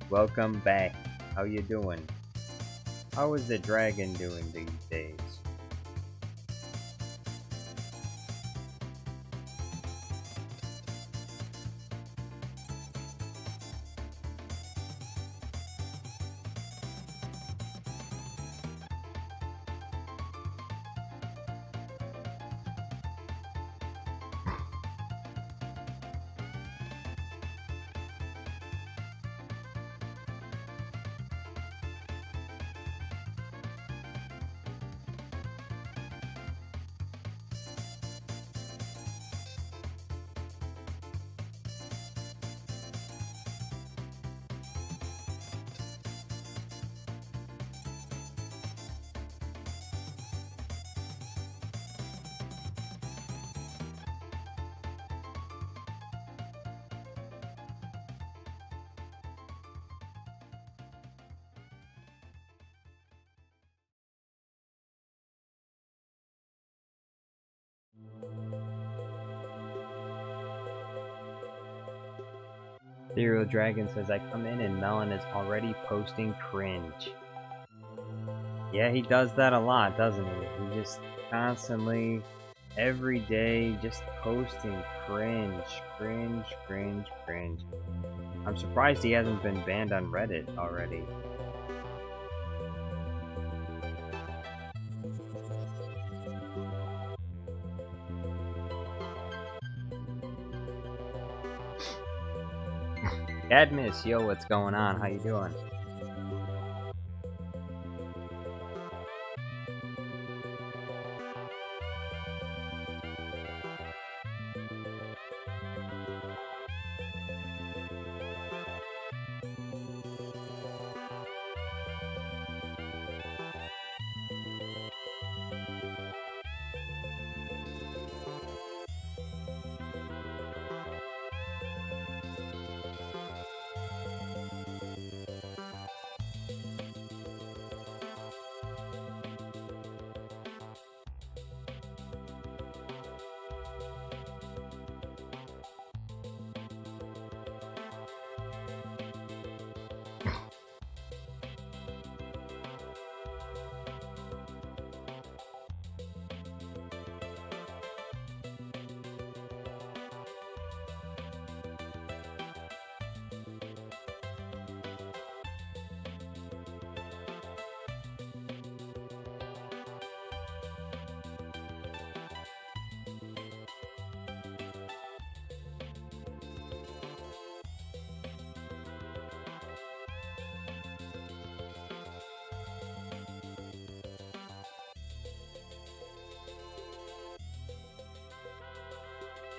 Welcome back. How you doing? How is the dragon doing these days? Ethereal Dragon says, "I come in and Melon is already posting cringe." Yeah, he does that a lot, doesn't he? He just constantly, every day, just posting cringe, cringe, cringe, cringe. I'm surprised he hasn't been banned on Reddit already. Cadmus, yo, what's going on? How you doing?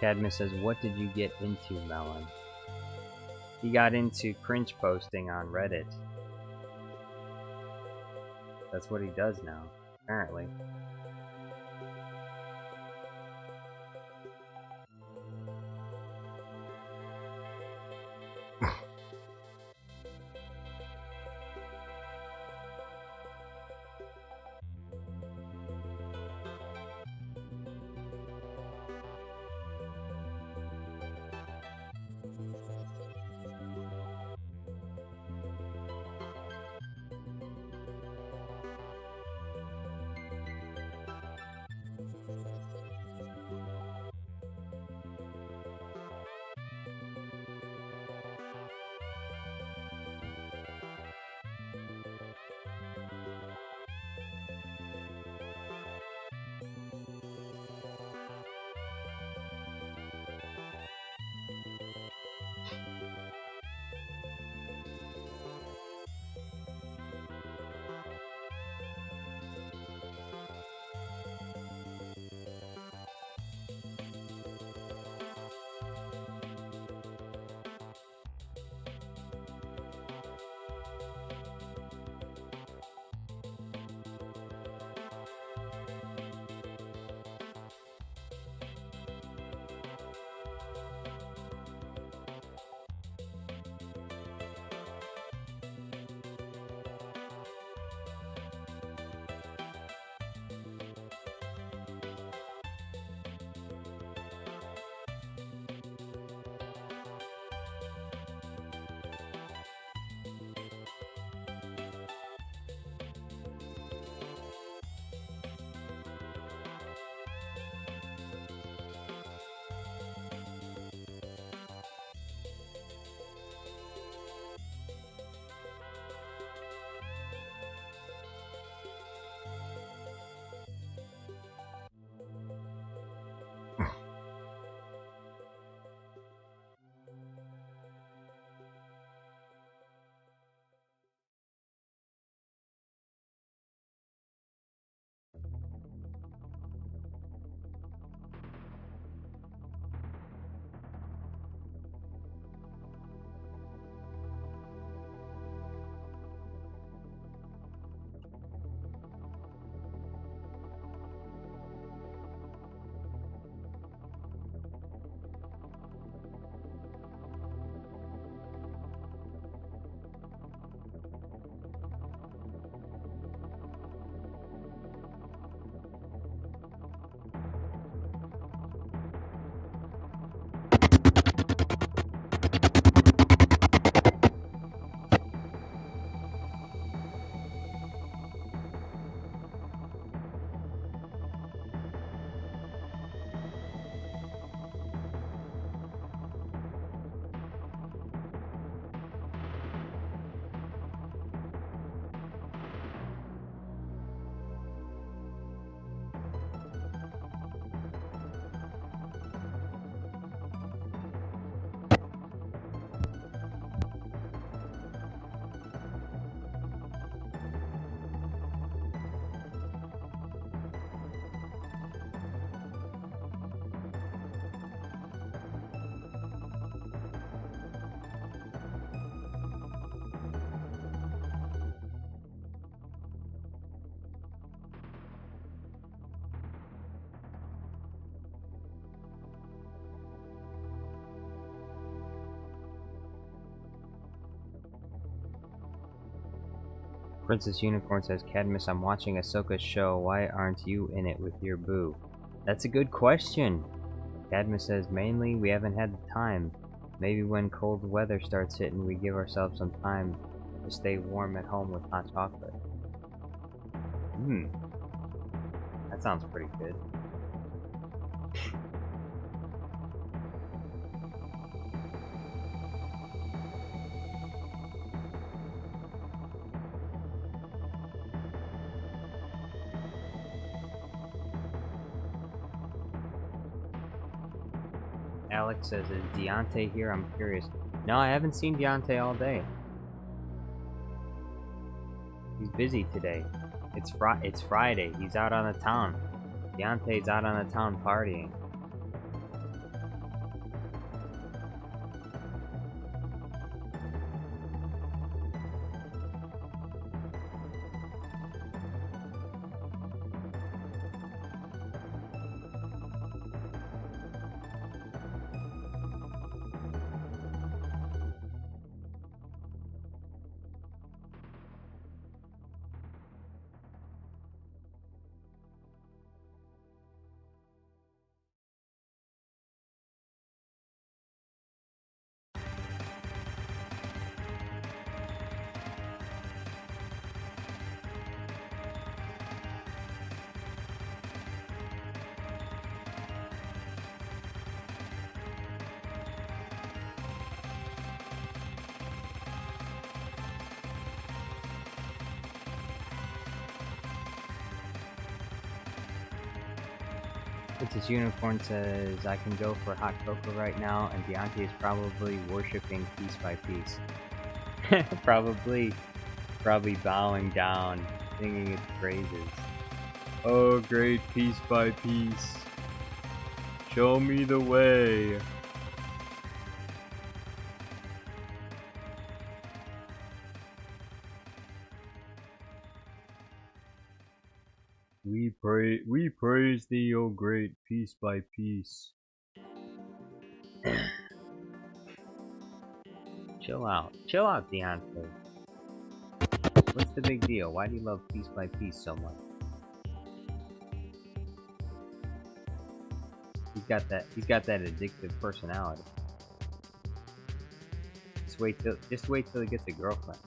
Cadmus says, what did you get into, Melon? He got into cringe posting on Reddit. That's what he does now, apparently. Princess Unicorn says, Cadmus, I'm watching Ahsoka's show. Why aren't you in it with your boo? That's a good question. Cadmus says, mainly we haven't had the time. Maybe when cold weather starts hitting, we give ourselves some time to stay warm at home with hot chocolate. That sounds pretty good. Alex says, is Deontay here? I'm curious. No, I haven't seen Deontay all day. He's busy today. It's Friday. He's out on the town. Deontay's out on the town partying. Princess Unicorn says, I can go for hot cocoa right now, and Deontay is probably worshipping piece by piece. probably bowing down, singing its praises. Oh, great piece by piece. Show me the way. We praise thee, O great piece by piece. Chill out, Deontay. What's the big deal? Why do you love piece by piece so much? He's got that addictive personality. Just wait till he gets a girlfriend.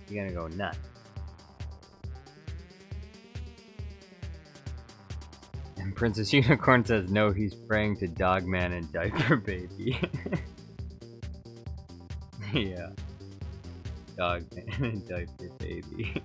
You're gonna go nuts. And Princess Unicorn says no, he's praying to Dogman and Diaper Baby. Yeah. Dogman and Diaper Baby.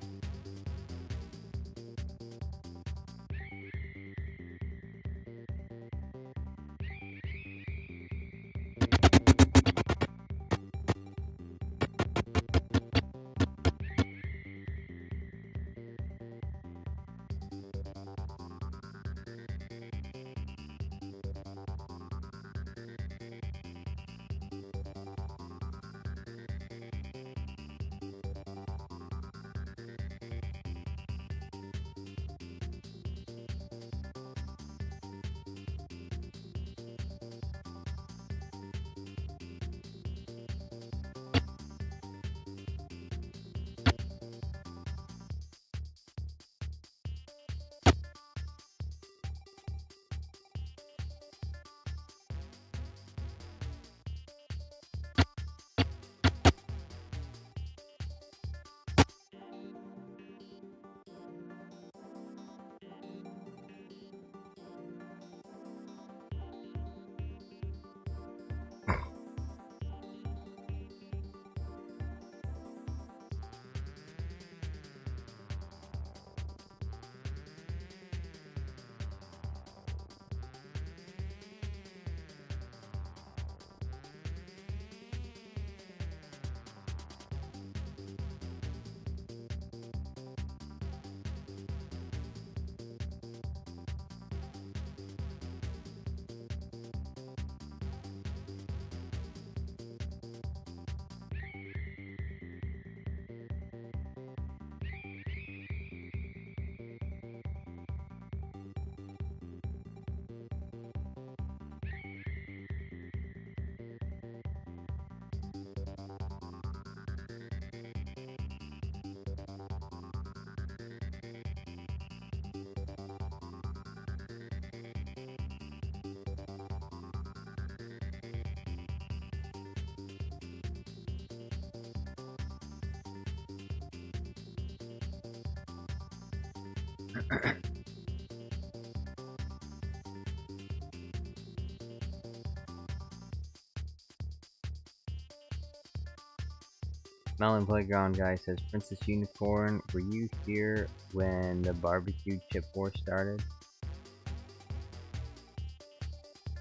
Melon Playground guy says, Princess Unicorn, were you here when the barbecue chip war started?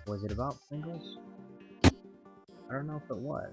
Was it about Pringles? I don't know if it was.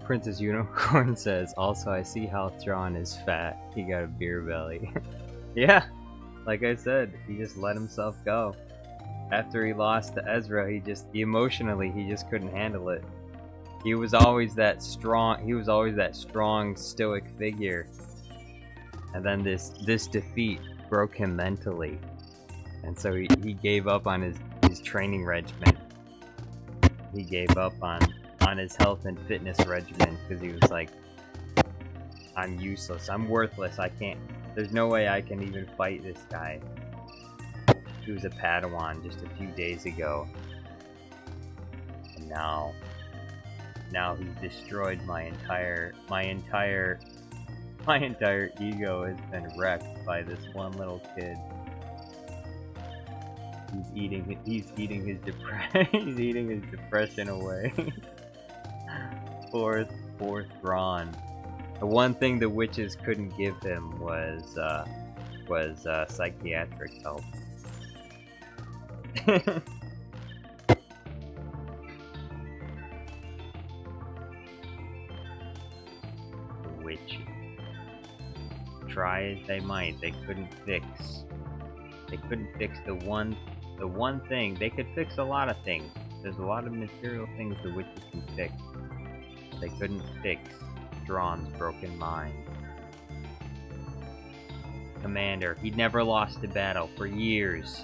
Princess Unicorn says, also I see how Thrawn is fat. He got a beer belly. Yeah, like I said, he just let himself go. After he lost to Ezra, emotionally, he just couldn't handle it. He was always that strong, stoic figure. And then this defeat broke him mentally. And so he gave up on his training regimen. He gave up on his health and fitness regimen because he was like, I'm useless, I'm worthless, there's no way I can even fight this guy. He was a Padawan just a few days ago. And now he's destroyed my entire ego has been wrecked by this one little kid. He's eating his depression away. Poor Thrawn. The one thing the witches couldn't give him was psychiatric help. The witches. Try as they might, they couldn't fix the one thing. They could fix a lot of things. There's a lot of material things the witches can fix. They couldn't fix Thrawn's broken mind. Commander, he'd never lost a battle for years.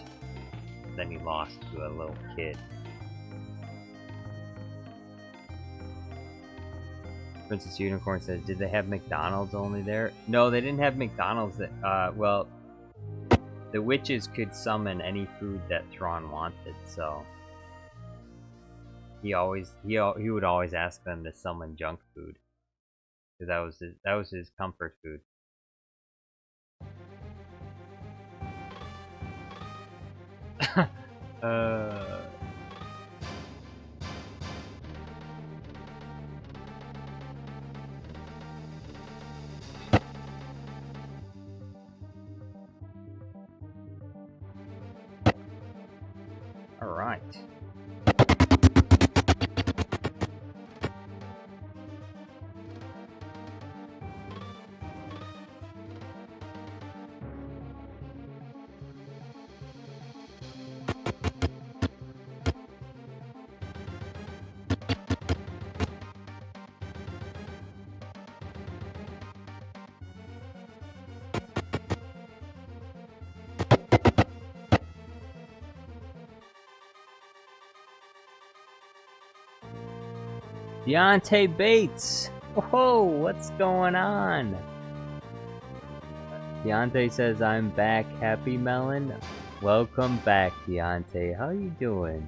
Then he lost to a little kid. Princess Unicorn says, did they have McDonald's only there? No, they didn't have McDonald's. Well, the witches could summon any food that Thrawn wanted, so he would always ask them to summon junk food, because that was his comfort food. All right. Deontay Bates! Whoa, what's going on? Deontay says, I'm back, Happy Melon. Welcome back, Deontay. How you doing?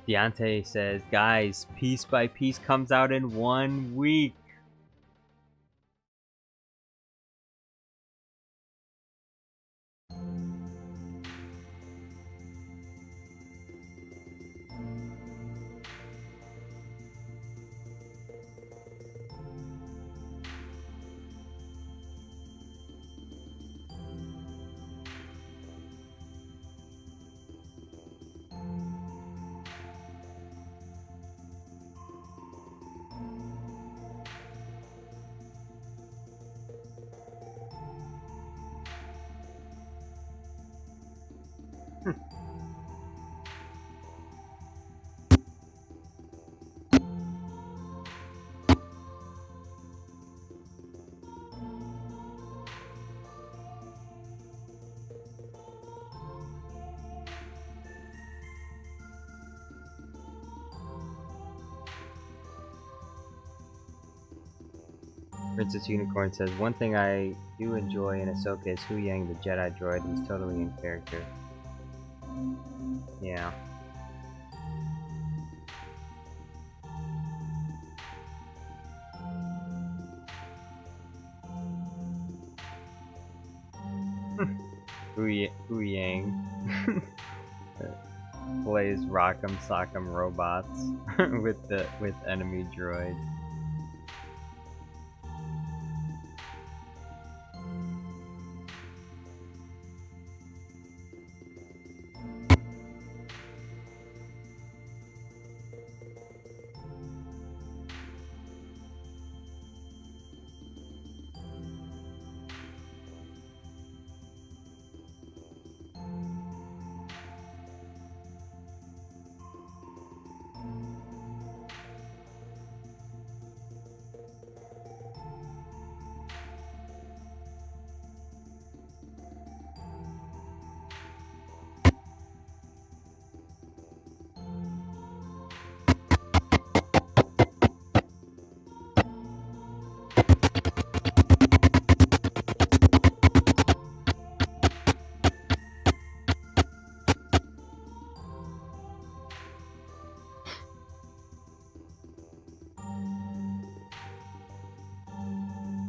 Deontay says, guys, Piece by Piece comes out in 1 week. Princess Unicorn says, one thing I do enjoy in Ahsoka is Hu Yang, the Jedi droid. He's totally in character. Yeah. Hu Yang plays Rock'em Sock'em robots with enemy droids.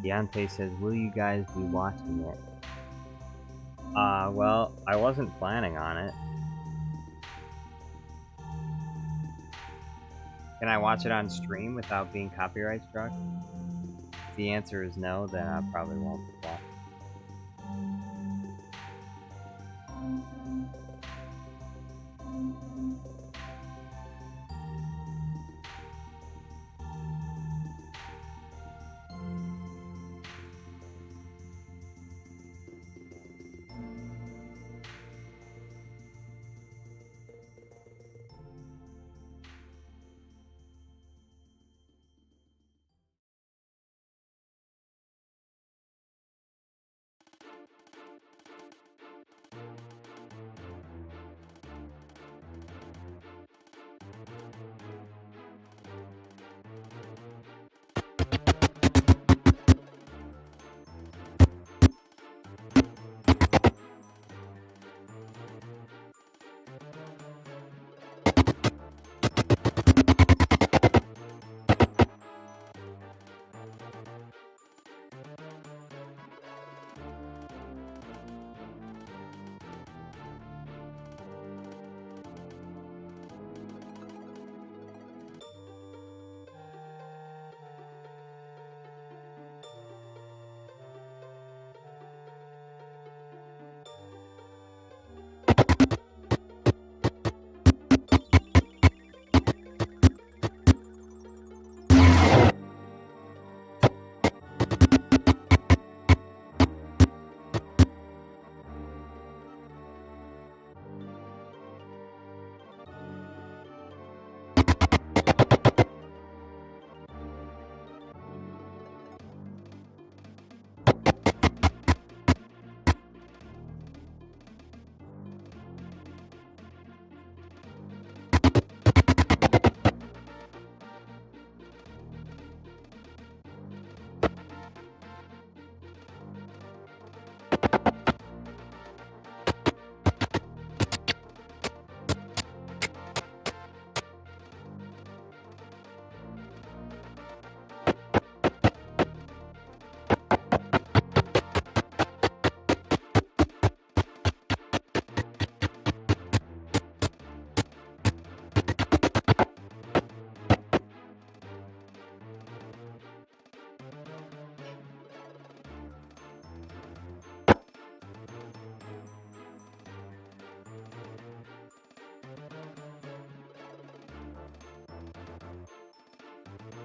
Deontay says, will you guys be watching it? Well, I wasn't planning on it. Can I watch it on stream without being copyright struck? If the answer is no, then I probably won't watch it.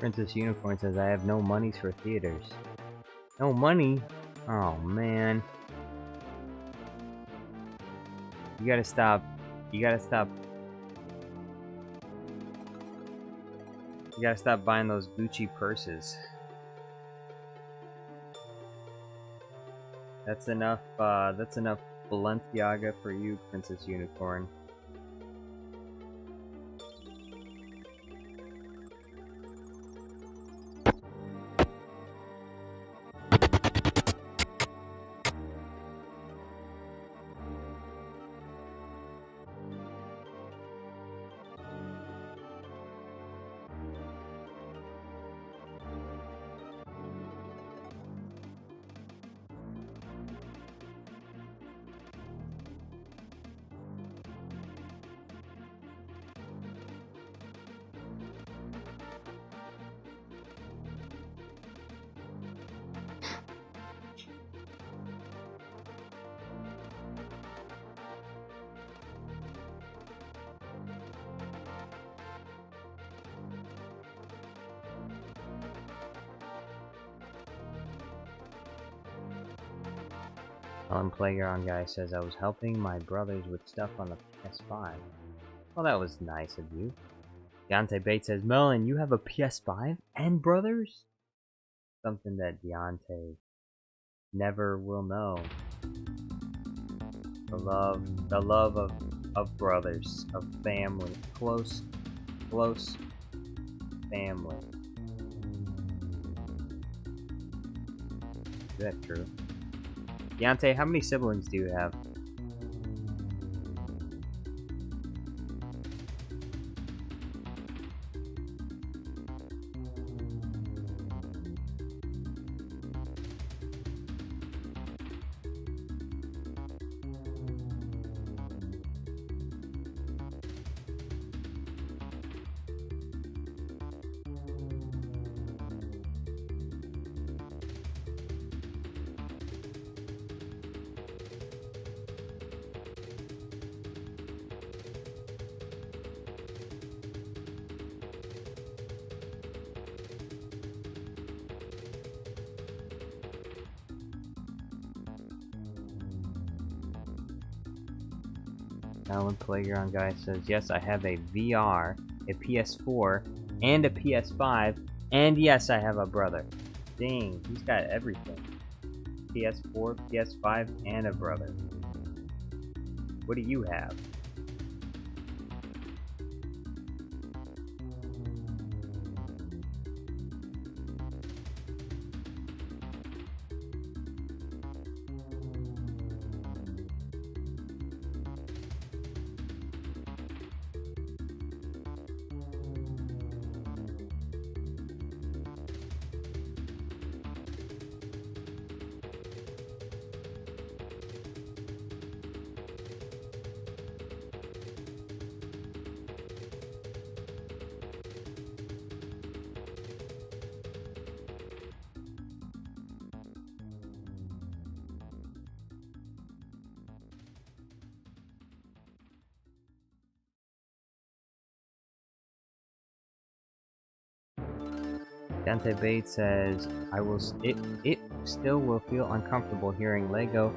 Princess Unicorn says, I have no monies for theaters. No money? Oh, man. You gotta stop. You gotta stop. You gotta stop buying those Gucci purses. That's enough Balenciaga for you, Princess Unicorn. Playground guy says I was helping my brothers with stuff on the PS5. Well, that was nice of you. Deontay Bates says, Melon, you have a PS5 and brothers? Something that Deontay never will know. The love of brothers, of family, close family. Is that true? Deontay, how many siblings do you have? Alan Playground guy says, yes, I have a VR, a PS4, and a PS5, and yes, I have a brother. Dang, he's got everything. PS4, PS5, and a brother. What do you have? Dante Bates says, it still will feel uncomfortable hearing Lego,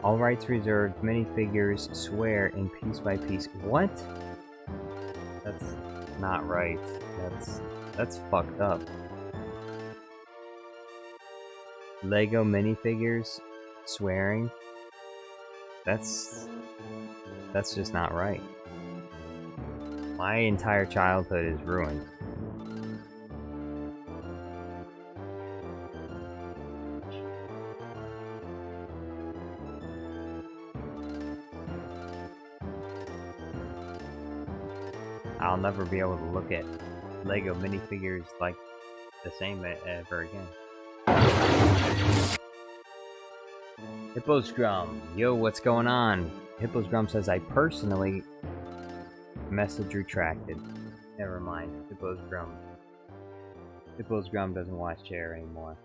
all rights reserved, minifigures swear in piece by piece. What? That's not right. That's fucked up. Lego minifigures swearing? That's just not right. My entire childhood is ruined. I'll never be able to look at Lego minifigures like the same ever again. Hippos Drum, yo, what's going on? Hippos Drum says I personally message retracted. Never mind. Hippos Drum doesn't watch chair anymore.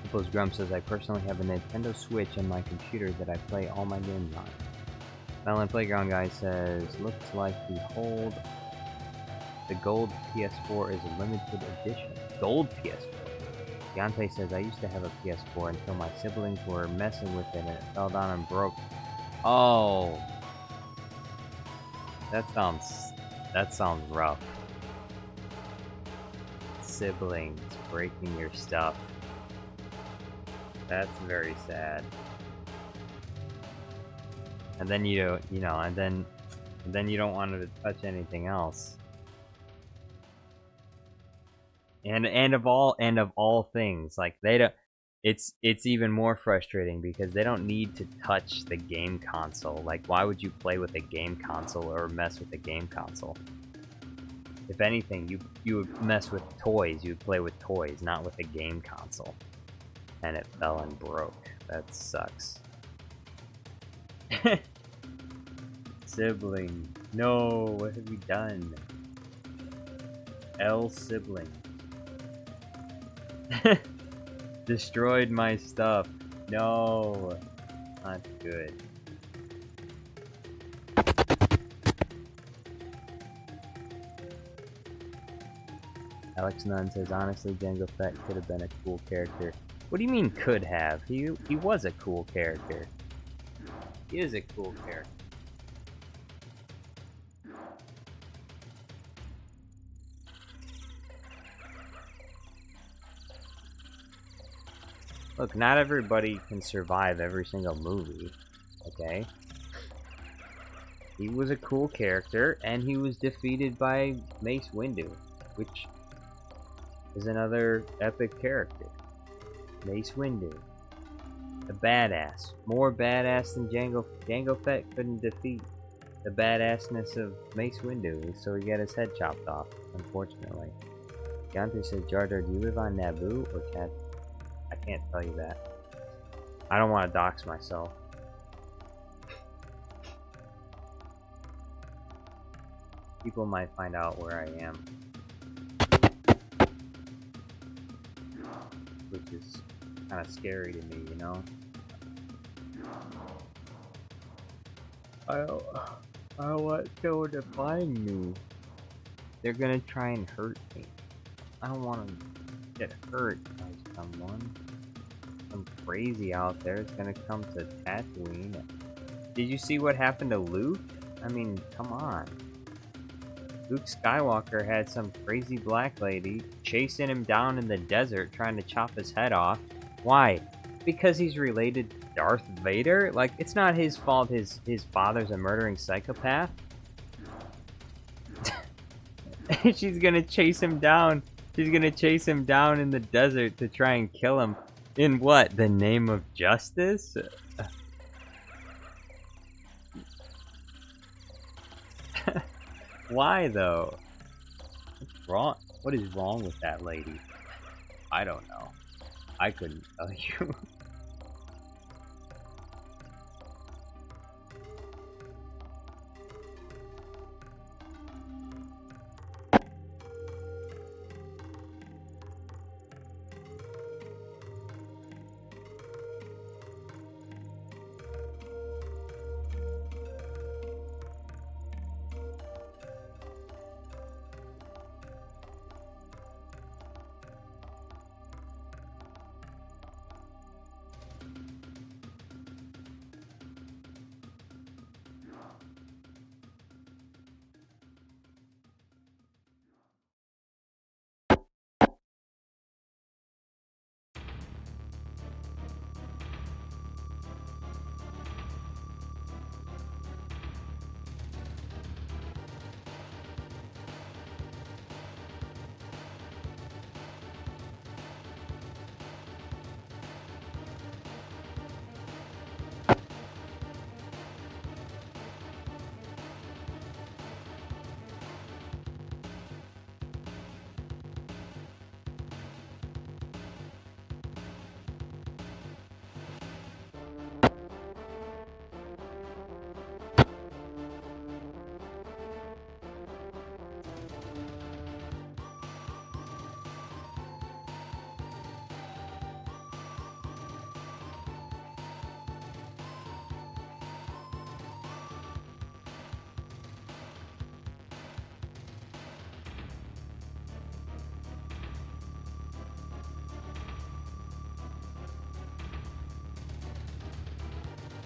Hippos Drum says I personally have a Nintendo Switch on my computer that I play all my games on. Melon Playground guy says, looks like the gold PS4 is a limited edition. Gold PS4? Deontay says I used to have a PS4 until my siblings were messing with it and it fell down and broke. Oh, that sounds rough. Siblings breaking your stuff. That's very sad. And then you know, and then you don't want to touch anything else. And of all things, like they don't. It's even more frustrating because they don't need to touch the game console. Like, why would you play with a game console or mess with a game console? If anything, you would mess with toys. You would play with toys, not with a game console. And it fell and broke. That sucks. Sibling. No, what have you done? L sibling. Destroyed my stuff. No. Not good. Alex Nunn says, honestly, Jango Fett could have been a cool character. What do you mean could have? He was a cool character. He is a cool character. Look, not everybody can survive every single movie, okay? He was a cool character, and he was defeated by Mace Windu, which is another epic character. Mace Windu. A badass. More badass than Jango. Jango Fett couldn't defeat the badassness of Mace Windu, so he got his head chopped off, unfortunately. Gante says, Jar Jar, do you live on Naboo or Cat? I can't tell you that. I don't want to dox myself. People might find out where I am. Which is kind of scary to me, you know? I don't want someone to find me. They're gonna try and hurt me. I don't want to get hurt by someone. Some crazy out there is gonna come to Tatooine. Did you see what happened to Luke? I mean, come on. Luke Skywalker had some crazy black lady chasing him down in the desert trying to chop his head off. Why? Because he's related to Darth Vader? Like, it's not his fault his father's a murdering psychopath. She's gonna chase him down. She's gonna chase him down in the desert to try and kill him. In what? The name of justice? Why though? What's wrong? What is wrong with that lady? I don't know. I couldn't tell you.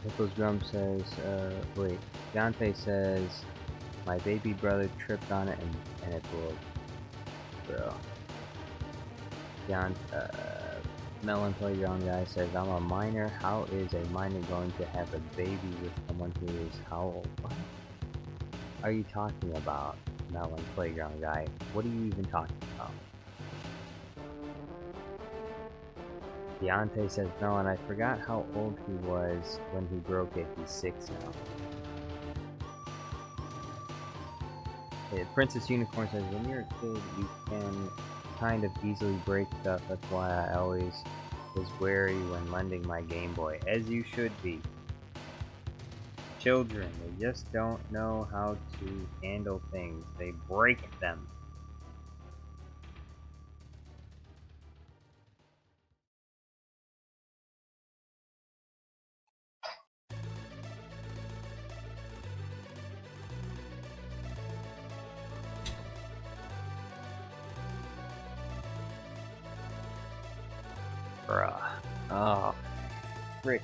Nichols Drum says, wait, Dante says, my baby brother tripped on it and it blew up. Bro. Melon Playground Guy says, I'm a minor. How is a minor going to have a baby with someone who is how old? What are you talking about, Melon Playground Guy? What are you even talking about? Deontay says, Melon, I forgot how old he was when he broke it. He's 6 now. Princess Unicorn says, when you're a kid, you can kind of easily break stuff. That's why I always was wary when lending my Game Boy, as you should be. Children, they just don't know how to handle things. They break them. Bruh. Oh, frick.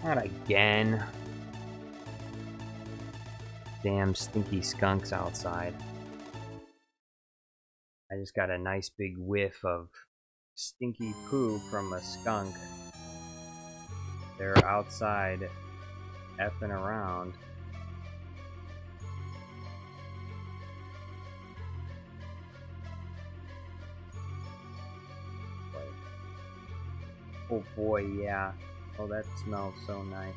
Not again. Damn stinky skunks outside. I just got a nice big whiff of stinky poo from a skunk. They're outside effing around. Oh boy, yeah. Oh, that smells so nice.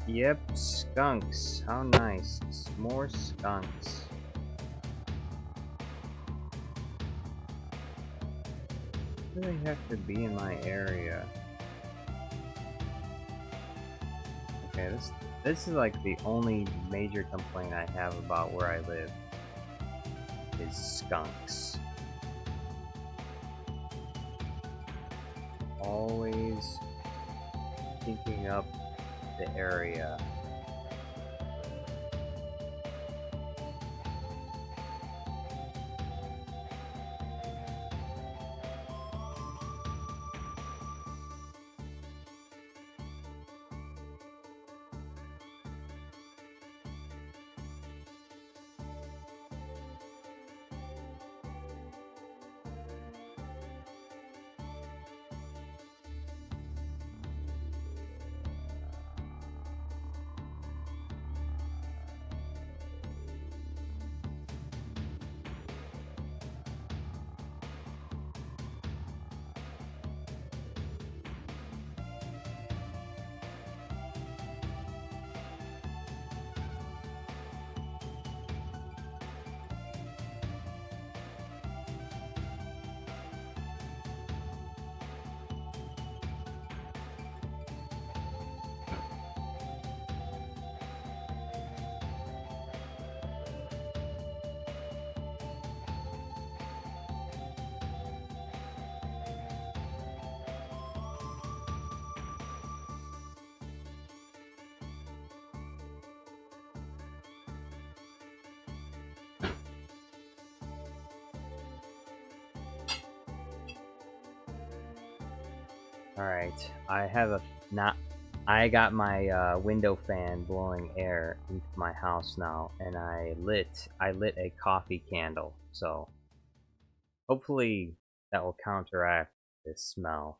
Yep, skunks. How nice. More skunks. Do they have to be in my area? Okay, this is like the only major complaint I have about where I live is skunks. Always thinking up the area. Alright, I got my window fan blowing air into my house now, and I lit a coffee candle, so hopefully that will counteract this smell.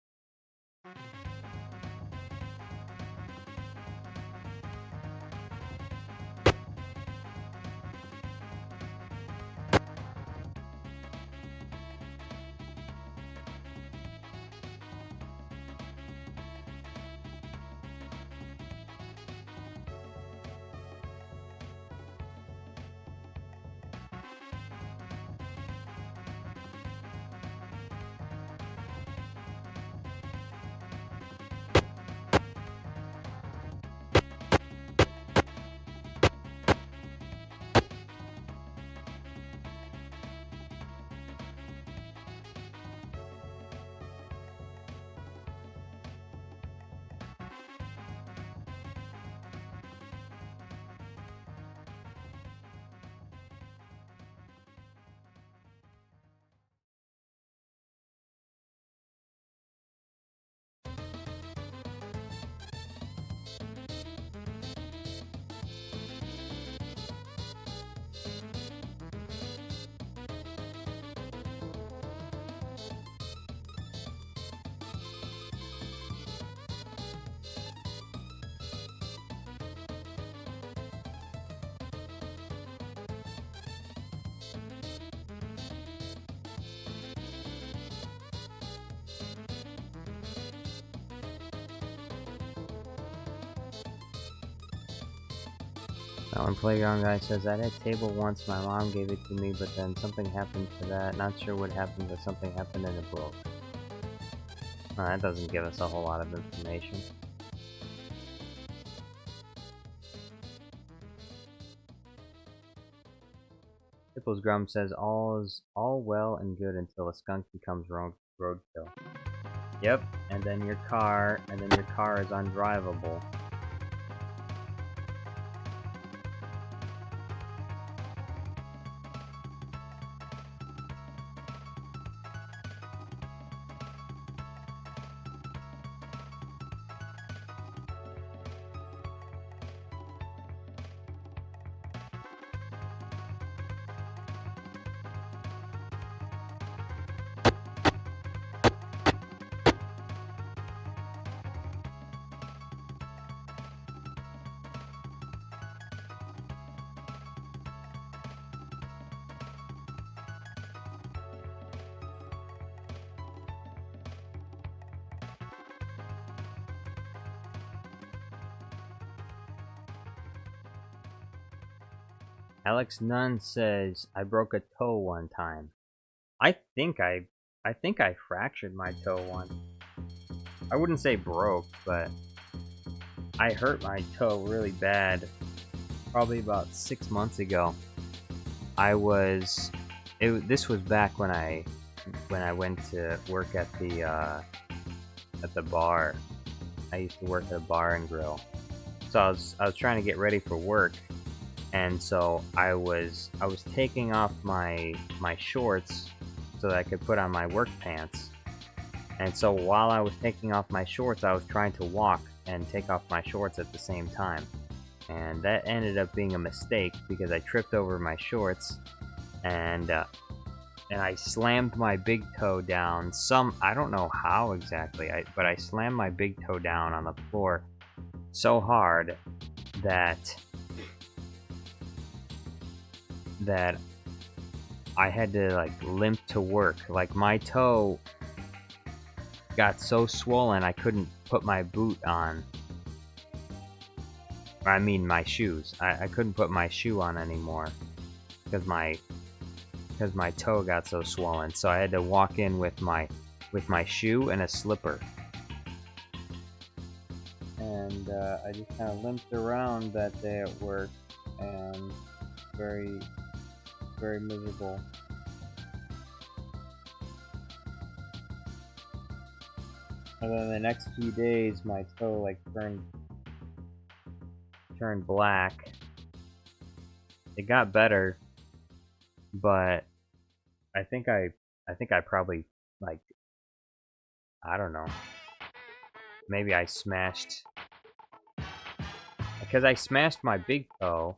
Melon Playground guy says, I had a table once, my mom gave it to me, but then something happened to that. Not sure what happened, but something happened and it broke. Well, that doesn't give us a whole lot of information. Pipples Grum says, all well and good until a skunk becomes roadkill. Yep, and then your car is undrivable. Alex Nunn says, I broke a toe one time. I think I fractured my toe once. I wouldn't say broke, but I hurt my toe really bad probably about 6 months ago. This was back when I went to work at the bar. I used to work at a bar and grill. So I was trying to get ready for work. And so I was taking off my shorts so that I could put on my work pants. And so while I was taking off my shorts, I was trying to walk and take off my shorts at the same time. And that ended up being a mistake because I tripped over my shorts and I slammed my big toe down. I don't know how exactly, but I slammed my big toe down on the floor so hard that I had to like limp to work. Like my toe got so swollen I couldn't put my boot on. I mean my shoes. I couldn't put my shoe on anymore because my toe got so swollen. So I had to walk in with my shoe and a slipper. And I just kind of limped around that day at work and very miserable. And then the next few days, my toe like turned black. It got better, but I think I probably like, I don't know. Maybe I smashed, because I smashed my big toe.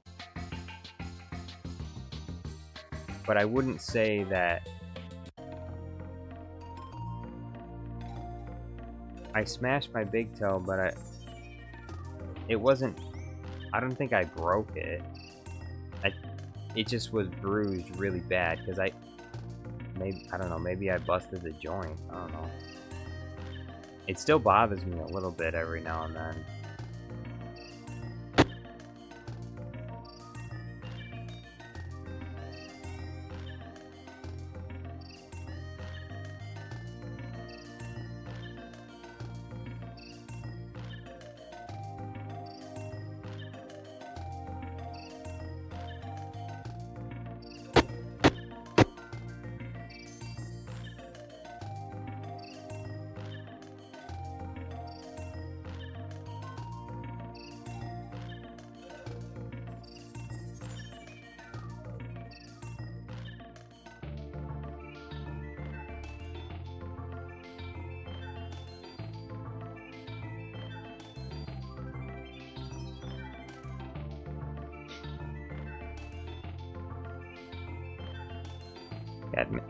But I wouldn't say that I smashed my big toe, but it wasn't, I don't think I broke it. It just was bruised really bad because I don't know, maybe I busted the joint. I don't know. It still bothers me a little bit every now and then.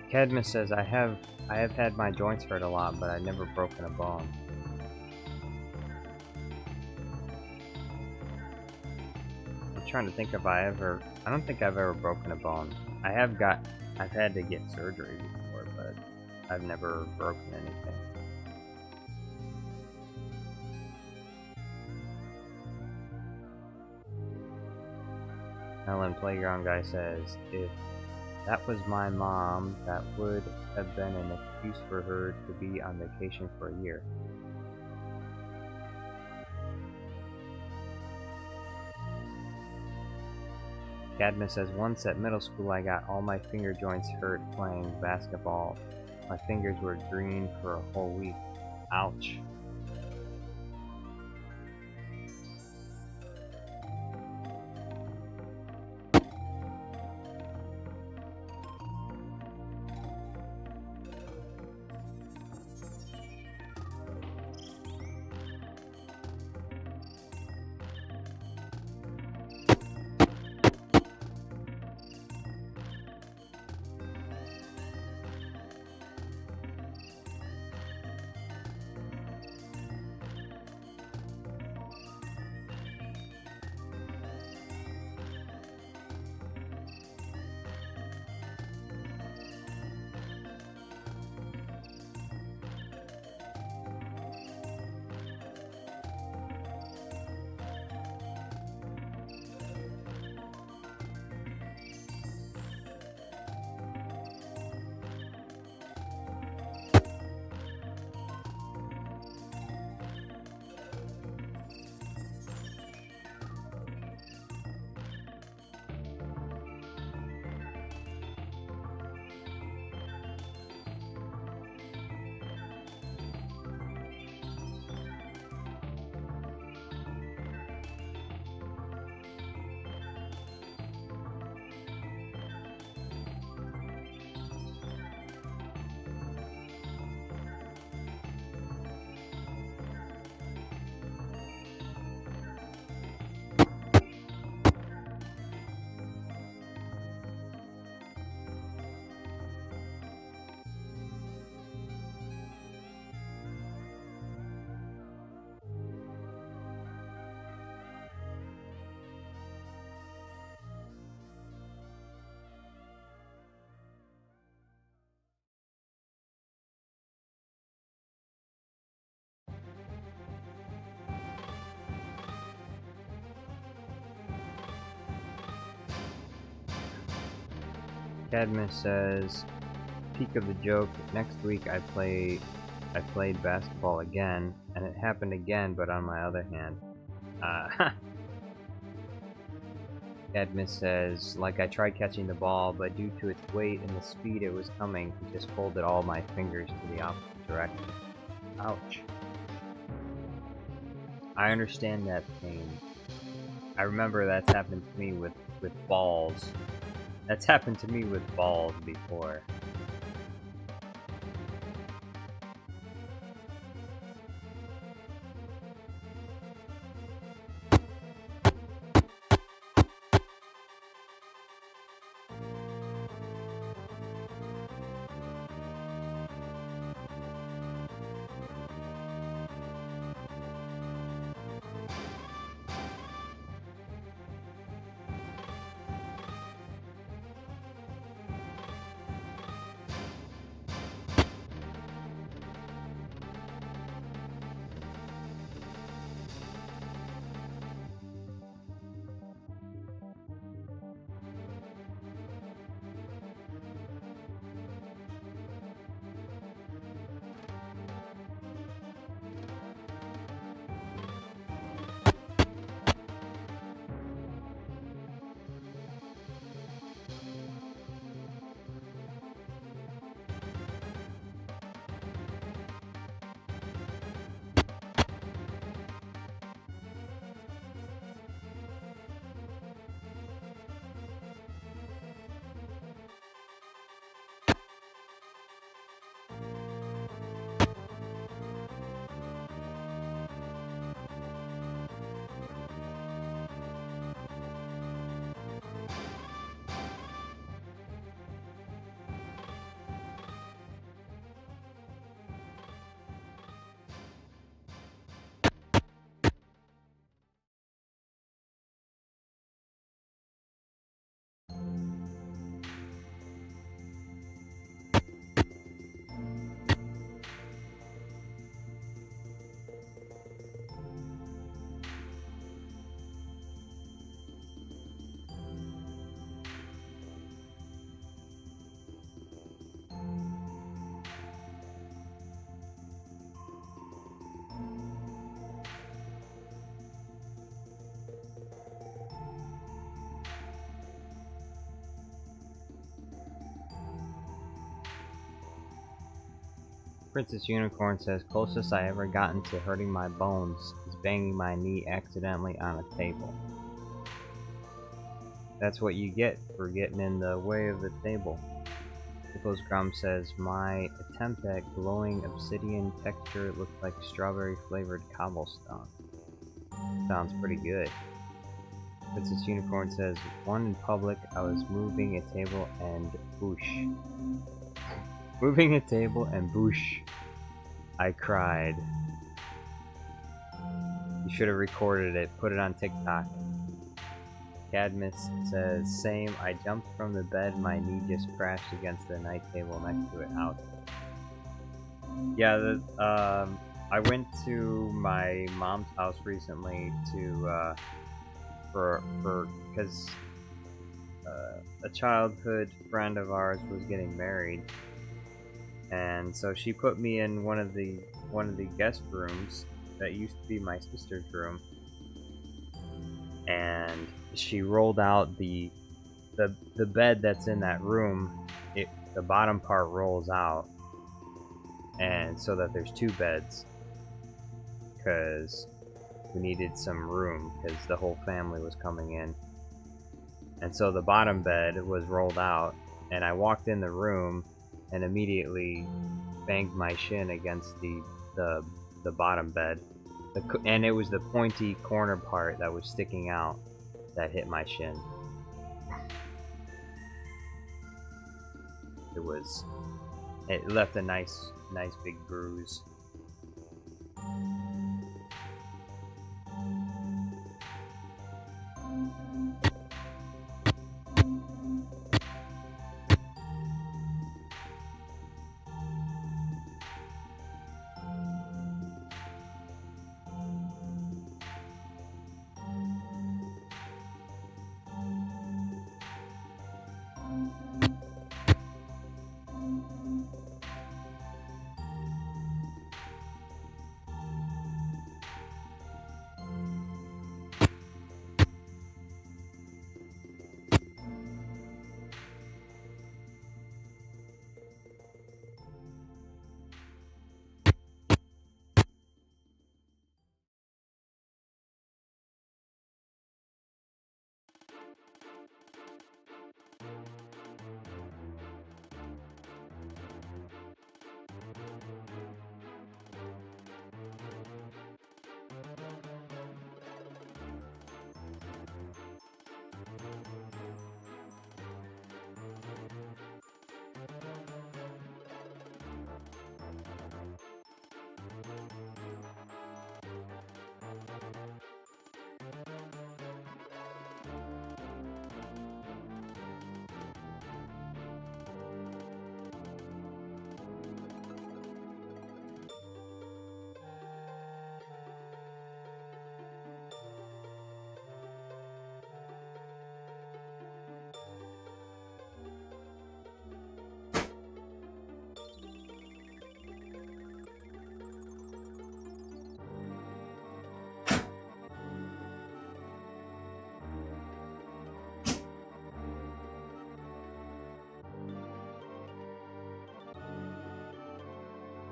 Cadmus says, I have had my joints hurt a lot, but I've never broken a bone. I'm trying to think if I don't think I've ever broken a bone. I've had to get surgery before, but I've never broken anything. Ellen Playground Guy says, if that was my mom, that would have been an excuse for her to be on vacation for a year. Cadmus says, once at middle school I got all my finger joints hurt playing basketball. My fingers were green for a whole week. Ouch. Cadmus says, peak of the joke, next week I played basketball again, and it happened again, but on my other hand. Cadmus says, like I tried catching the ball, but due to its weight and the speed it was coming, it just folded all my fingers to the opposite direction. Ouch. I understand that pain. I remember that's happened to me with balls. That's happened to me with balls before. Princess Unicorn says, closest I ever gotten to hurting my bones is banging my knee accidentally on a table. That's what you get for getting in the way of the table. Pickles Grum says, my attempt at glowing obsidian texture looked like strawberry flavored cobblestone. Sounds pretty good. Princess Unicorn says, one in public, I was moving a table and boosh. Moving a table and boosh. I cried. You should have recorded it, put it on TikTok. Cadmus says, same, I jumped from the bed, my knee just crashed against the night table next to it, out. Yeah, I went to my mom's house recently to, because a childhood friend of ours was getting married, and so she put me in one of the guest rooms that used to be my sister's room, and she rolled out the bed that's in that room. The bottom part rolls out, and so that there's two beds, because we needed some room because the whole family was coming in. And so the bottom bed was rolled out, and I walked in the room and immediately banged my shin against the bottom bed. And it was the pointy corner part that was sticking out that hit my shin. It left a nice big bruise.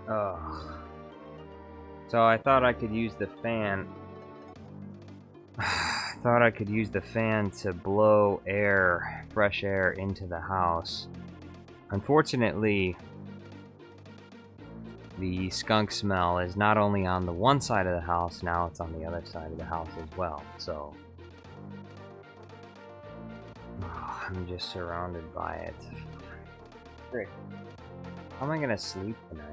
Oh. So I thought I could use the fan. I thought I could use the fan to blow air, fresh air into the house. Unfortunately, the skunk smell is not only on the one side of the house, now it's on the other side of the house as well. So I'm just surrounded by it. Great. How am I gonna sleep tonight?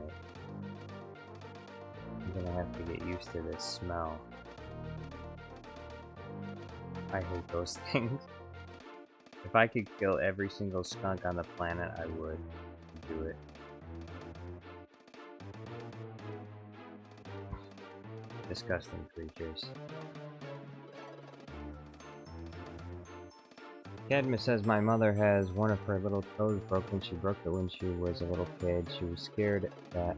I'm gonna have to get used to this smell. I hate those things. If I could kill every single skunk on the planet, I would do it. Disgusting creatures. Cadmus says my mother has one of her little toes broken. She broke it when she was a little kid. She was scared that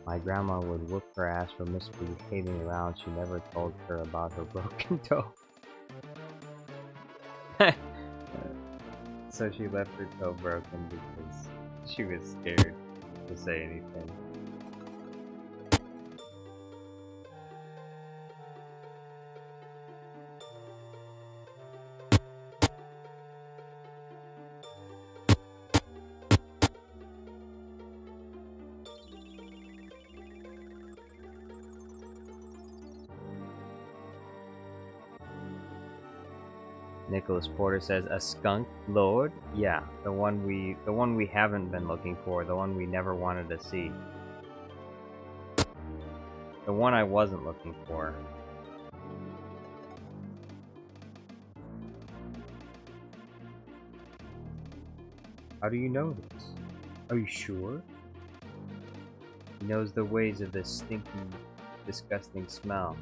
my grandma would whoop her ass for misbehaving around. She never told her about her broken toe. So she left her toe broken because she was scared to say anything. Nicholas Porter says, a skunk lord? Yeah, the one we haven't been looking for, the one we never wanted to see. The one I wasn't looking for. How do you know this? Are you sure? He knows the ways of this stinky, disgusting smell.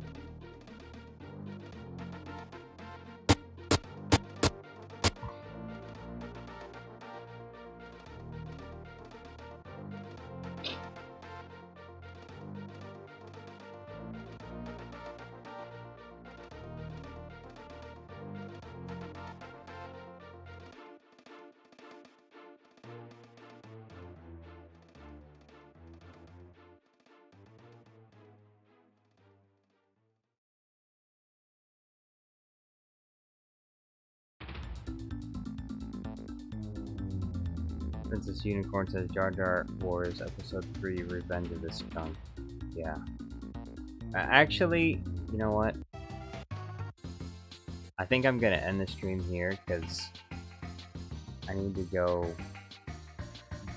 Princess Unicorn says Jar Jar Wars Episode 3 Revenge of the Skunk. Yeah. Actually, you know what? I think I'm gonna end the stream here because I need to go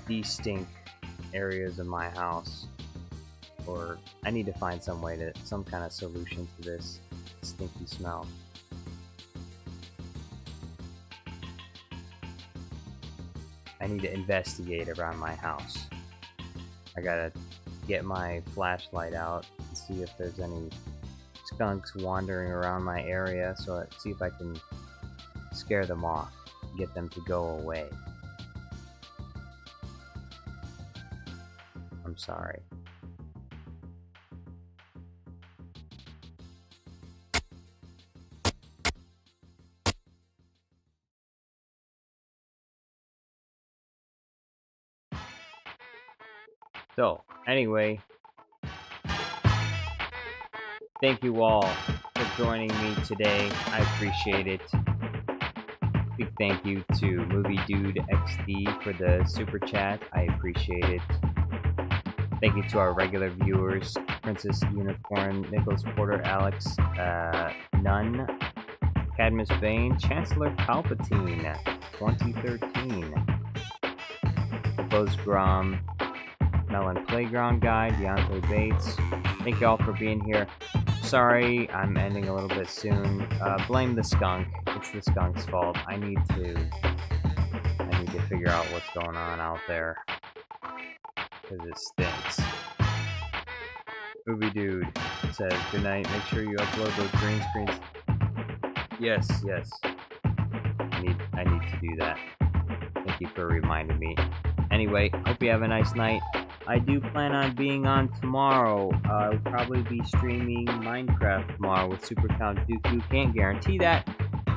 de-stink areas of my house. Or I need to find some kind of solution to this stinky smell. I need to investigate around my house. I gotta get my flashlight out and see if there's any skunks wandering around my area, so see if I can scare them off, get them to go away. I'm sorry. So, anyway, thank you all for joining me today. I appreciate it. Big thank you to Movie Dude XD for the super chat. I appreciate it. Thank you to our regular viewers, Princess Unicorn, Nicholas Porter, Alex, Nunn, Cadmus Bane, Chancellor Palpatine, 2013, Bose Grom, Melon Playground Guy, Deontay Bates. Thank you all for being here. Sorry, I'm ending a little bit soon. Blame the skunk. It's the skunk's fault. I need to figure out what's going on out there, because it stinks. Movie Dude says, good night. Make sure you upload those green screens. Yes. I need to do that. Thank you for reminding me. Anyway, hope you have a nice night. I do plan on being on tomorrow. I'll probably be streaming Minecraft tomorrow with Super Count Dooku. Can't guarantee that.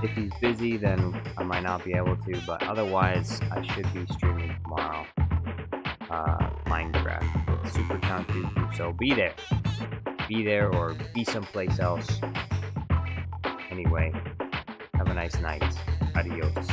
If he's busy, then I might not be able to, but otherwise, I should be streaming tomorrow. Minecraft with Super Count Dooku. So be there. Be there or be someplace else. Anyway, have a nice night. Adios.